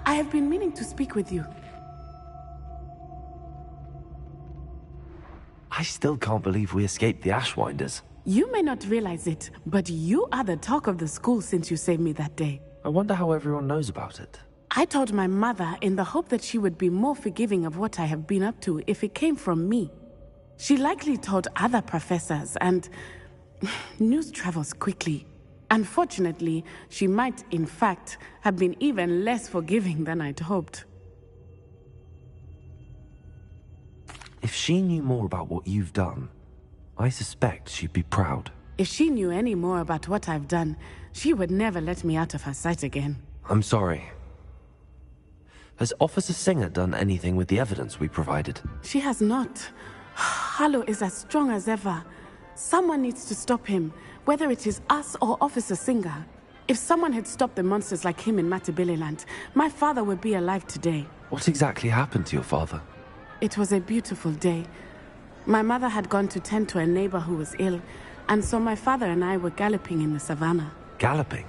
I have been meaning to speak with you. I still can't believe we escaped the Ashwinders. You may not realize it, but you are the talk of the school since you saved me that day. I wonder how everyone knows about it. I told my mother in the hope that she would be more forgiving of what I have been up to if it came from me. She likely told other professors, and news travels quickly. Unfortunately, she might, in fact, have been even less forgiving than I'd hoped. If she knew more about what you've done, I suspect she'd be proud. If she knew any more about what I've done, she would never let me out of her sight again. I'm sorry. Has Officer Singer done anything with the evidence we provided? She has not. Harlow is as strong as ever. Someone needs to stop him, whether it is us or Officer Singer. If someone had stopped the monsters like him in Matabeleland, my father would be alive today. What exactly happened to your father? It was a beautiful day. My mother had gone to tend to a neighbor who was ill, and so my father and I were galloping in the savannah. Galloping?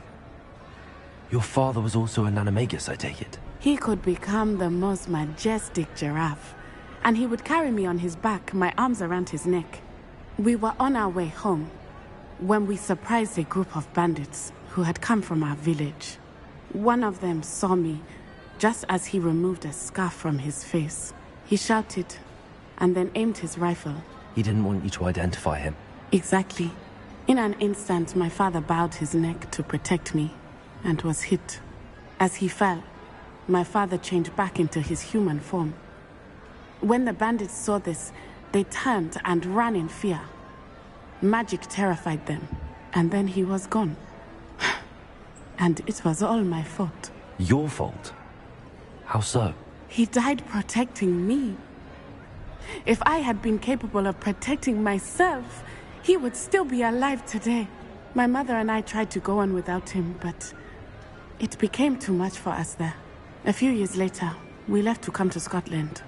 Your father was also an animagus, I take it? He could become the most majestic giraffe, and he would carry me on his back, my arms around his neck. We were on our way home when we surprised a group of bandits who had come from our village. One of them saw me just as he removed a scarf from his face. He shouted and then aimed his rifle. He didn't want you to identify him. Exactly. In an instant, my father bowed his neck to protect me and was hit. As he fell, my father changed back into his human form. When the bandits saw this, they turned and ran in fear. Magic terrified them, and then he was gone. And it was all my fault. Your fault? How so? He died protecting me. If I had been capable of protecting myself, he would still be alive today. My mother and I tried to go on without him, but it became too much for us there. A few years later, we left to come to Scotland.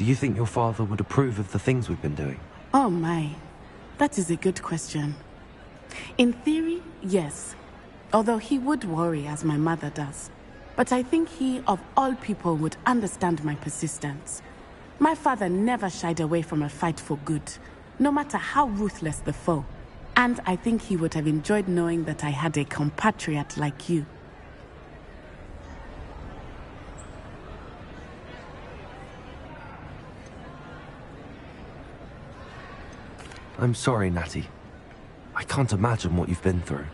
Do you think your father would approve of the things we've been doing? Oh my, that is a good question. In theory, yes. Although he would worry as my mother does. But I think he, of all people, would understand my persistence. My father never shied away from a fight for good, no matter how ruthless the foe. And I think he would have enjoyed knowing that I had a compatriot like you. I'm sorry, Natty. I can't imagine what you've been through.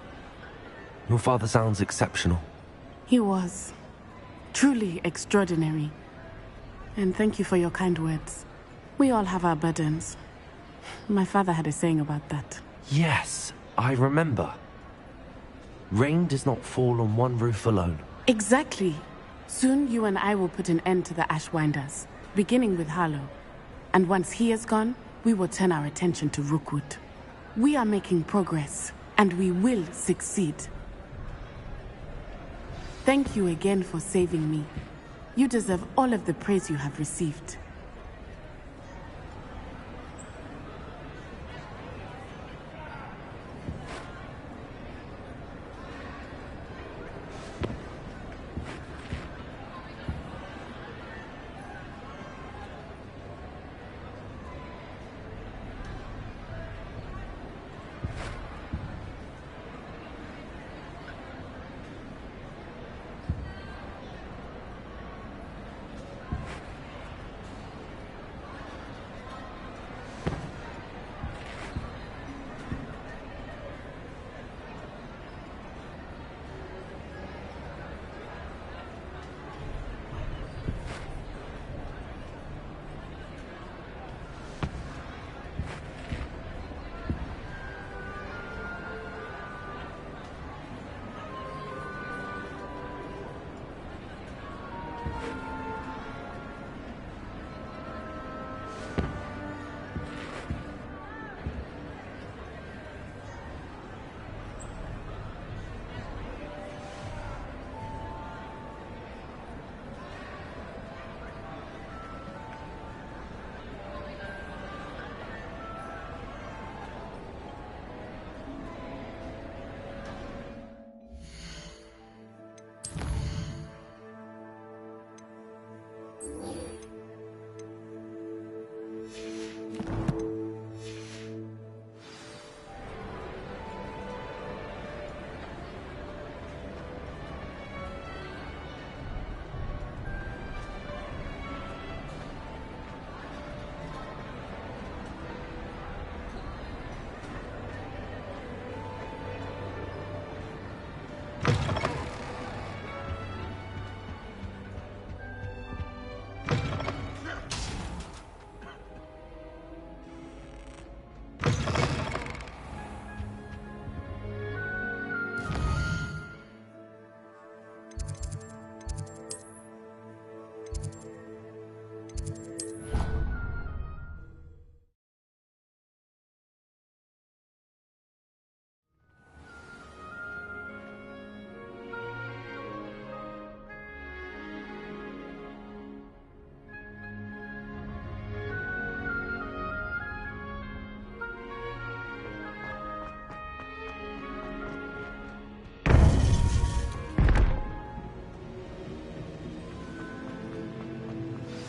Your father sounds exceptional. He was. Truly extraordinary. And thank you for your kind words. We all have our burdens. My father had a saying about that. Yes, I remember. Rain does not fall on one roof alone. Exactly. Soon you and I will put an end to the Ashwinders, beginning with Harlow. And once he is gone, we will turn our attention to Rookwood. We are making progress, and we will succeed. Thank you again for saving me. You deserve all of the praise you have received.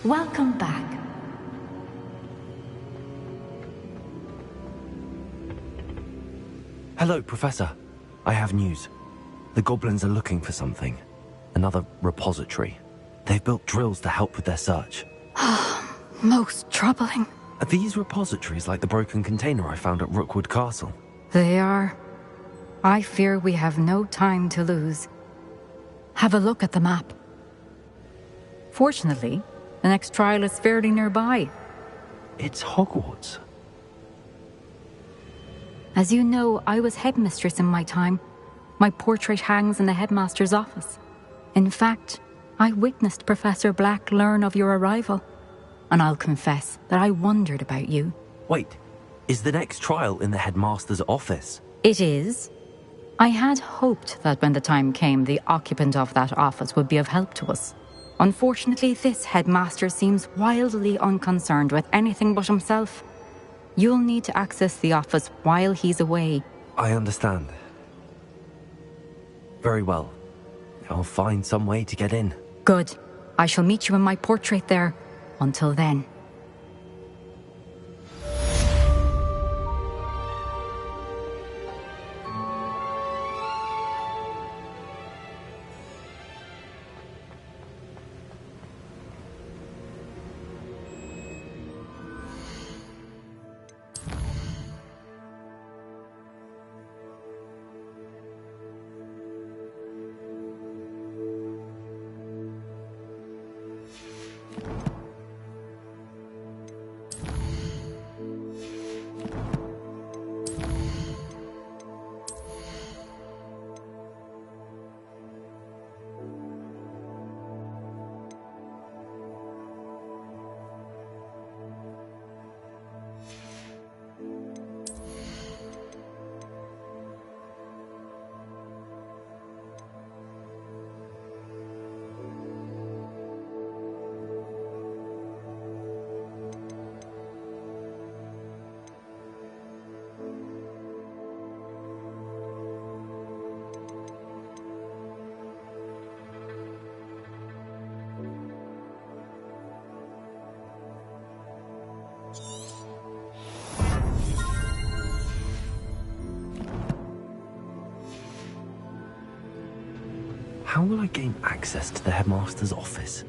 Welcome back. Hello, Professor. I have news. The goblins are looking for something. Another repository. They've built drills to help with their search. Most troubling. Are these repositories like the broken container I found at Rookwood Castle? They are. I fear we have no time to lose. Have a look at the map. Fortunately, the next trial is fairly nearby. It's Hogwarts. As you know, I was headmistress in my time. My portrait hangs in the headmaster's office. In fact, I witnessed Professor Black learn of your arrival. And I'll confess that I wondered about you. Wait, is the next trial in the headmaster's office? It is. I had hoped that when the time came, the occupant of that office would be of help to us. Unfortunately, this headmaster seems wildly unconcerned with anything but himself. You'll need to access the office while he's away. I understand. Very well. I'll find some way to get in. Good. I shall meet you in my portrait there. Until then. How will I gain access to the headmaster's office?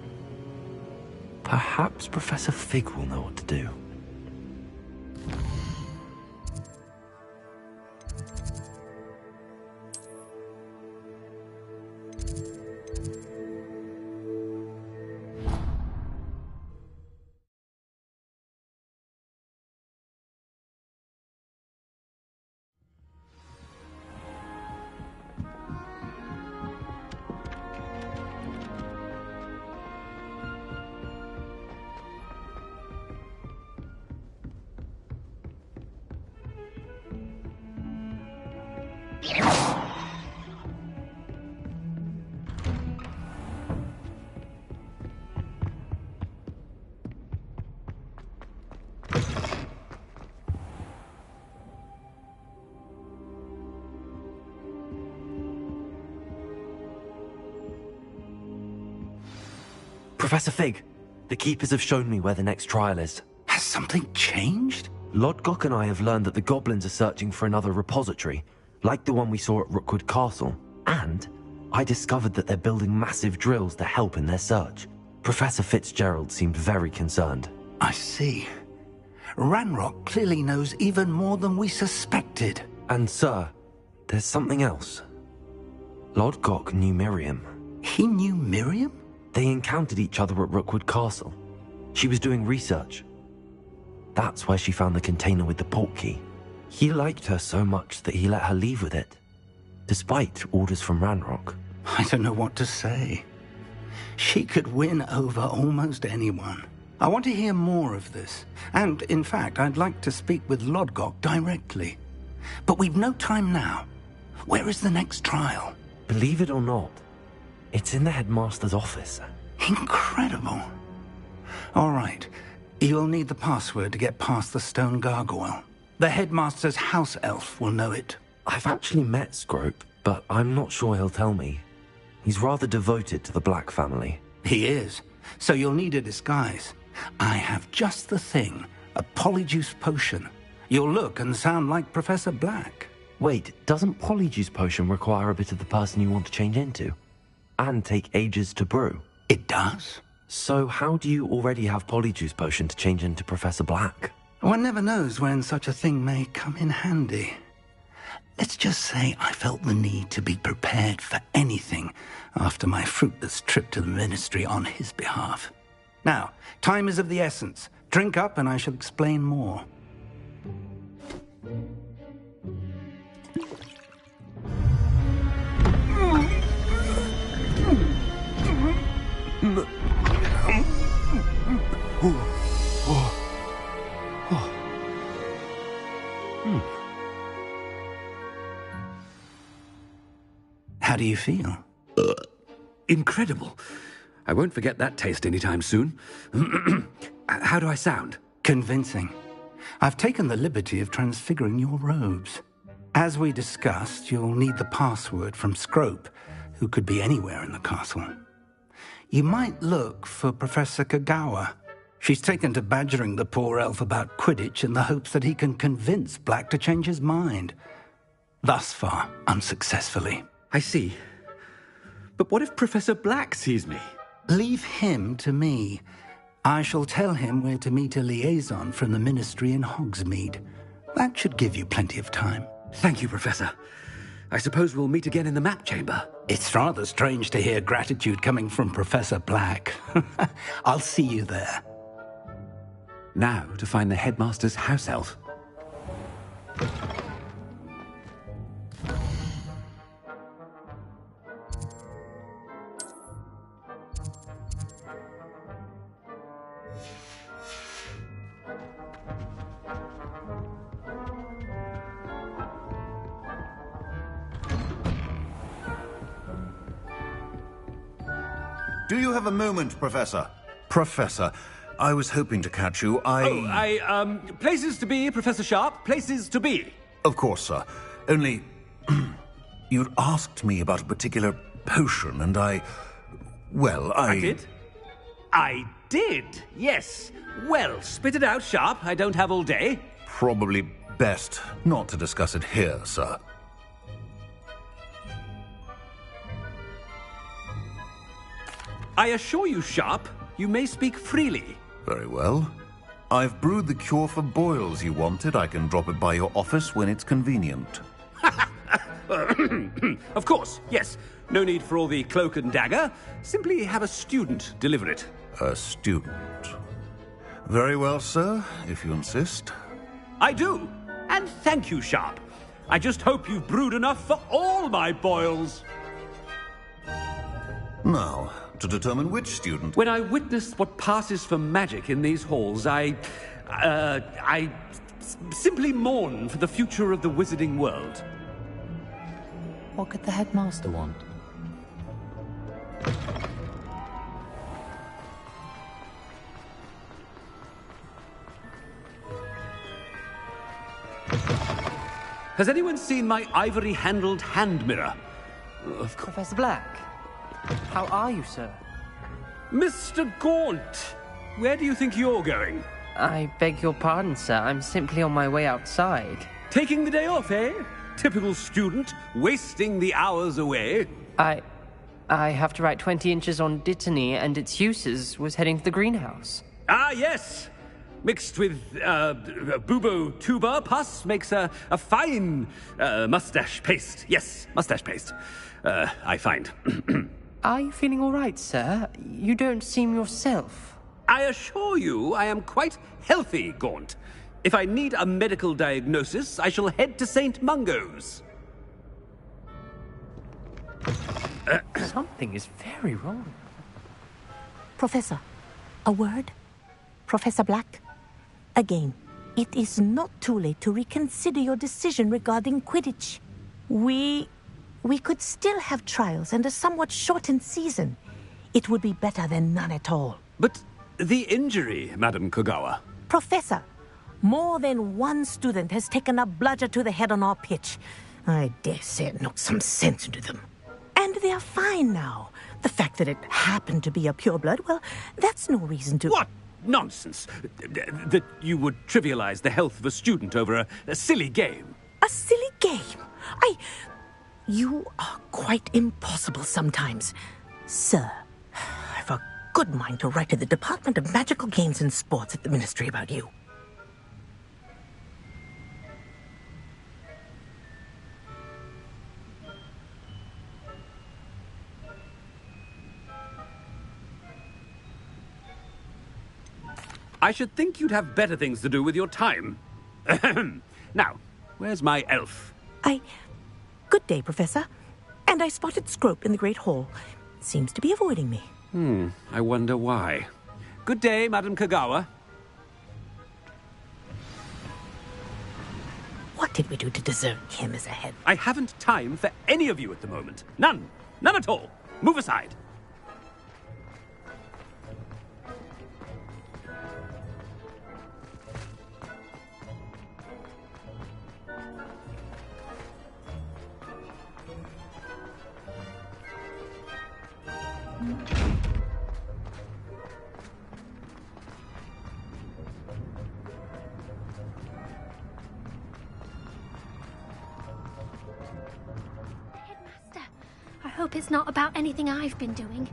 Perhaps Professor Fig will know what to do. Professor Fig, the Keepers have shown me where the next trial is. Has something changed? Lodgok and I have learned that the goblins are searching for another repository, like the one we saw at Rookwood Castle. And I discovered that they're building massive drills to help in their search. Professor Fitzgerald seemed very concerned. I see. Ranrock clearly knows even more than we suspected. And sir, there's something else. Lodgok knew Miriam. He knew Miriam? They encountered each other at Rookwood Castle. She was doing research. That's where she found the container with the portkey. He liked her so much that he let her leave with it, despite orders from Ranrock. I don't know what to say. She could win over almost anyone. I want to hear more of this. And, in fact, I'd like to speak with Lodgok directly. But we've no time now. Where is the next trial? Believe it or not, it's in the headmaster's office. Incredible. All right. You'll need the password to get past the stone gargoyle. The headmaster's house elf will know it. I've actually met Scrope, but I'm not sure he'll tell me. He's rather devoted to the Black family. He is. So you'll need a disguise. I have just the thing. A polyjuice potion. You'll look and sound like Professor Black. Wait, doesn't polyjuice potion require a bit of the person you want to change into? And take ages to brew? It does. So how do you already have polyjuice potion to change into Professor Black? One never knows when such a thing may come in handy. Let's just say I felt the need to be prepared for anything after my fruitless trip to the Ministry on his behalf. Now, time is of the essence. Drink up and I shall explain more. How do you feel? Incredible. I won't forget that taste anytime soon. How do I sound? Convincing. I've taken the liberty of transfiguring your robes. As we discussed, you'll need the password from Scrope, who could be anywhere in the castle. You might look for Professor Kagawa. She's taken to badgering the poor elf about Quidditch in the hopes that he can convince Black to change his mind. Thus far, unsuccessfully. I see. But what if Professor Black sees me? Leave him to me. I shall tell him where to meet a liaison from the Ministry in Hogsmeade. That should give you plenty of time. Thank you, Professor. I suppose we'll meet again in the map chamber. It's rather strange to hear gratitude coming from Professor Black. I'll see you there. Now to find the headmaster's house elf. Do you have a moment, Professor? Professor, I was hoping to catch you. Places to be, Professor Sharp. Places to be. Of course, sir. Only, you'd asked me about a particular potion, and I did? I did, yes. Well, spit it out, Sharp. I don't have all day. Probably best not to discuss it here, sir. I assure you, Sharp, you may speak freely. Very well. I've brewed the cure for boils you wanted. I can drop it by your office when it's convenient. Of course, yes. No need for all the cloak and dagger. Simply have a student deliver it. A student? Very well, sir, if you insist. I do. And thank you, Sharp. I just hope you've brewed enough for all my boils. Now, to determine which student... When I witnessed what passes for magic in these halls, I simply mourn for the future of the wizarding world. What could the headmaster want? Has anyone seen my ivory-handled hand mirror? Of course. Professor Black, how are you, sir? Mr. Gaunt, where do you think you're going? I beg your pardon, sir. I'm simply on my way outside. Taking the day off, eh? Typical student, wasting the hours away. I have to write 20 inches on Dittany and its uses. Was heading to the greenhouse. Ah, yes! Mixed with bubo tuber pus makes a fine mustache paste. Yes, mustache paste. I find. Are you feeling all right, sir? You don't seem yourself. I assure you I am quite healthy, Gaunt. If I need a medical diagnosis, I shall head to St. Mungo's. Something is very wrong. Professor, a word? Professor Black? Again, it is not too late to reconsider your decision regarding Quidditch. We could still have trials and a somewhat shortened season. It would be better than none at all. But the injury, Madam Kagawa. Professor, more than one student has taken a bludger to the head on our pitch. I dare say it knocked some sense into them. And they're fine now. The fact that it happened to be a pureblood, well, that's no reason to... What nonsense! That you would trivialize the health of a student over a silly game. A silly game? You are quite impossible sometimes. Sir, I've a good mind to write to the Department of Magical Games and Sports at the Ministry about you. I should think you'd have better things to do with your time. Now, where's my elf? Good day, Professor. And I spotted Scrope in the Great Hall. Seems to be avoiding me. I wonder why. Good day, Madam Kagawa. What did we do to deserve him as a head? I haven't time for any of you at the moment. None. None at all. Move aside. I hope it's not about anything I've been doing.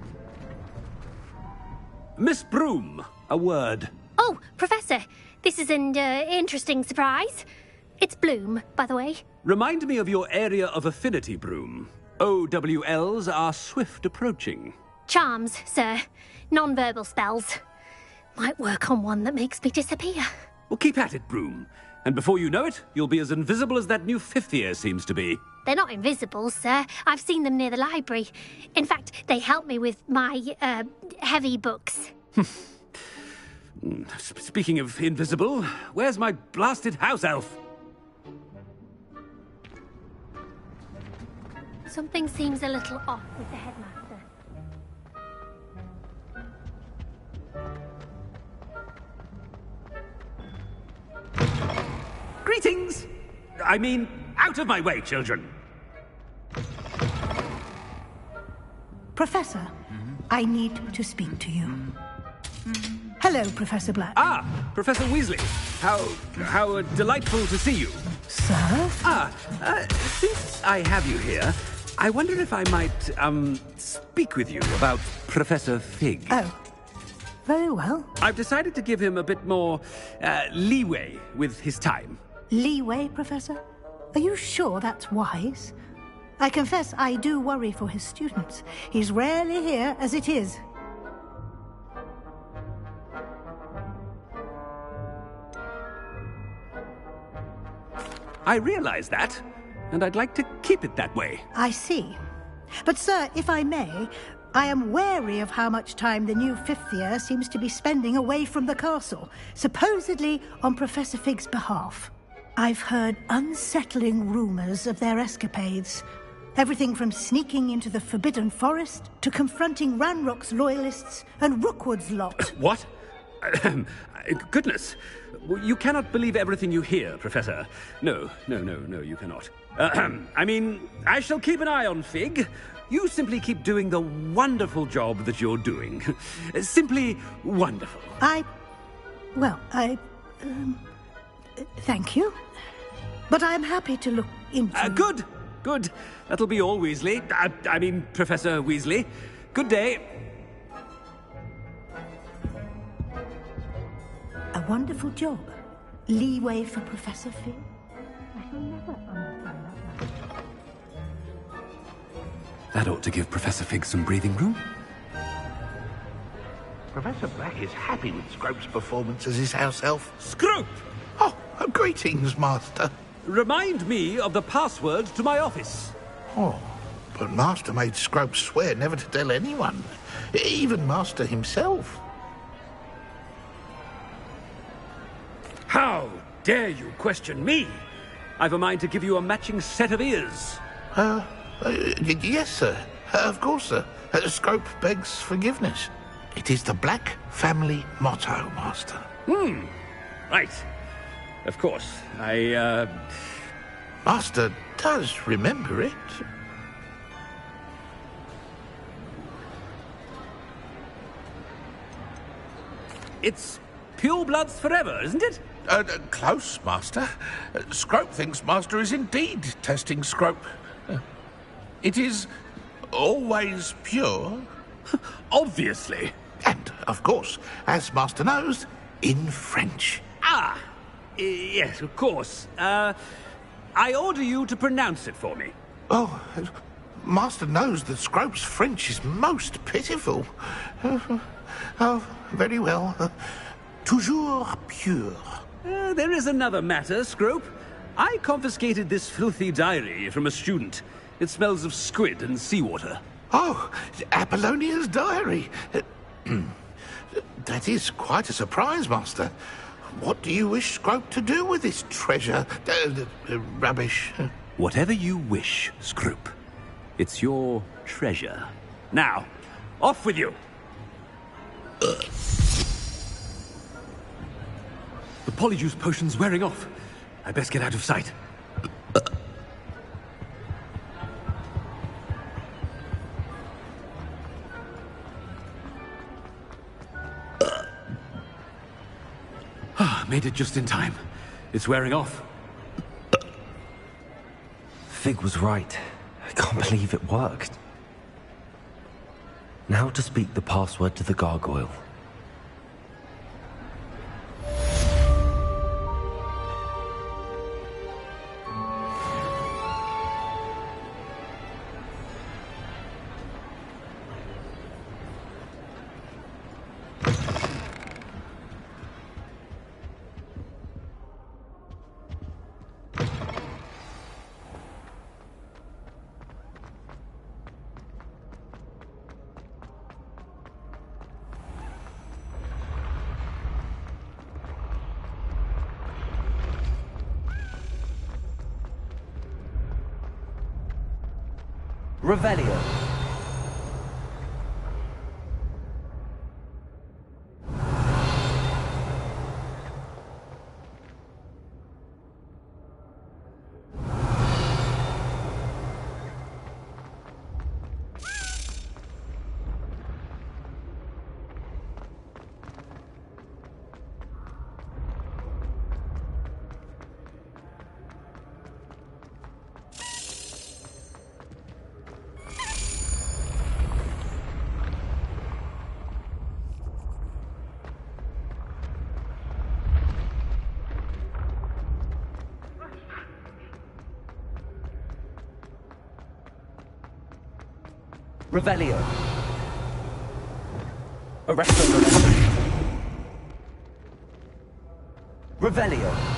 Miss Broom, a word. Oh, Professor, this is an interesting surprise. It's Bloom, by the way. Remind me of your area of affinity, Broom. OWLs are swift approaching. Charms, sir. Non-verbal spells. Might work on one that makes me disappear. Well, keep at it, Broom. And before you know it, you'll be as invisible as that new fifth year seems to be. They're not invisible, sir. I've seen them near the library. In fact, they help me with my, heavy books. Speaking of invisible, where's my blasted house elf? Something seems a little off with the headmaster. Greetings! I mean, out of my way, children! Professor, I need to speak to you. Hello, Professor Black. Ah, Professor Weasley. How delightful to see you. Sir? Since I have you here, I wonder if I might, speak with you about Professor Fig. Oh, very well. I've decided to give him a bit more, leeway with his time. Leeway, Professor? Are you sure that's wise? I confess I do worry for his students. He's rarely here as it is. I realize that, and I'd like to keep it that way. I see. But, sir, if I may, I am wary of how much time the new fifth year seems to be spending away from the castle, supposedly on Professor Fig's behalf. I've heard unsettling rumors of their escapades. Everything from sneaking into the Forbidden Forest to confronting Ranrock's loyalists and Rookwood's lot. What? Goodness. You cannot believe everything you hear, Professor. No, you cannot. I mean, I shall keep an eye on Fig. You simply keep doing the wonderful job that you're doing. Simply wonderful. Thank you. But I'm happy to look into... Good. That'll be all, Weasley. I mean, Professor Weasley. Good day. A wonderful job. Leeway for Professor Fig. I shall never understand that. That ought to give Professor Fig some breathing room. Professor Black is happy with Scrope's performance as his house elf. Scrope! Oh, greetings, Master. Remind me of the password to my office. Oh, but Master made Scrope swear never to tell anyone, even Master himself. How dare you question me? I've a mind to give you a matching set of ears. Yes, sir. Of course, sir. Scrope begs forgiveness. It is the Black family motto, Master. Right. Of course. Master does remember it. It's pure bloods forever, isn't it? Close, Master. Scrope thinks Master is indeed testing Scrope. It is always pure. Obviously. And, of course, as Master knows, in French. Yes, of course. I order you to pronounce it for me. Oh, Master knows that Scrope's French is most pitiful. Oh, very well. Toujours pure. There is another matter, Scrope. I confiscated this filthy diary from a student. It smells of squid and seawater. Oh, Apollonia's diary. That is quite a surprise, Master. What do you wish Scrope to do with this treasure? Rubbish. Whatever you wish, Scrope. It's your treasure. Now, off with you. The polyjuice potion's wearing off. I best get out of sight. Made it just in time. It's wearing off. Fig was right. I can't believe it worked. Now to speak the password to the gargoyle. Revelio. Revelio. Arresto Revelio.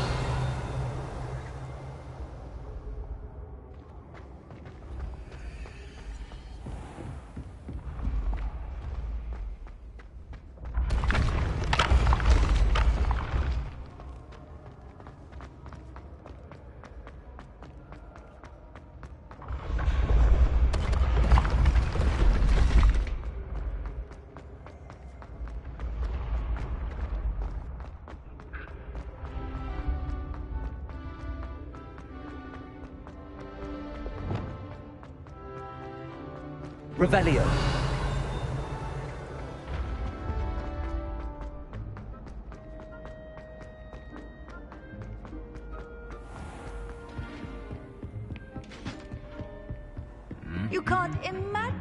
Revelio. You can't imagine.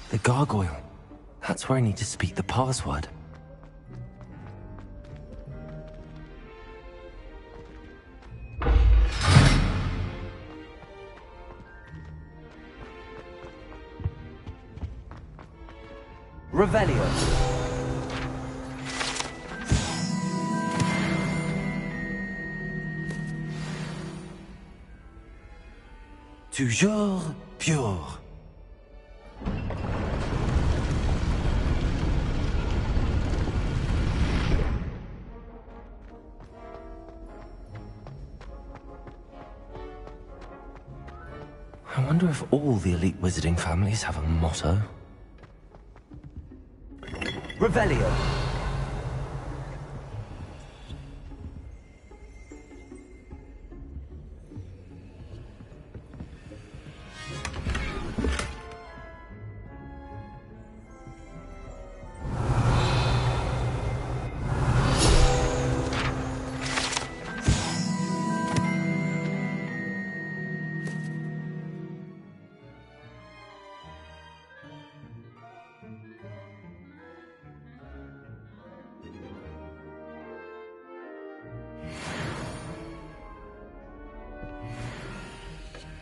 The gargoyle. That's where I need to speak the password. Revelio. Toujours pure. I wonder if all the elite wizarding families have a motto. Revelio.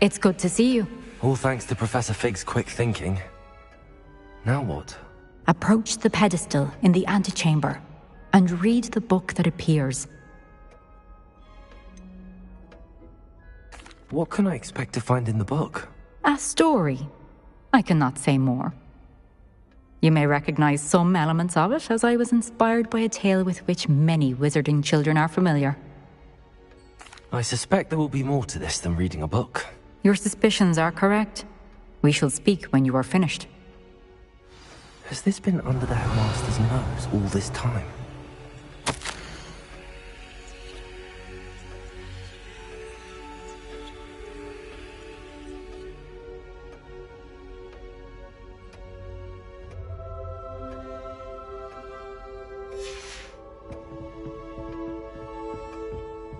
It's good to see you. All thanks to Professor Fig's quick thinking. Now what? Approach the pedestal in the antechamber and read the book that appears. What can I expect to find in the book? A story. I cannot say more. You may recognize some elements of it, as I was inspired by a tale with which many wizarding children are familiar. I suspect there will be more to this than reading a book. Your suspicions are correct. We shall speak when you are finished. Has this been under the headmaster's nose all this time?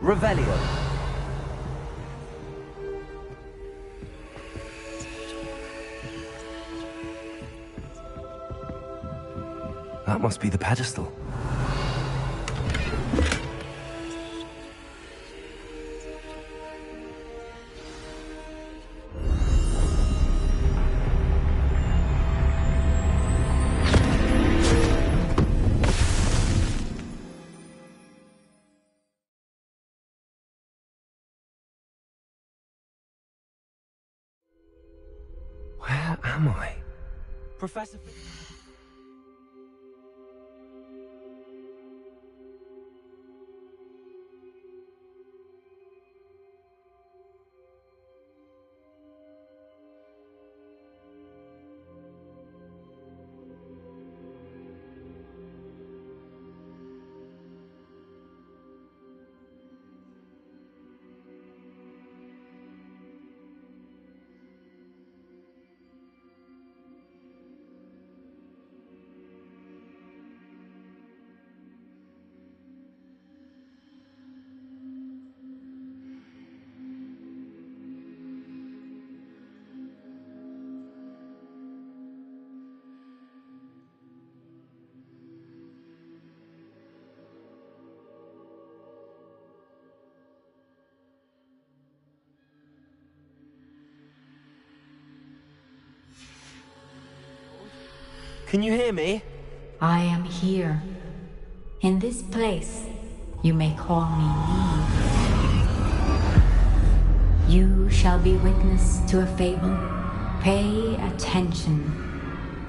Revelio. That must be the pedestal. Where am I? Professor... Can you hear me? I am here. In this place, you may call me Neve. You shall be witness to a fable. Pay attention.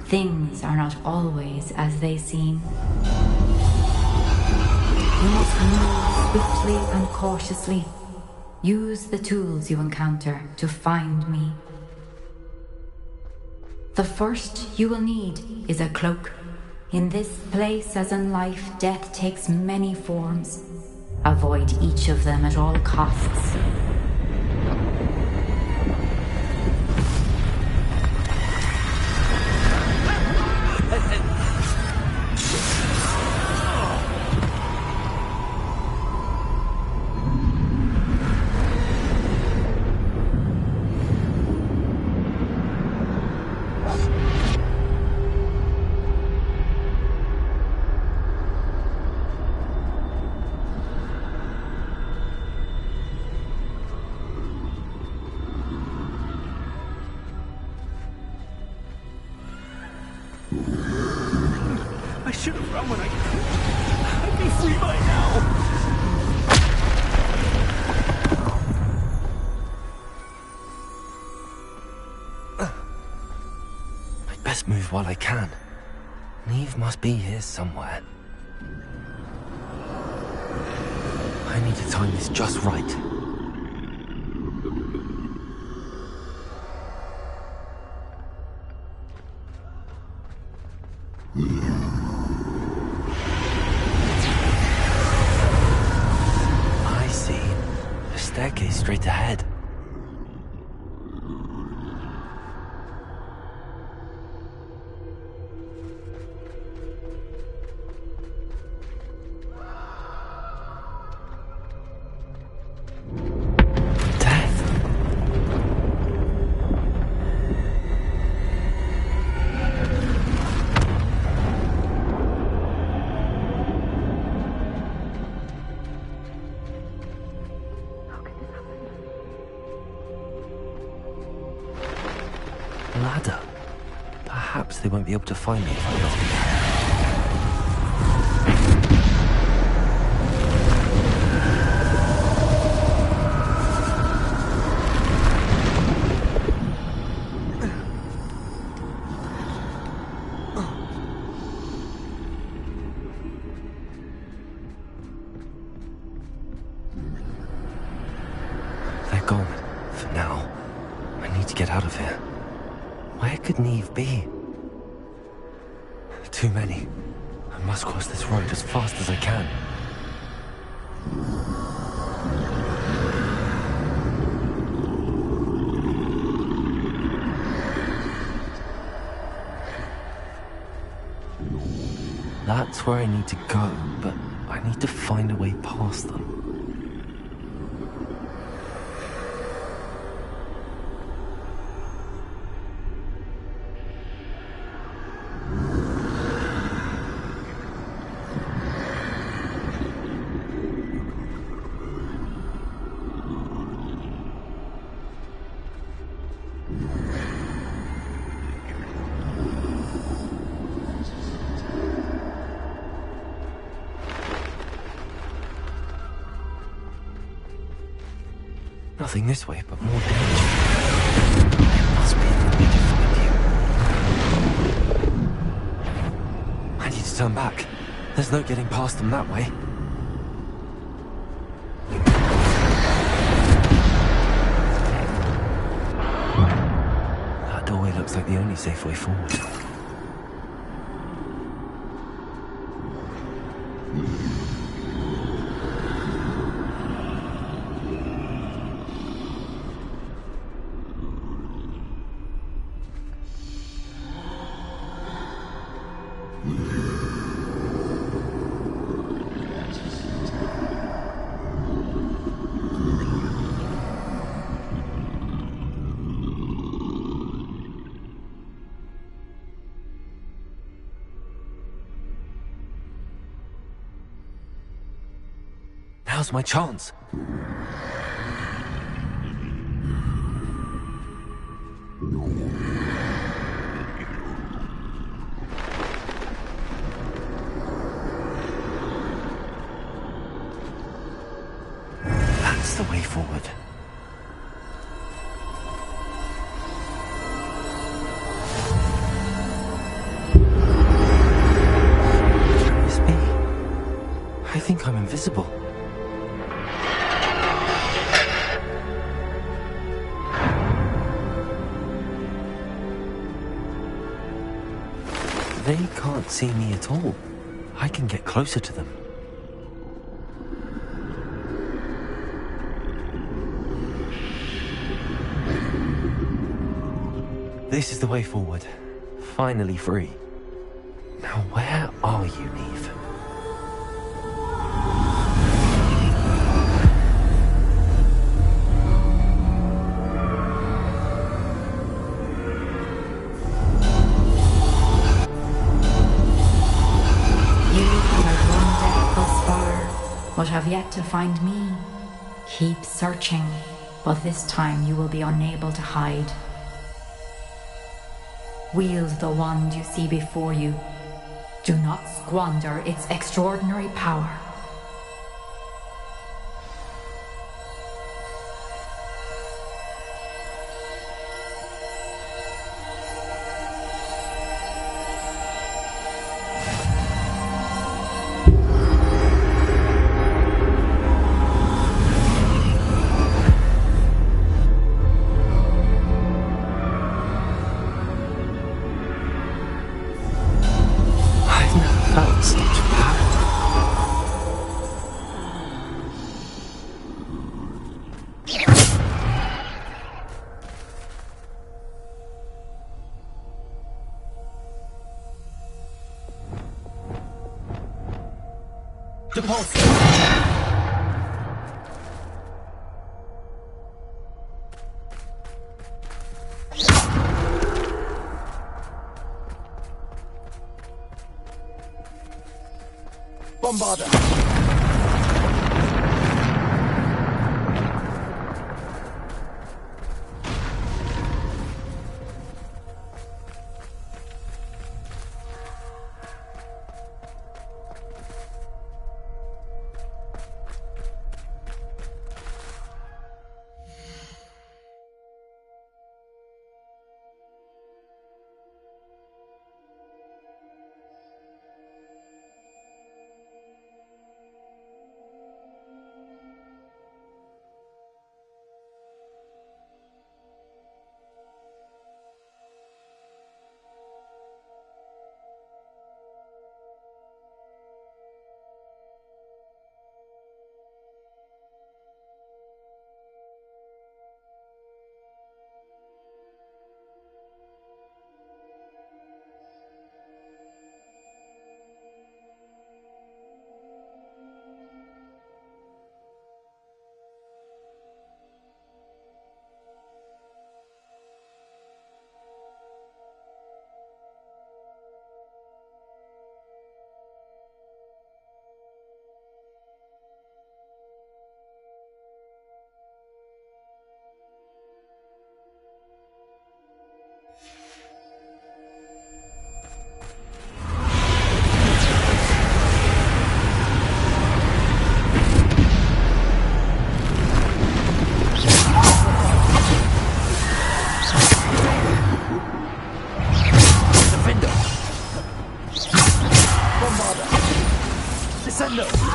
Things are not always as they seem. You must move swiftly and cautiously. Use the tools you encounter to find me. The first you will need is a cloak. In this place, as in life, death takes many forms. Avoid each of them at all costs. I should have run when I could. I'd be free by now. I'd best move while I can. Neve must be here somewhere. I need to time this just right. I see. A staircase straight ahead. Ladder. Perhaps they won't be able to find me if I go. out of here. Where could Neve be? Too many. I must cross this road as fast as I can. That's where I need to go, but I need to find a way past them. Nothing this way, but more danger. There must be another way to find you. I need to turn back. There's no getting past them that way. That doorway looks like the only safe way forward. Now's my chance. That's the way forward. Can this be? I think I'm invisible. They can't see me at all. I can get closer to them. This is the way forward. Finally free. Now where are you, Neve? But have yet to find me. Keep searching, but this time you will be unable to hide. Wield the wand you see before you. Do not squander its extraordinary power. Bombarder! Descendo!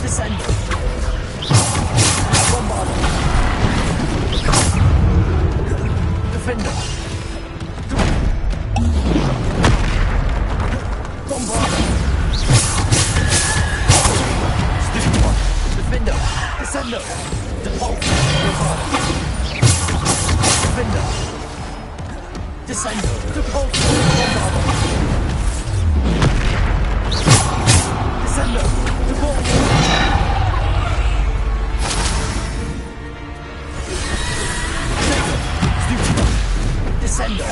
Descend. Bombard. Defender. Bombard. Sticky one. Defender. Descendo. Depulse. Defender. Descendo. Depulse. Bombard. Descendo. Depulse. Descendo.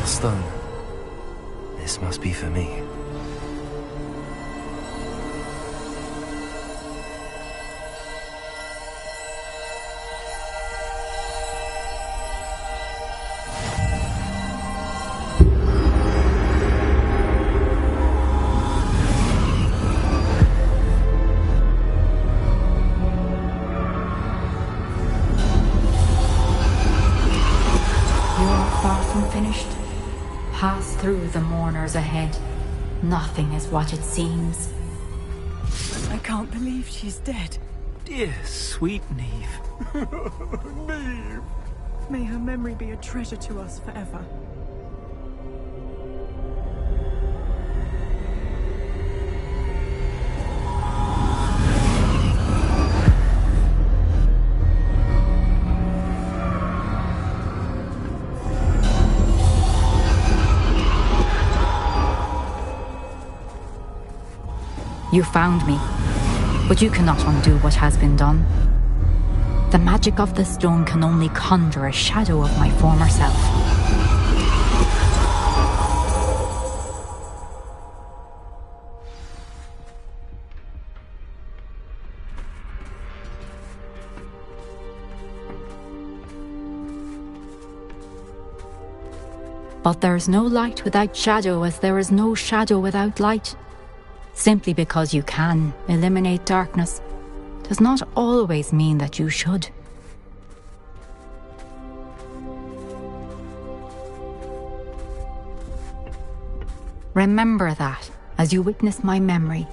Stone. This must be for me. You are far from finished. Pass through the mourners ahead. Nothing is what it seems. I can't believe she's dead. Dear, sweet Neve. Neve. May her memory be a treasure to us forever. You found me, but you cannot undo what has been done. The magic of the stone can only conjure a shadow of my former self. But there is no light without shadow, as there is no shadow without light. Simply because you can eliminate darkness does not always mean that you should. Remember that as you witness my memory.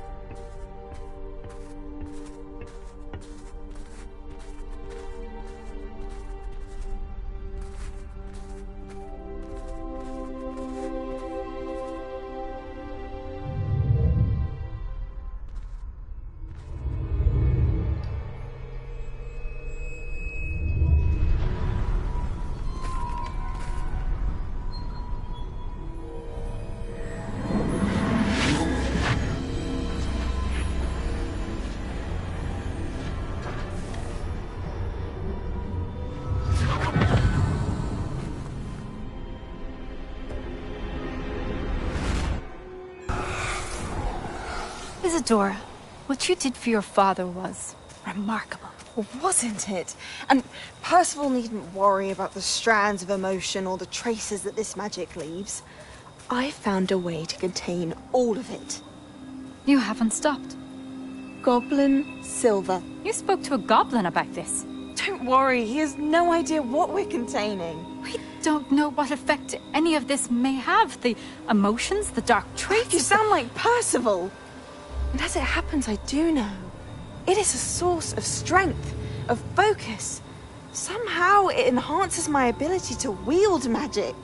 Isadora, what you did for your father was remarkable. Wasn't it? And Percival needn't worry about the strands of emotion or the traces that this magic leaves. I found a way to contain all of it. You haven't stopped. Goblin Silver. You spoke to a goblin about this. Don't worry, he has no idea what we're containing. We don't know what effect any of this may have. The emotions, the dark traits. You sound like Percival. And as it happens, I do know. It is a source of strength, of focus. Somehow it enhances my ability to wield magic.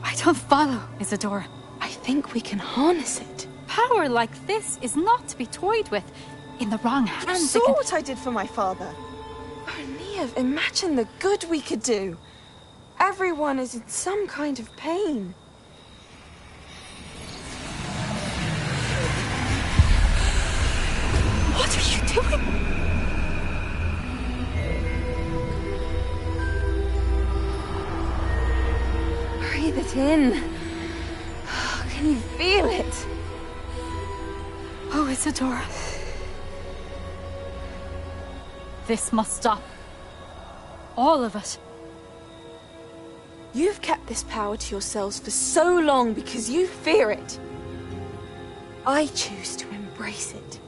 I don't follow, Isadora. I think we can harness it. Power like this is not to be toyed with. In the wrong hands, You saw what I did for my father. Oh, Neve, imagine the good we could do. Everyone is in some kind of pain. in. Can you feel it? Oh, Isadora. This must stop. All of it. You've kept this power to yourselves for so long because you fear it. I choose to embrace it.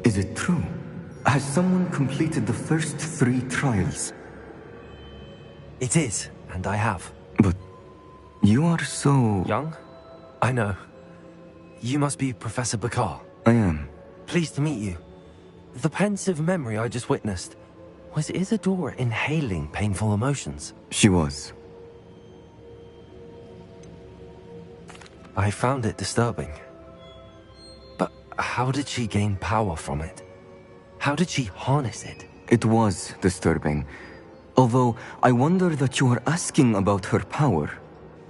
Is it true? Has someone completed the first 3 trials? It is, and I have. But you are so... young? I know. You must be Professor Bakar. I am. Pleased to meet you. The pensive memory I just witnessed, was Isadora inhaling painful emotions? She was. I found it disturbing. But how did she gain power from it? How did she harness it? It was disturbing. Although, I wonder that you are asking about her power.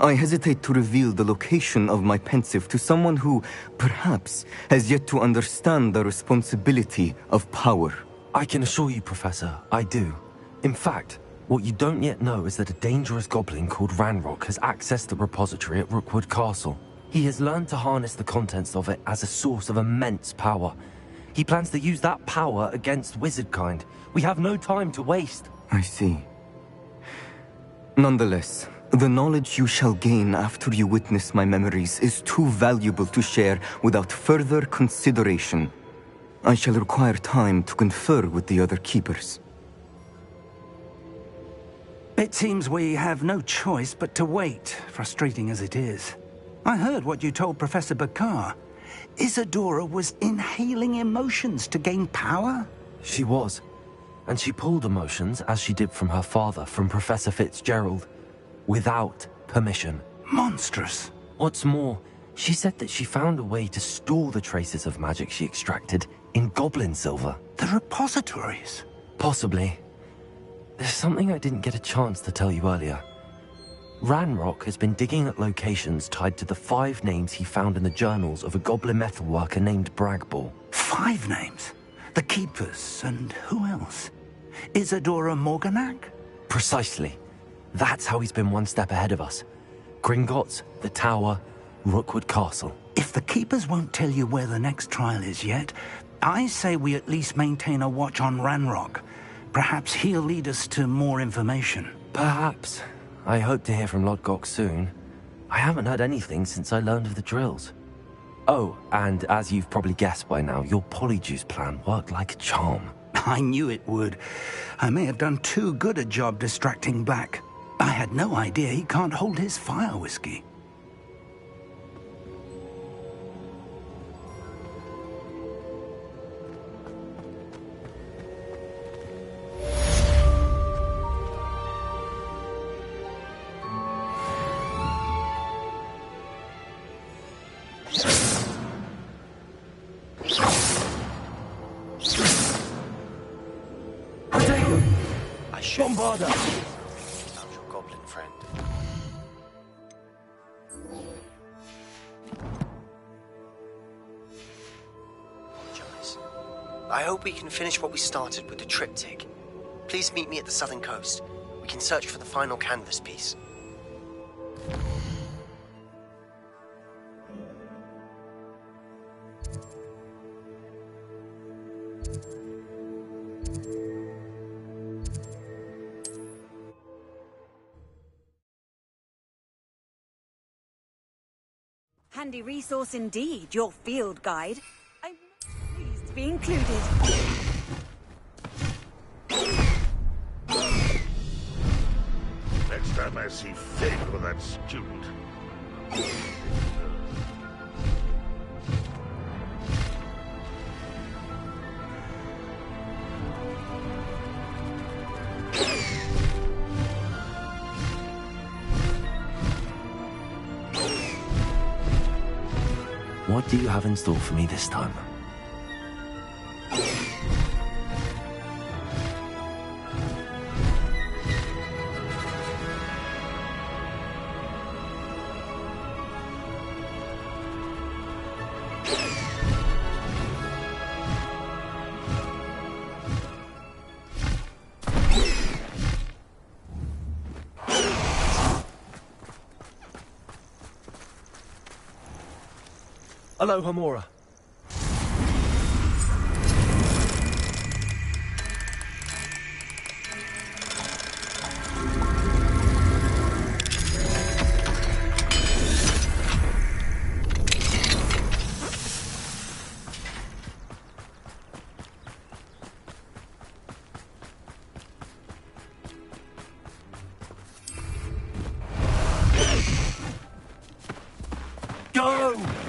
I hesitate to reveal the location of my pensive to someone who, perhaps, has yet to understand the responsibility of power. I can assure you, Professor, I do. In fact, what you don't yet know is that a dangerous goblin called Ranrock has accessed the repository at Rookwood Castle. He has learned to harness the contents of it as a source of immense power. He plans to use that power against wizardkind. We have no time to waste. I see. Nonetheless, the knowledge you shall gain after you witness my memories is too valuable to share without further consideration. I shall require time to confer with the other keepers. It seems we have no choice but to wait, frustrating as it is. I heard what you told Professor Bakar. Isadora was inhaling emotions to gain power? She was. And she pulled emotions, as she did from her father, from Professor Fitzgerald, without permission. Monstrous. What's more, she said that she found a way to store the traces of magic she extracted in goblin silver. The repositories? Possibly. There's something I didn't get a chance to tell you earlier. Ranrock has been digging at locations tied to the 5 names he found in the journals of a goblin metalworker named Bragball. 5 names? The Keepers, and who else? Isadora Morganac? Precisely. That's how he's been one step ahead of us. Gringotts, the Tower, Rookwood Castle. If the Keepers won't tell you where the next trial is yet, I say we at least maintain a watch on Ranrock. Perhaps he'll lead us to more information. Perhaps. I hope to hear from Lodgok soon. I haven't heard anything since I learned of the drills. Oh, and as you've probably guessed by now, your Polyjuice plan worked like a charm. I knew it would. I may have done too good a job distracting Black. I had no idea he can't hold his fire whiskey. Bombarda! Found your goblin friend. Apologize. I hope we can finish what we started with the triptych. Please meet me at the southern coast. We can search for the final canvas piece. Handy resource indeed, your field guide. I'm pleased to be included. Next time I see Fig or that student. What do you have in store for me this time? Hello, Hamura. Go!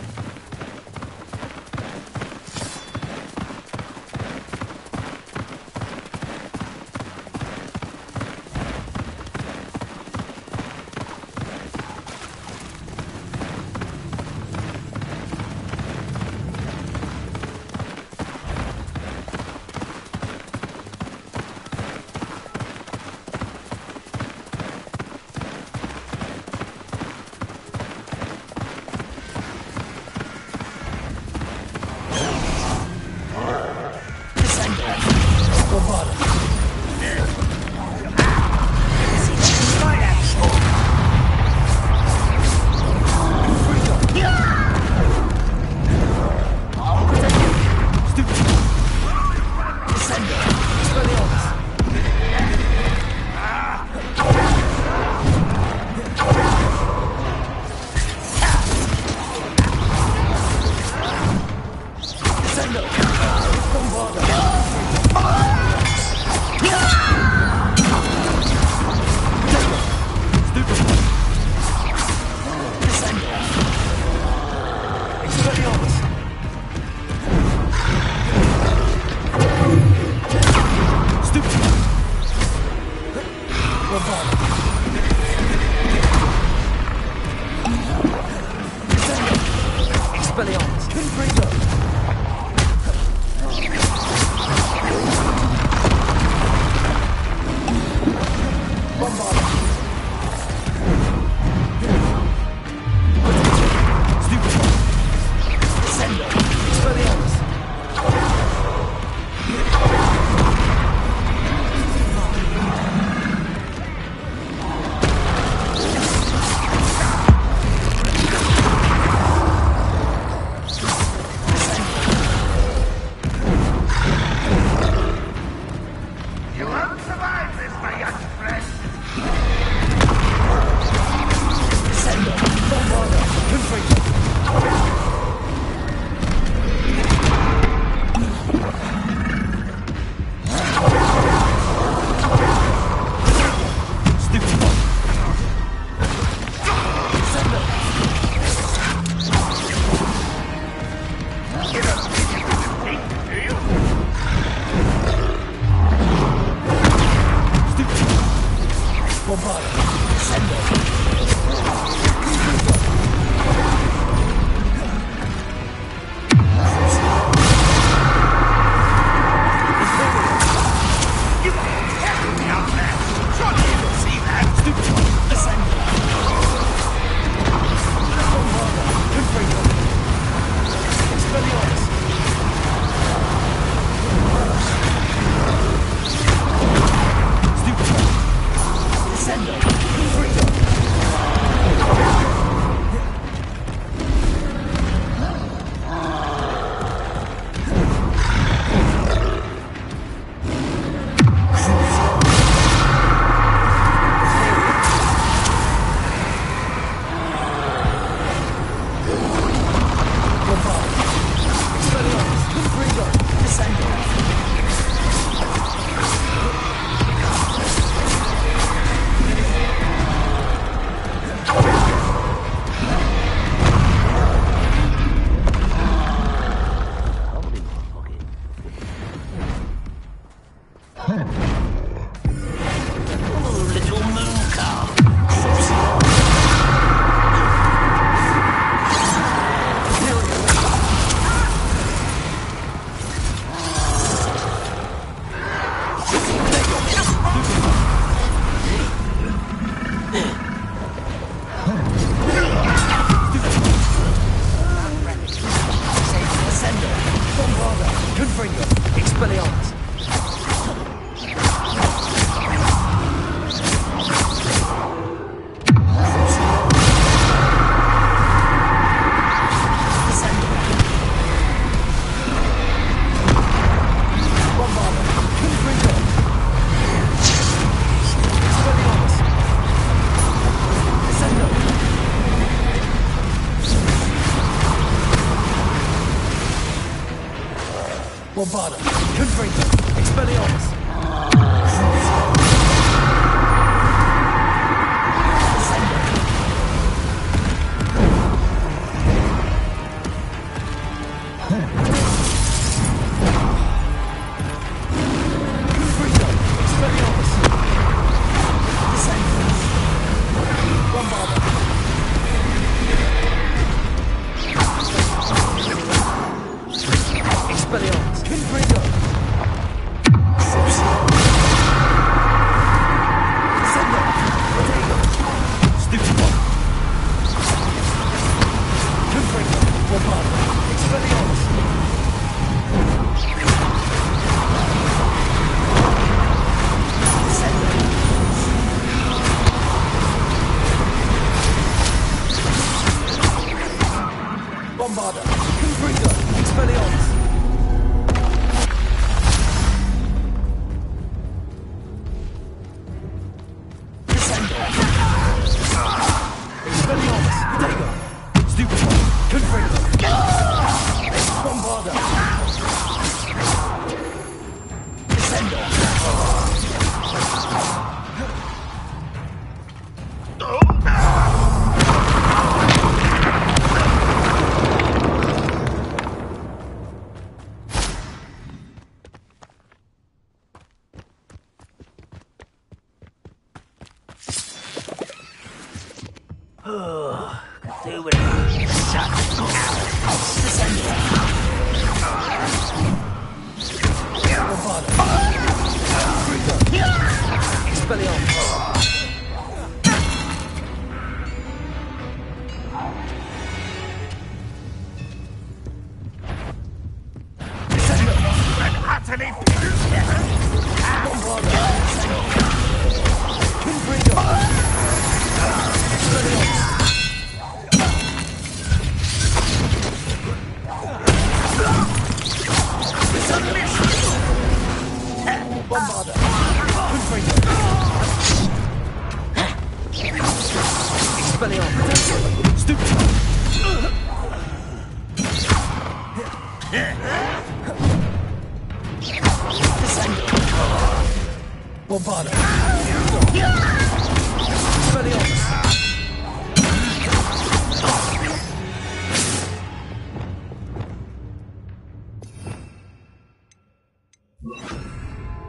Confringo. Expelliarmus. Bombarda. Confringo. Expelliarmus.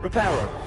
Reparo.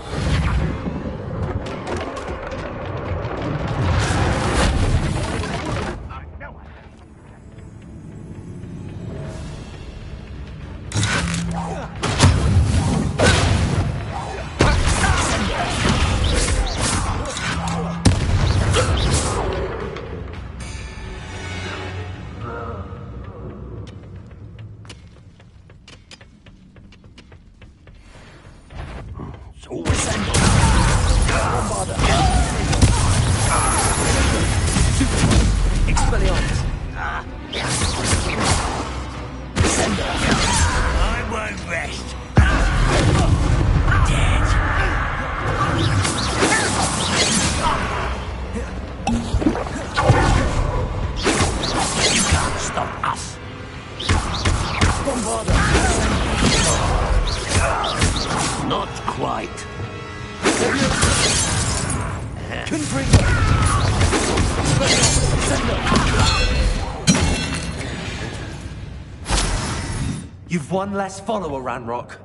You've one less follower, Ranrock.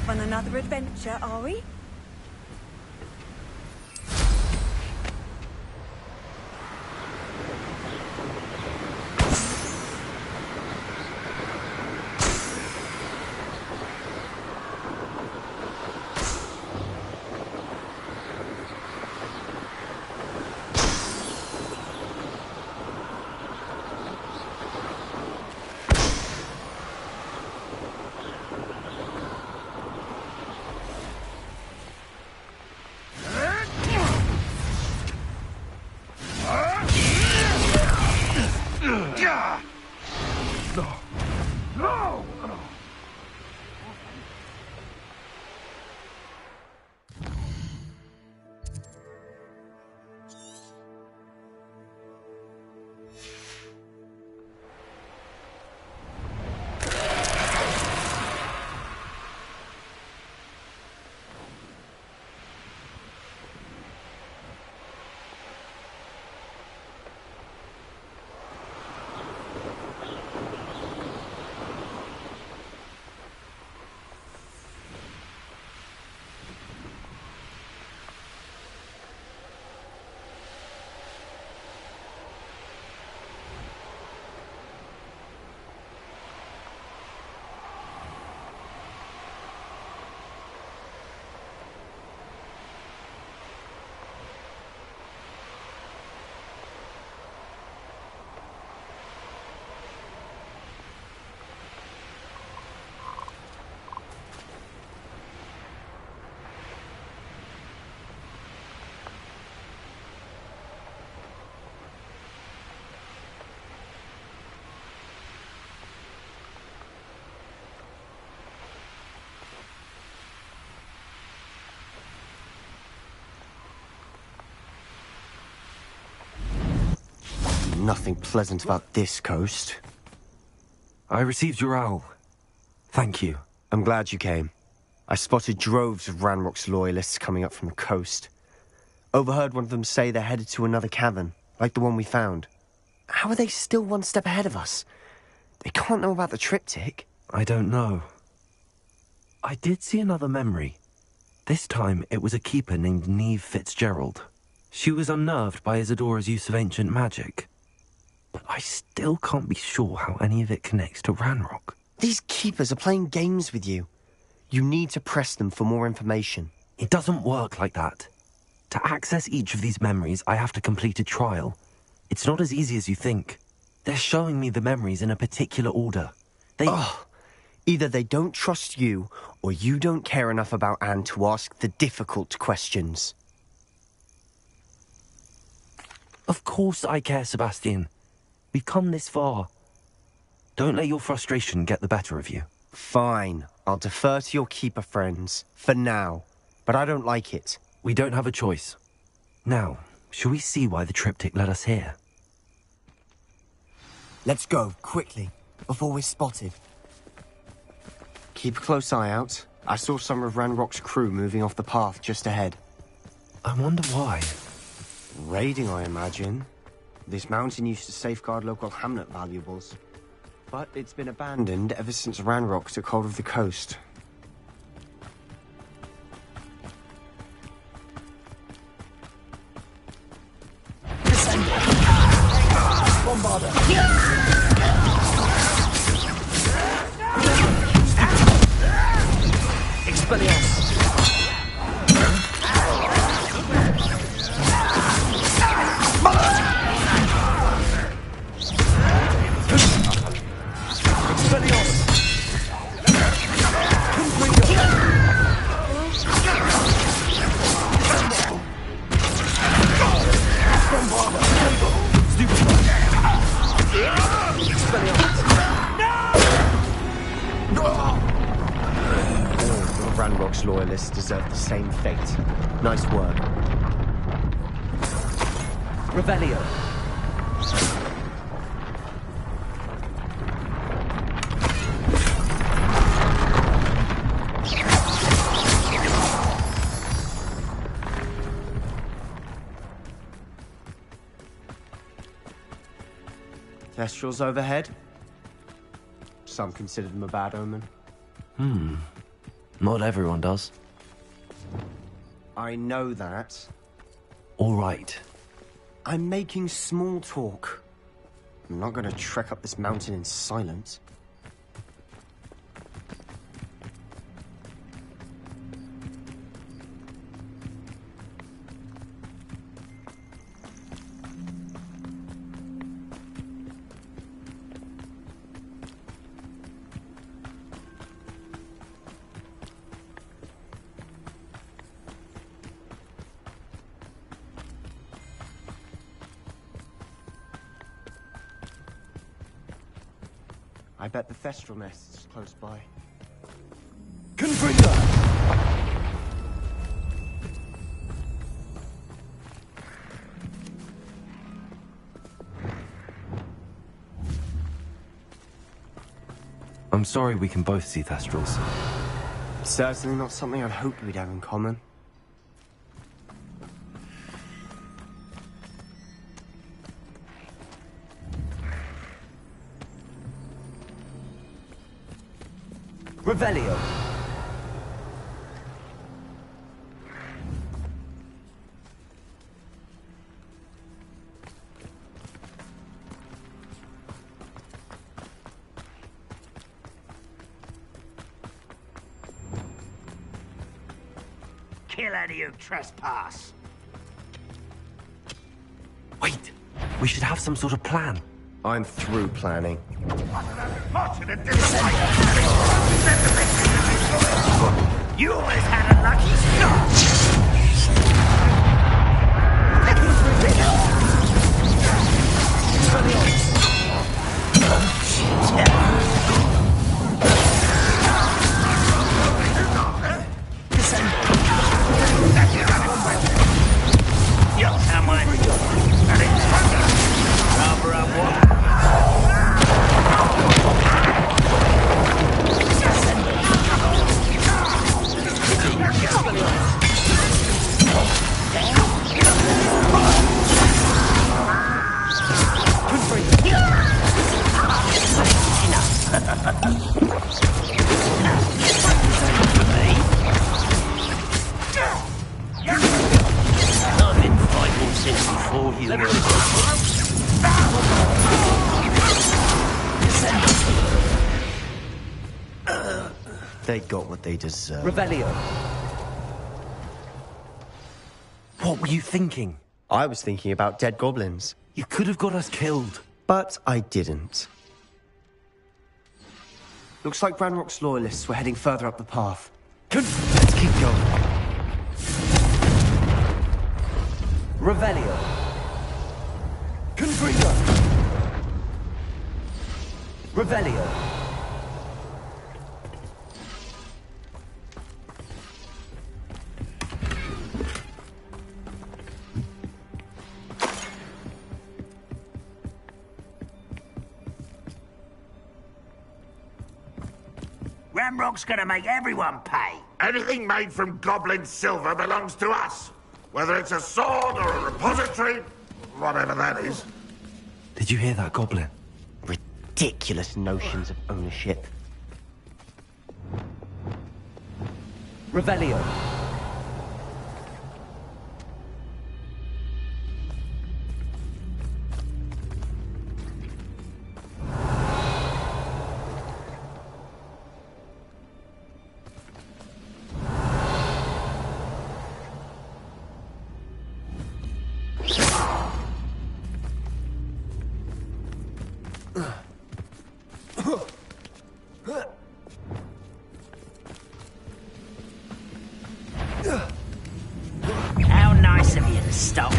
off on another adventure, are we? Nothing pleasant about this coast. I received your owl. Thank you. I'm glad you came. I spotted droves of Ranrock's loyalists coming up from the coast. Overheard one of them say they're headed to another cavern, like the one we found. How are they still one step ahead of us? They can't know about the triptych. I don't know. I did see another memory. This time it was a keeper named Neve Fitzgerald. She was unnerved by Isadora's use of ancient magic. But I still can't be sure how any of it connects to Ranrock. These keepers are playing games with you. You need to press them for more information. It doesn't work like that. To access each of these memories, I have to complete a trial. It's not as easy as you think. They're showing me the memories in a particular order. Either they don't trust you, or you don't care enough about Anne to ask the difficult questions. Of course I care, Sebastian. We've come this far. Don't let your frustration get the better of you. Fine. I'll defer to your keeper friends. For now. But I don't like it. We don't have a choice. Now, shall we see why the triptych led us here? Let's go, quickly, before we're spotted. Keep a close eye out. I saw some of Ranrock's crew moving off the path just ahead. I wonder why. Raiding, I imagine. This mountain used to safeguard local hamlet valuables. But it's been abandoned ever since Ranrock took hold of the coast. Bombarder! Expelliarmus! Ranrock's loyalists deserve the same fate. Nice work. Revelio. Thestrals overhead. Some consider them a bad omen. Not everyone does. I know that. All right. I'm making small talk. I'm not going to trek up this mountain in silence. I bet the Thestral nest is close by. Confringo! I'm sorry we can both see Thestrals. Certainly not something I'd hoped we'd have in common. Revelio. Kill any who trespass. Wait! We should have some sort of plan. I'm through planning. You always had a lucky start. You'll someone. Rubber up one. I've been fighting since before you were. They got what they deserve. Revelio. What were you thinking? I was thinking about dead goblins. You could have got us killed. But I didn't. Looks like Ranrock's loyalists were heading further up the path. Let's keep going. Revelio. Confringo. Revelio. Ranrock's gonna make everyone pay. Anything made from goblin silver belongs to us. Whether it's a sword or a repository, whatever that is. Did you hear that, Goblin? Ridiculous notions of ownership. Revelio. How nice of you to stop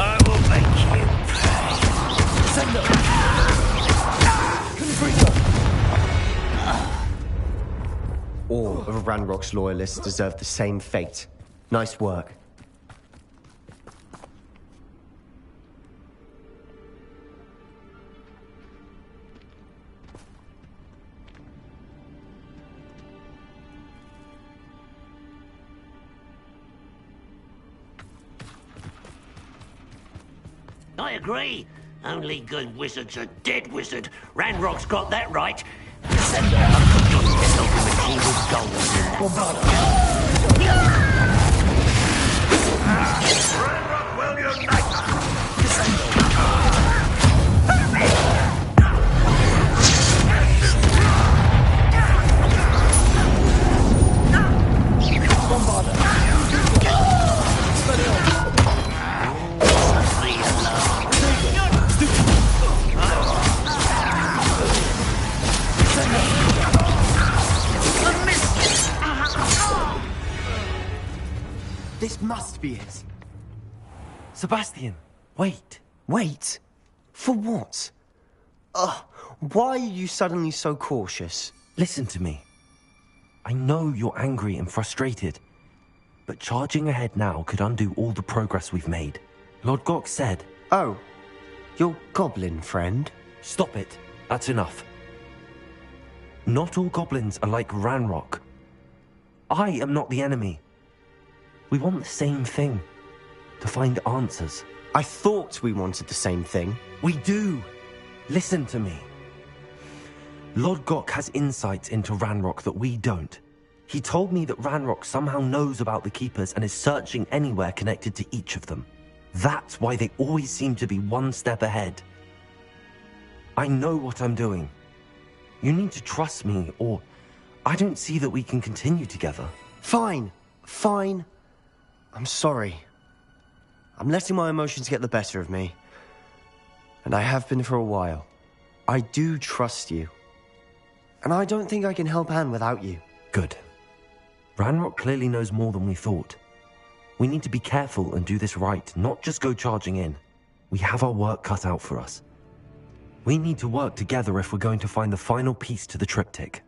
I will make you pay. All of Ranrock's loyalists deserve the same fate. Nice work. I agree. Only good wizard's a dead wizard. Ranrock's got that right. Send her. I've got to help him achieve his goals in that Ranrock will unite us. This must be it. Sebastian, wait. Wait? For what? Why are you suddenly so cautious? Listen to me. I know you're angry and frustrated, but charging ahead now could undo all the progress we've made. Lord Gok said... Oh, your goblin friend? Stop it. That's enough. Not all goblins are like Ranrock. I am not the enemy. We want the same thing. To find answers. I thought we wanted the same thing. We do. Listen to me. Lord Gok has insights into Ranrock that we don't. He told me that Ranrock somehow knows about the Keepers and is searching anywhere connected to each of them. That's why they always seem to be one step ahead. I know what I'm doing. You need to trust me, or I don't see that we can continue together. Fine. Fine. I'm sorry. I'm letting my emotions get the better of me. And I have been for a while. I do trust you. And I don't think I can help Anne without you. Good. Ranrock clearly knows more than we thought. We need to be careful and do this right, not just go charging in. We have our work cut out for us. We need to work together if we're going to find the final piece to the triptych.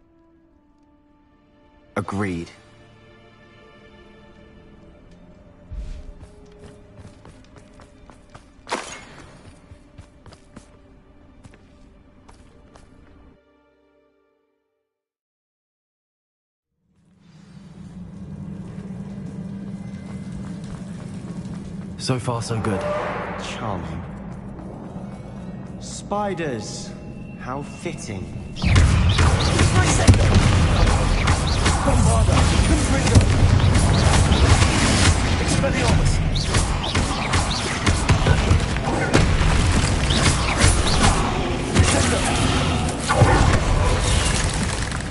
Agreed. So far, so good. Charming. Spiders. How fitting. Bombarda! Confringo! Expelliarmus! Descendo!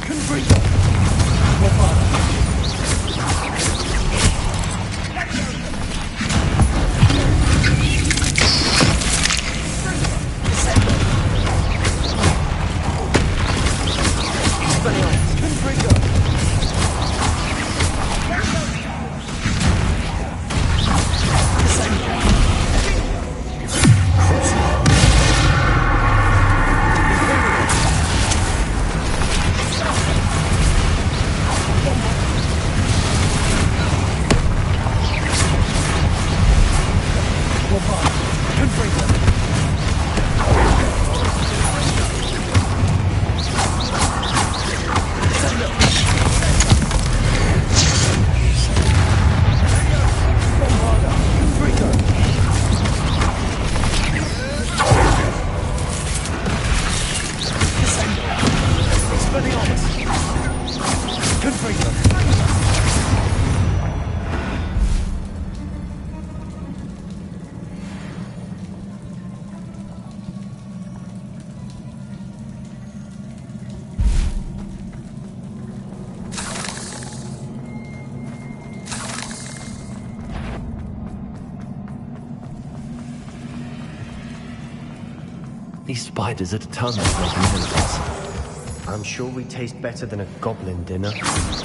Confringo! Bombarda! These spiders are determined to make a meal of us. I'm sure we taste better than a goblin dinner. Confringo!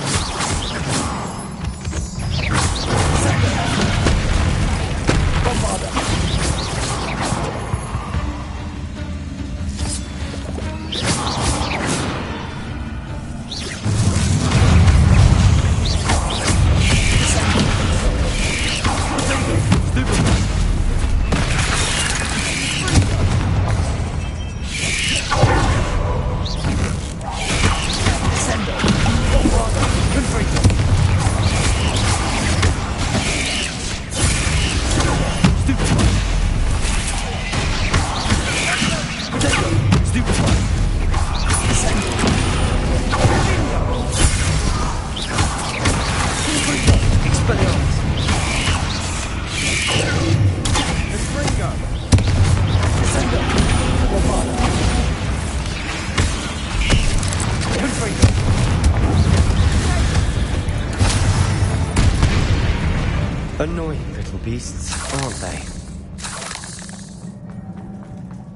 Annoying little beasts, aren't they?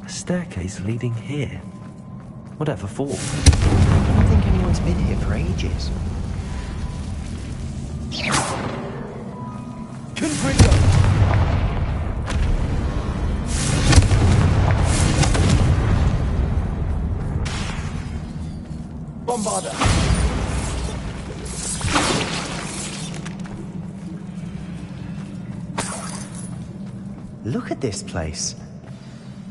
A staircase leading here. Whatever for? I don't think anyone's been here for ages. Confringo! Bombarda! Look at this place.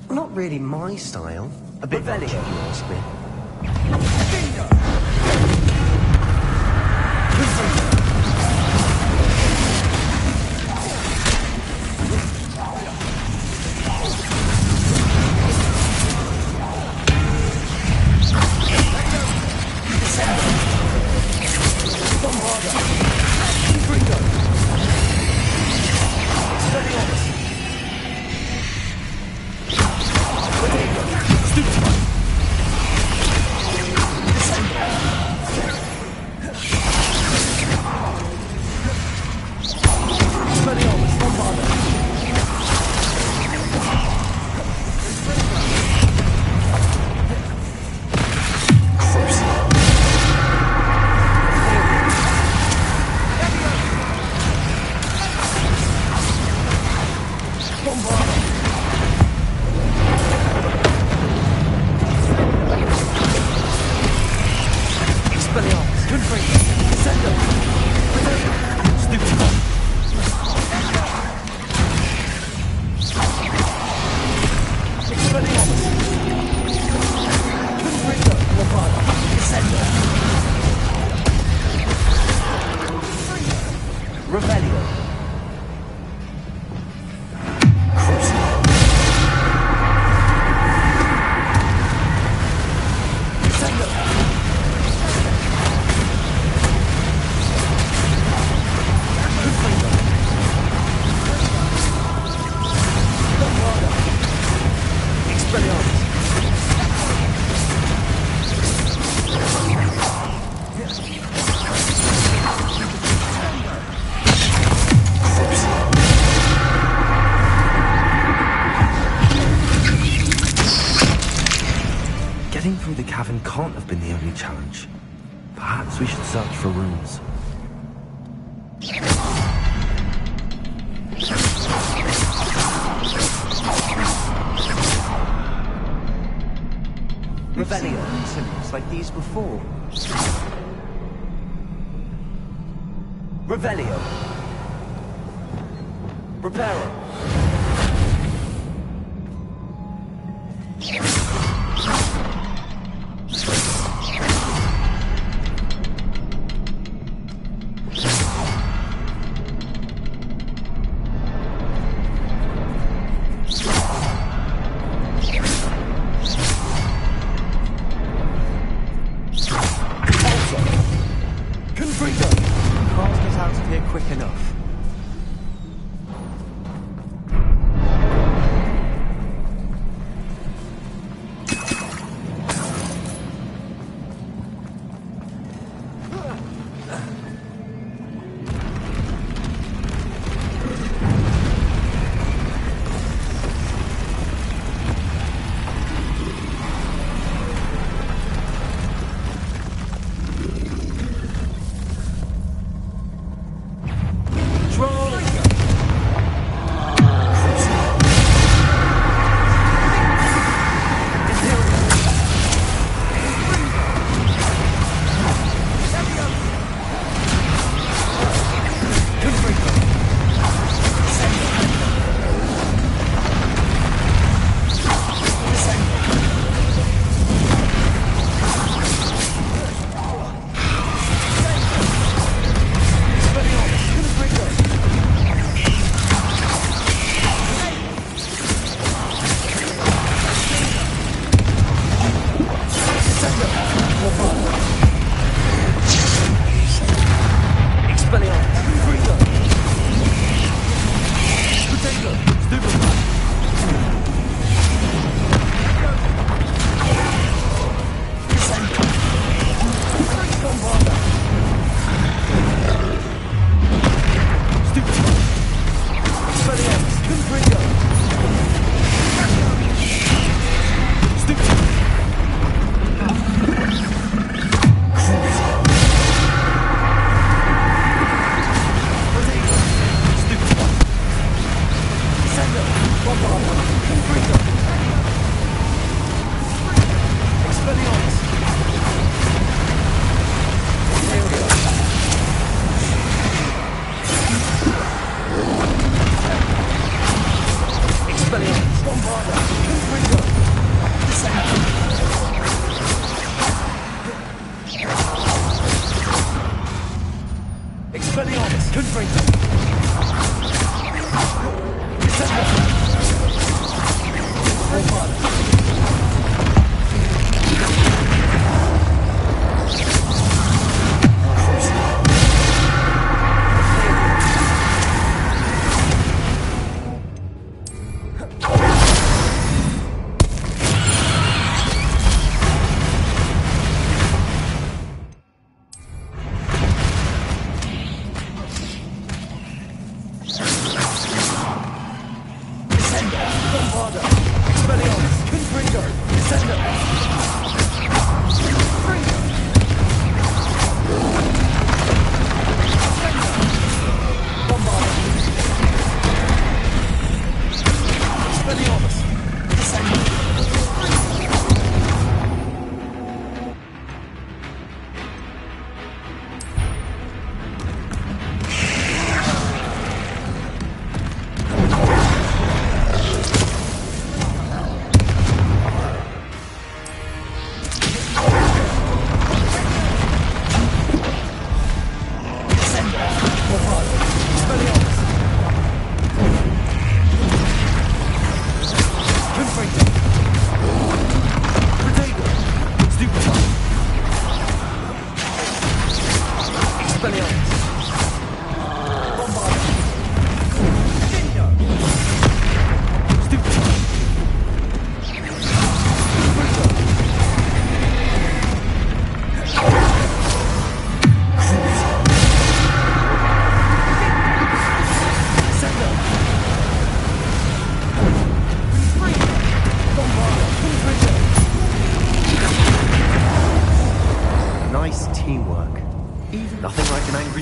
Not really my style. A bit much, if you ask me. Can't have been the only challenge. Perhaps we should search for rooms. Revelio symbols like these before. Revelio. Reparo.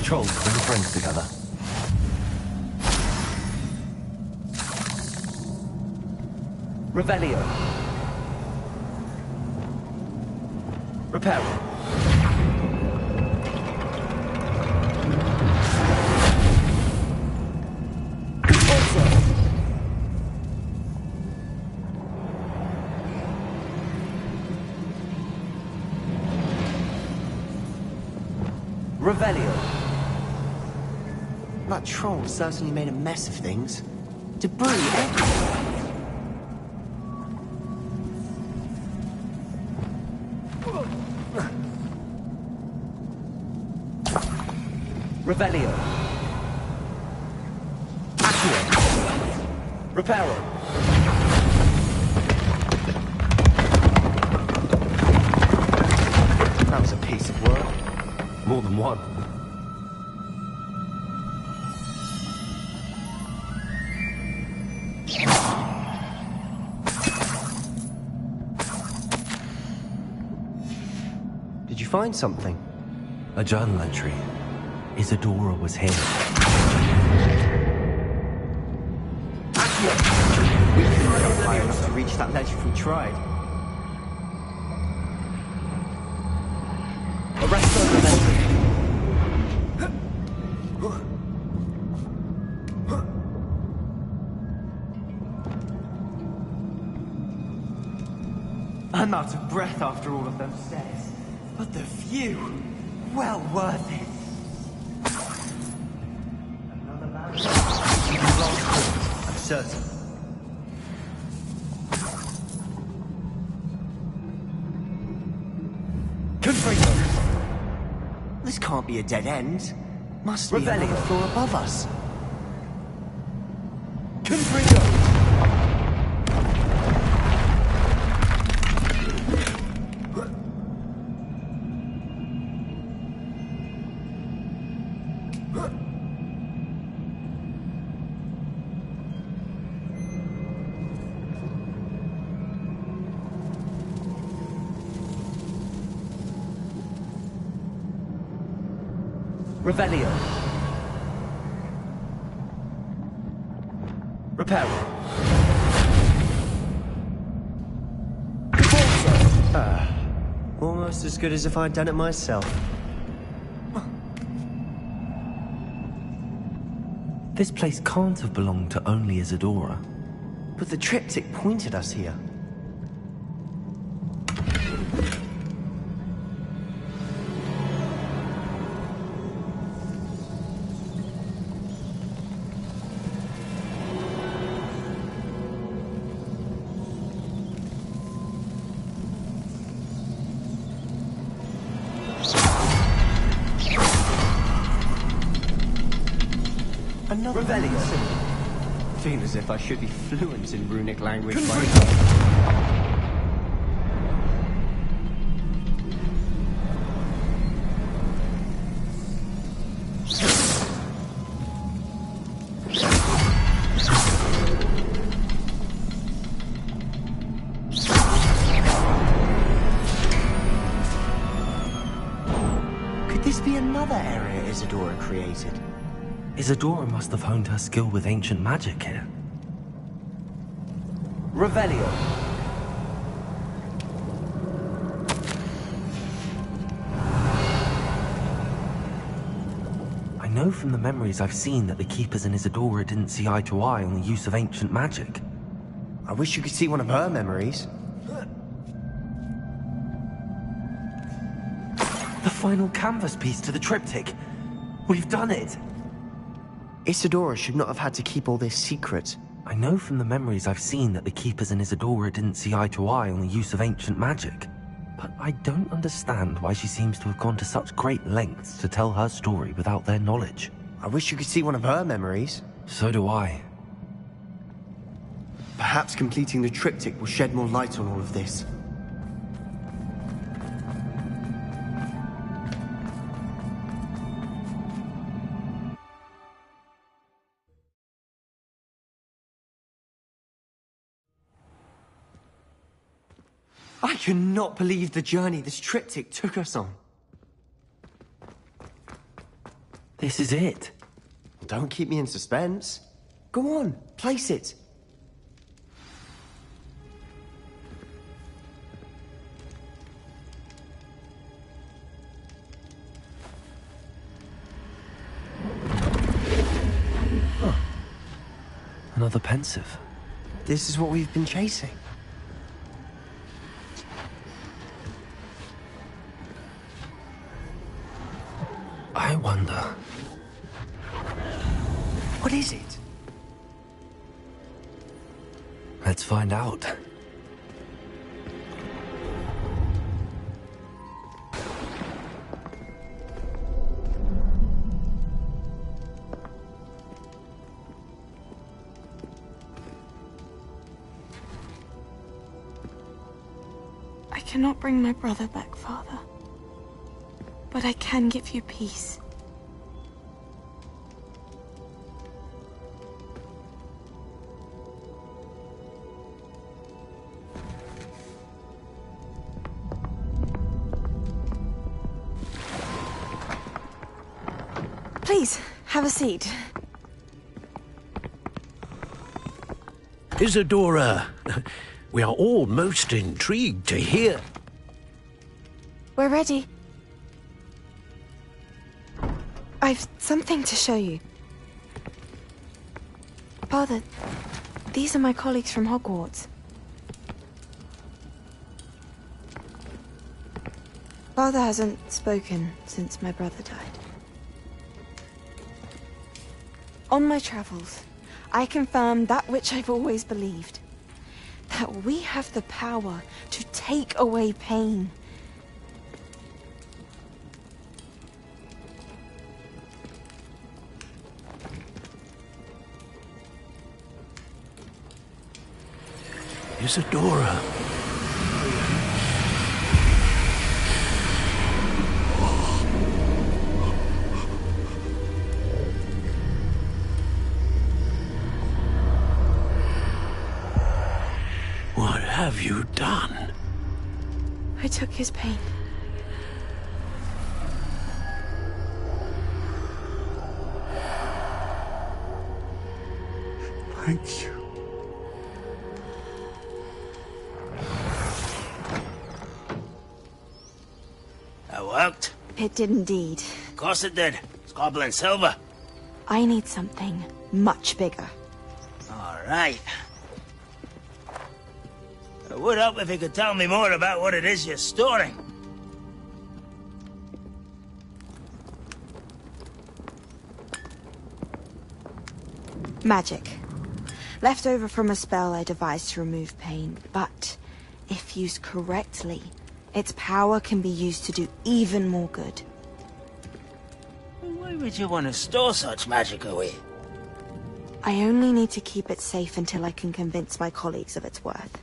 Trolls bring friends together. Revelio. Reparo. Revelio. That troll certainly made a mess of things. Debris everywhere. Revelio. Accio. Reparo. That was a piece of work. More than one. Did you find something? A journal entry. Isadora was here. We couldn't go high enough to reach that ledge if we tried. Arresto Revelio. I'm out of breath after all of those stairs. But the view, well worth it. Another barrier. I'm certain. Confringo. This can't be a dead end. Must be Revelio. another floor above us. Confringo. Revelio. Reparo. Almost as good as if I'd done it myself. This place can't have belonged to only Isadora. But the triptych pointed us here. Another Revelio. Feel as if I should be fluent in runic language by now. Could this be another area Isadora created? Isadora must have honed her skill with ancient magic here. Revelio. I know from the memories I've seen that the Keepers and Isadora didn't see eye to eye on the use of ancient magic. I wish you could see one of her memories. The final canvas piece to the triptych. We've done it! Isadora should not have had to keep all this secret. I know from the memories I've seen that the Keepers and Isadora didn't see eye to eye on the use of ancient magic. But I don't understand why she seems to have gone to such great lengths to tell her story without their knowledge. I wish you could see one of her memories. So do I. Perhaps completing the triptych will shed more light on all of this. I cannot believe the journey this triptych took us on. This is it. Don't keep me in suspense. Go on, place it. Another pensive. This is what we've been chasing. I wonder... What is it? Let's find out. I cannot bring my brother back, Father. But I can give you peace. Please, have a seat. Isadora, we are all most intrigued to hear. We're ready. I've something to show you. Father, these are my colleagues from Hogwarts. Father hasn't spoken since my brother died. On my travels, I confirmed that which I've always believed. That we have the power to take away pain. Isadora. What have you done? I took his pain. Thank you. That worked? It did indeed. Of course it did. It's goblin silver. I need something much bigger. All right. It would help if you could tell me more about what it is you're storing. Magic. Left over from a spell I devised to remove pain, but if used correctly, its power can be used to do even more good. Why would you want to store such magic away? I only need to keep it safe until I can convince my colleagues of its worth.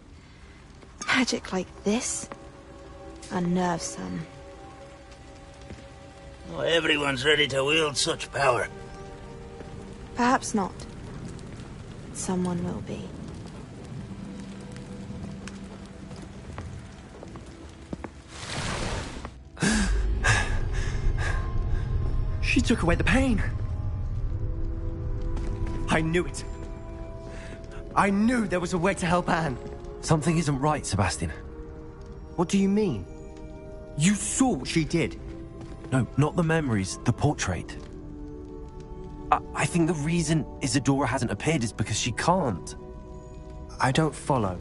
Magic like this unnerves some. Not everyone's ready to wield such power. Perhaps not. Someone will be. She took away the pain. I knew it. I knew there was a way to help Anne. Something isn't right, Sebastian. What do you mean? You saw what she did. No, not the memories, the portrait. I think the reason Isadora hasn't appeared is because she can't. I don't follow.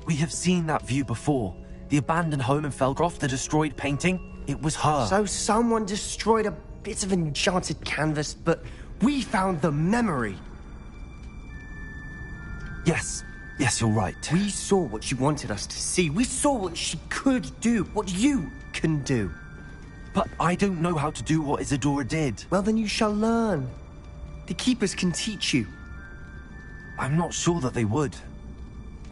We have seen that view before. The abandoned home in Felgroth, the destroyed painting. It was her. So someone destroyed a bit of enchanted canvas, but we found the memory. Yes, you're right. We saw what she wanted us to see. We saw what she could do, what you can do. But I don't know how to do what Isadora did. Well, then you shall learn. The Keepers can teach you. I'm not sure that they would.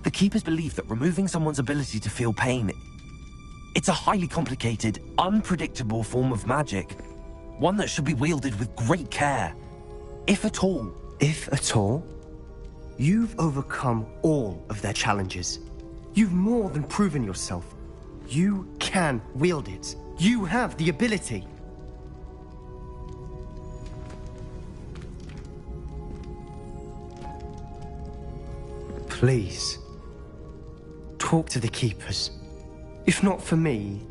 The Keepers believe that removing someone's ability to feel pain, it's a highly complicated, unpredictable form of magic. One that should be wielded with great care. If at all. If at all? You've overcome all of their challenges. You've more than proven yourself. You can wield it. You have the ability. Please, talk to the Keepers. If not for me,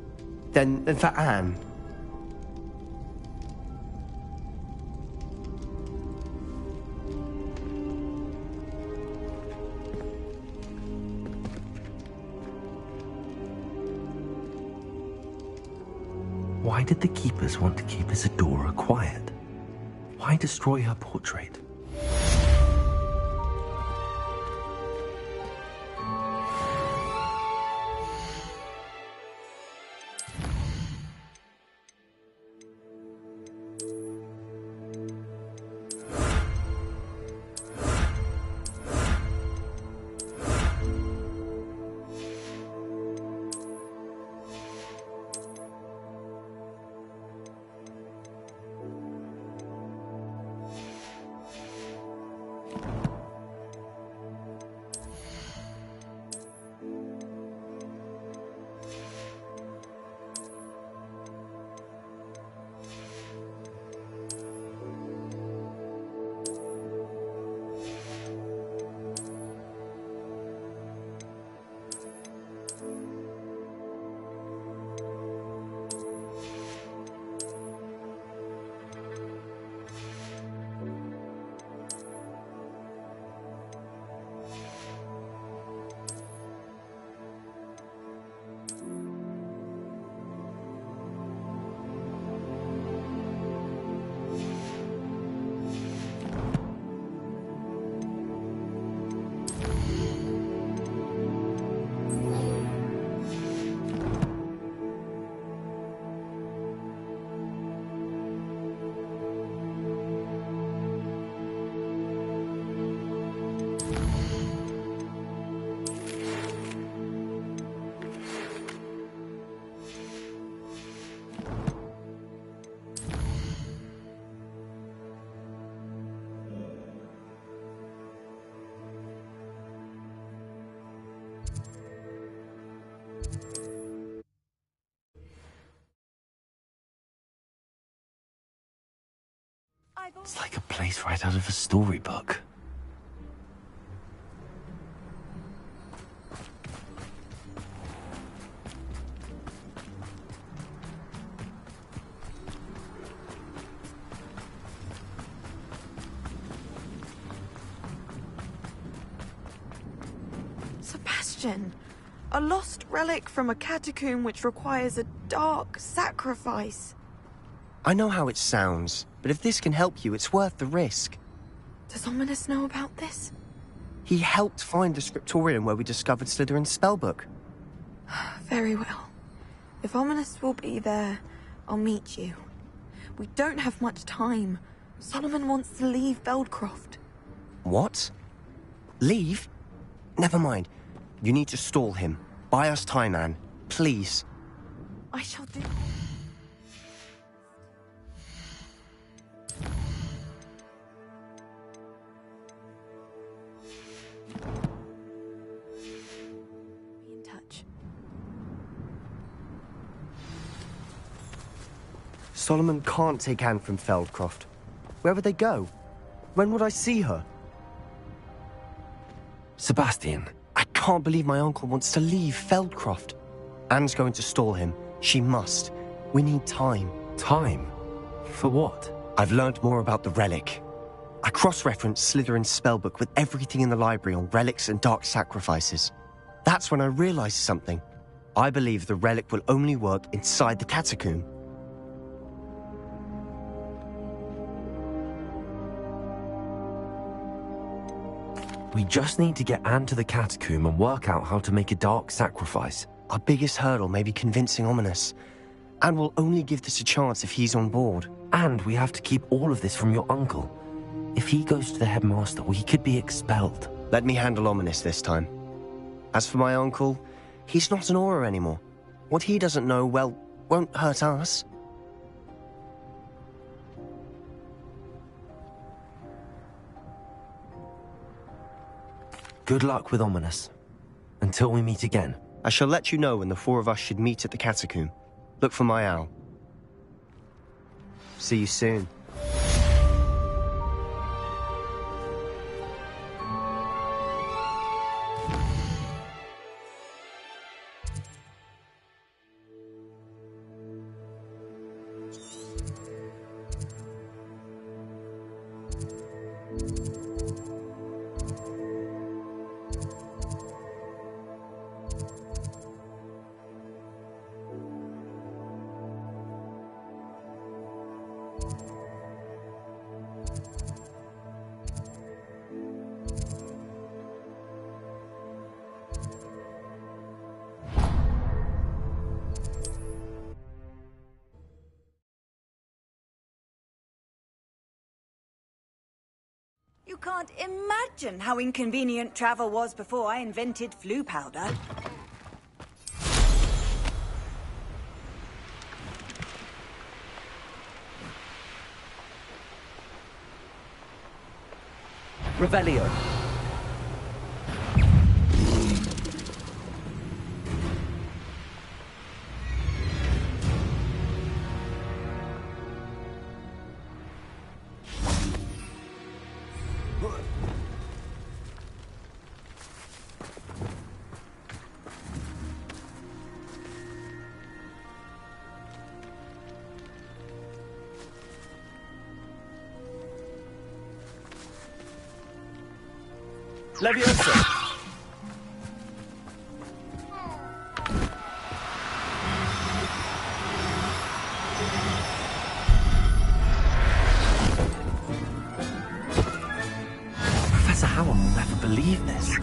then for Anne. Why did the Keepers want to keep Isadora quiet? Why destroy her portrait? It's like a place right out of a storybook. Sebastian, a lost relic from a catacomb which requires a dark sacrifice. I know how it sounds, but if this can help you, it's worth the risk. Does Ominis know about this? He helped find the scriptorium where we discovered Slytherin's spellbook. Very well. If Ominis will be there, I'll meet you. We don't have much time, Solomon wants to leave Feldcroft. What? Leave? Never mind. You need to stall him. Buy us time, Anne. Please. I shall do. Be in touch. Solomon can't take Anne from Feldcroft. Where would they go? When would I see her? Sebastian. I can't believe my uncle wants to leave Feldcroft. Anne's going to stall him. She must. We need time. Time? For what? I've learned more about the relic. I cross-referenced Slytherin's spellbook with everything in the library on relics and dark sacrifices. That's when I realized something. I believe the relic will only work inside the catacomb. We just need to get Anne to the catacomb and work out how to make a dark sacrifice. Our biggest hurdle may be convincing Ominous. Anne will only give this a chance if he's on board. And we have to keep all of this from your uncle. If he goes to the headmaster, we could be expelled. Let me handle Ominous this time. As for my uncle, he's not an Auror anymore. What he doesn't know, well, won't hurt us. Good luck with Ominous. Until we meet again. I shall let you know when the four of us should meet at the catacomb. Look for my owl. See you soon. You can't imagine how inconvenient travel was before I invented flu powder. Revelio. Leviosa! Professor Howard will never believe this.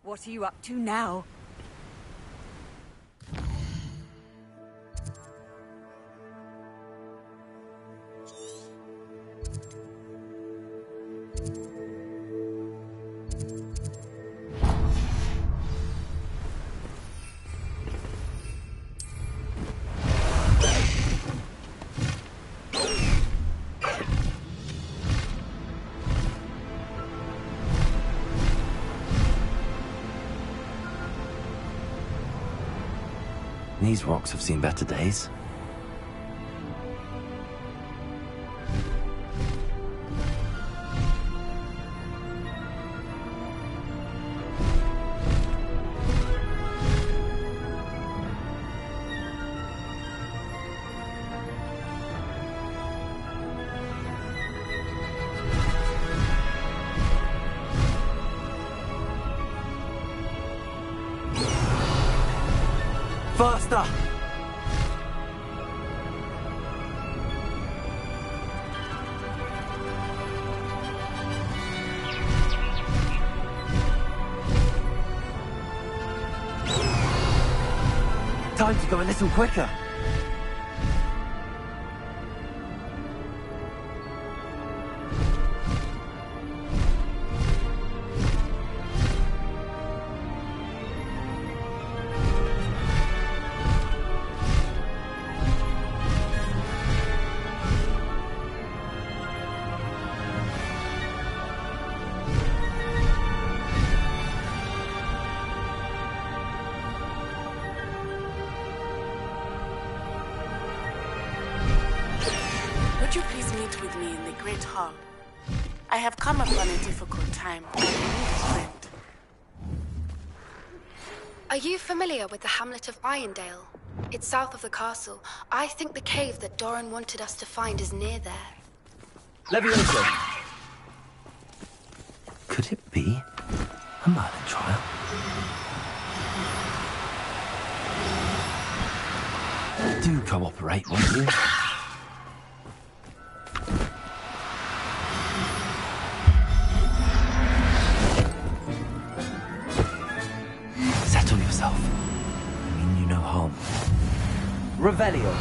What are you up to now? These rocks have seen better days. Faster! Time to go a little quicker. Would you please meet with me in the Great Hall? I have come upon a difficult time. I need a friend. Are you familiar with the hamlet of Irondale? It's south of the castle. I think the cave that Doran wanted us to find is near there. Leviosa! Could it be a Merlin trial? Do cooperate, won't you? Settle yourself. I mean you no harm. Revelio.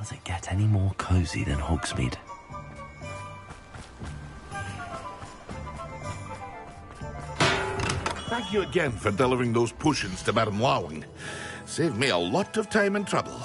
Does it get any more cozy than Hogsmeade? Thank you again for delivering those potions to Madame Lawing. Saved me a lot of time and trouble.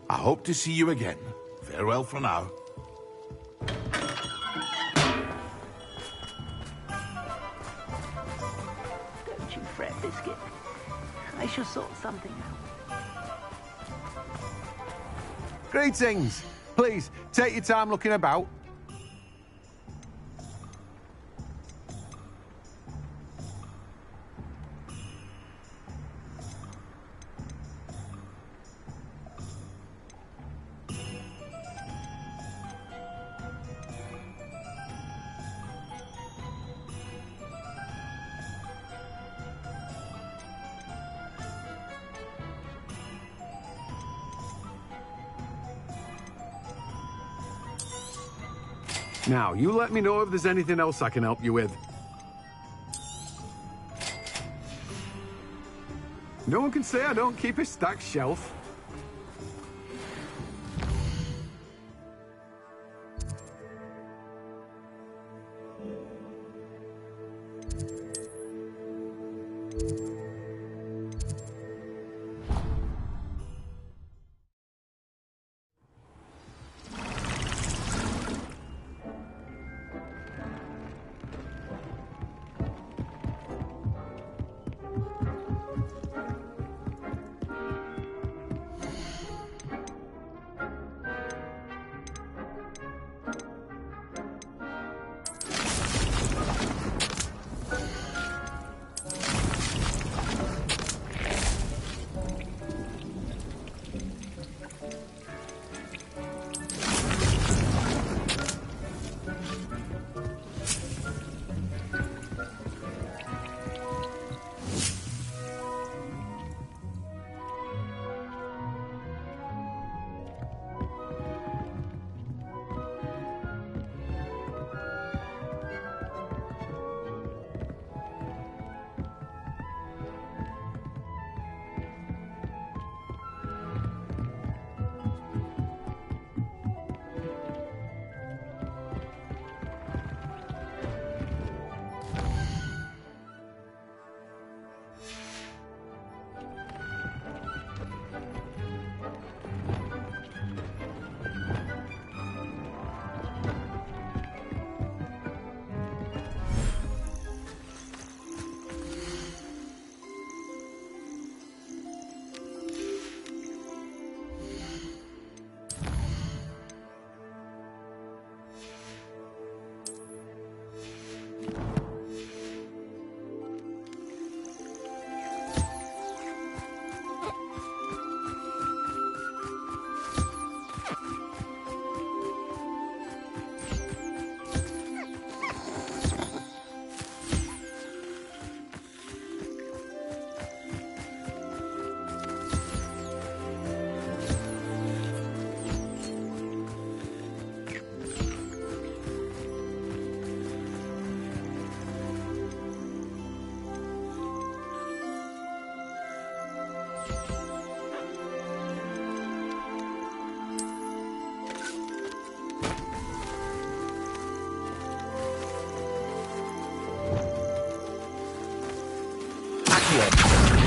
I hope to see you again. Farewell for now. Don't you fret, Biscuit. I shall sort something out. Greetings. Please, take your time looking about. Now, you let me know if there's anything else I can help you with. No one can say I don't keep a stacked shelf.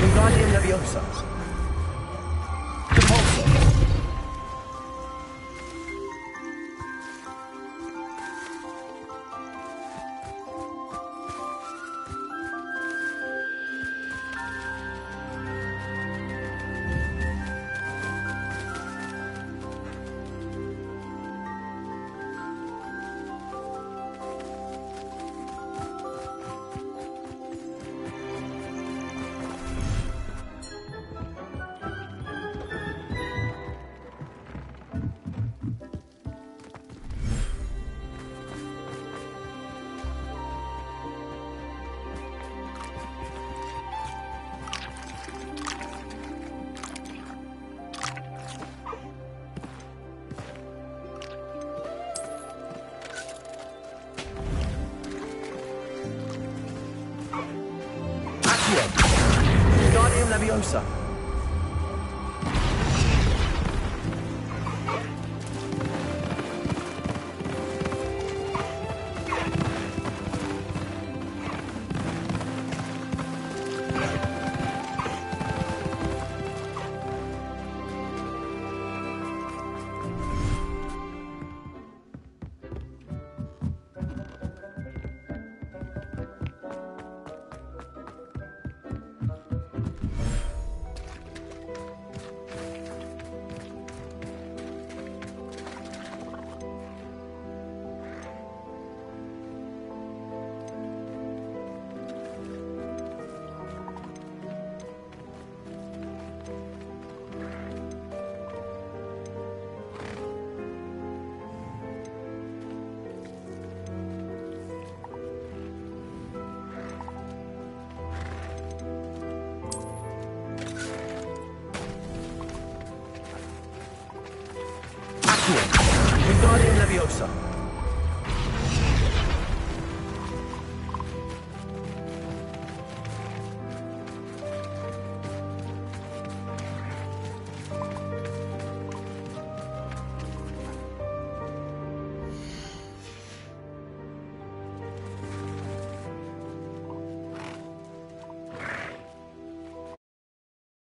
Wingardium Leviosa. Repulsor. Accio. Wingardium Leviosa. Wingardium Leviosa.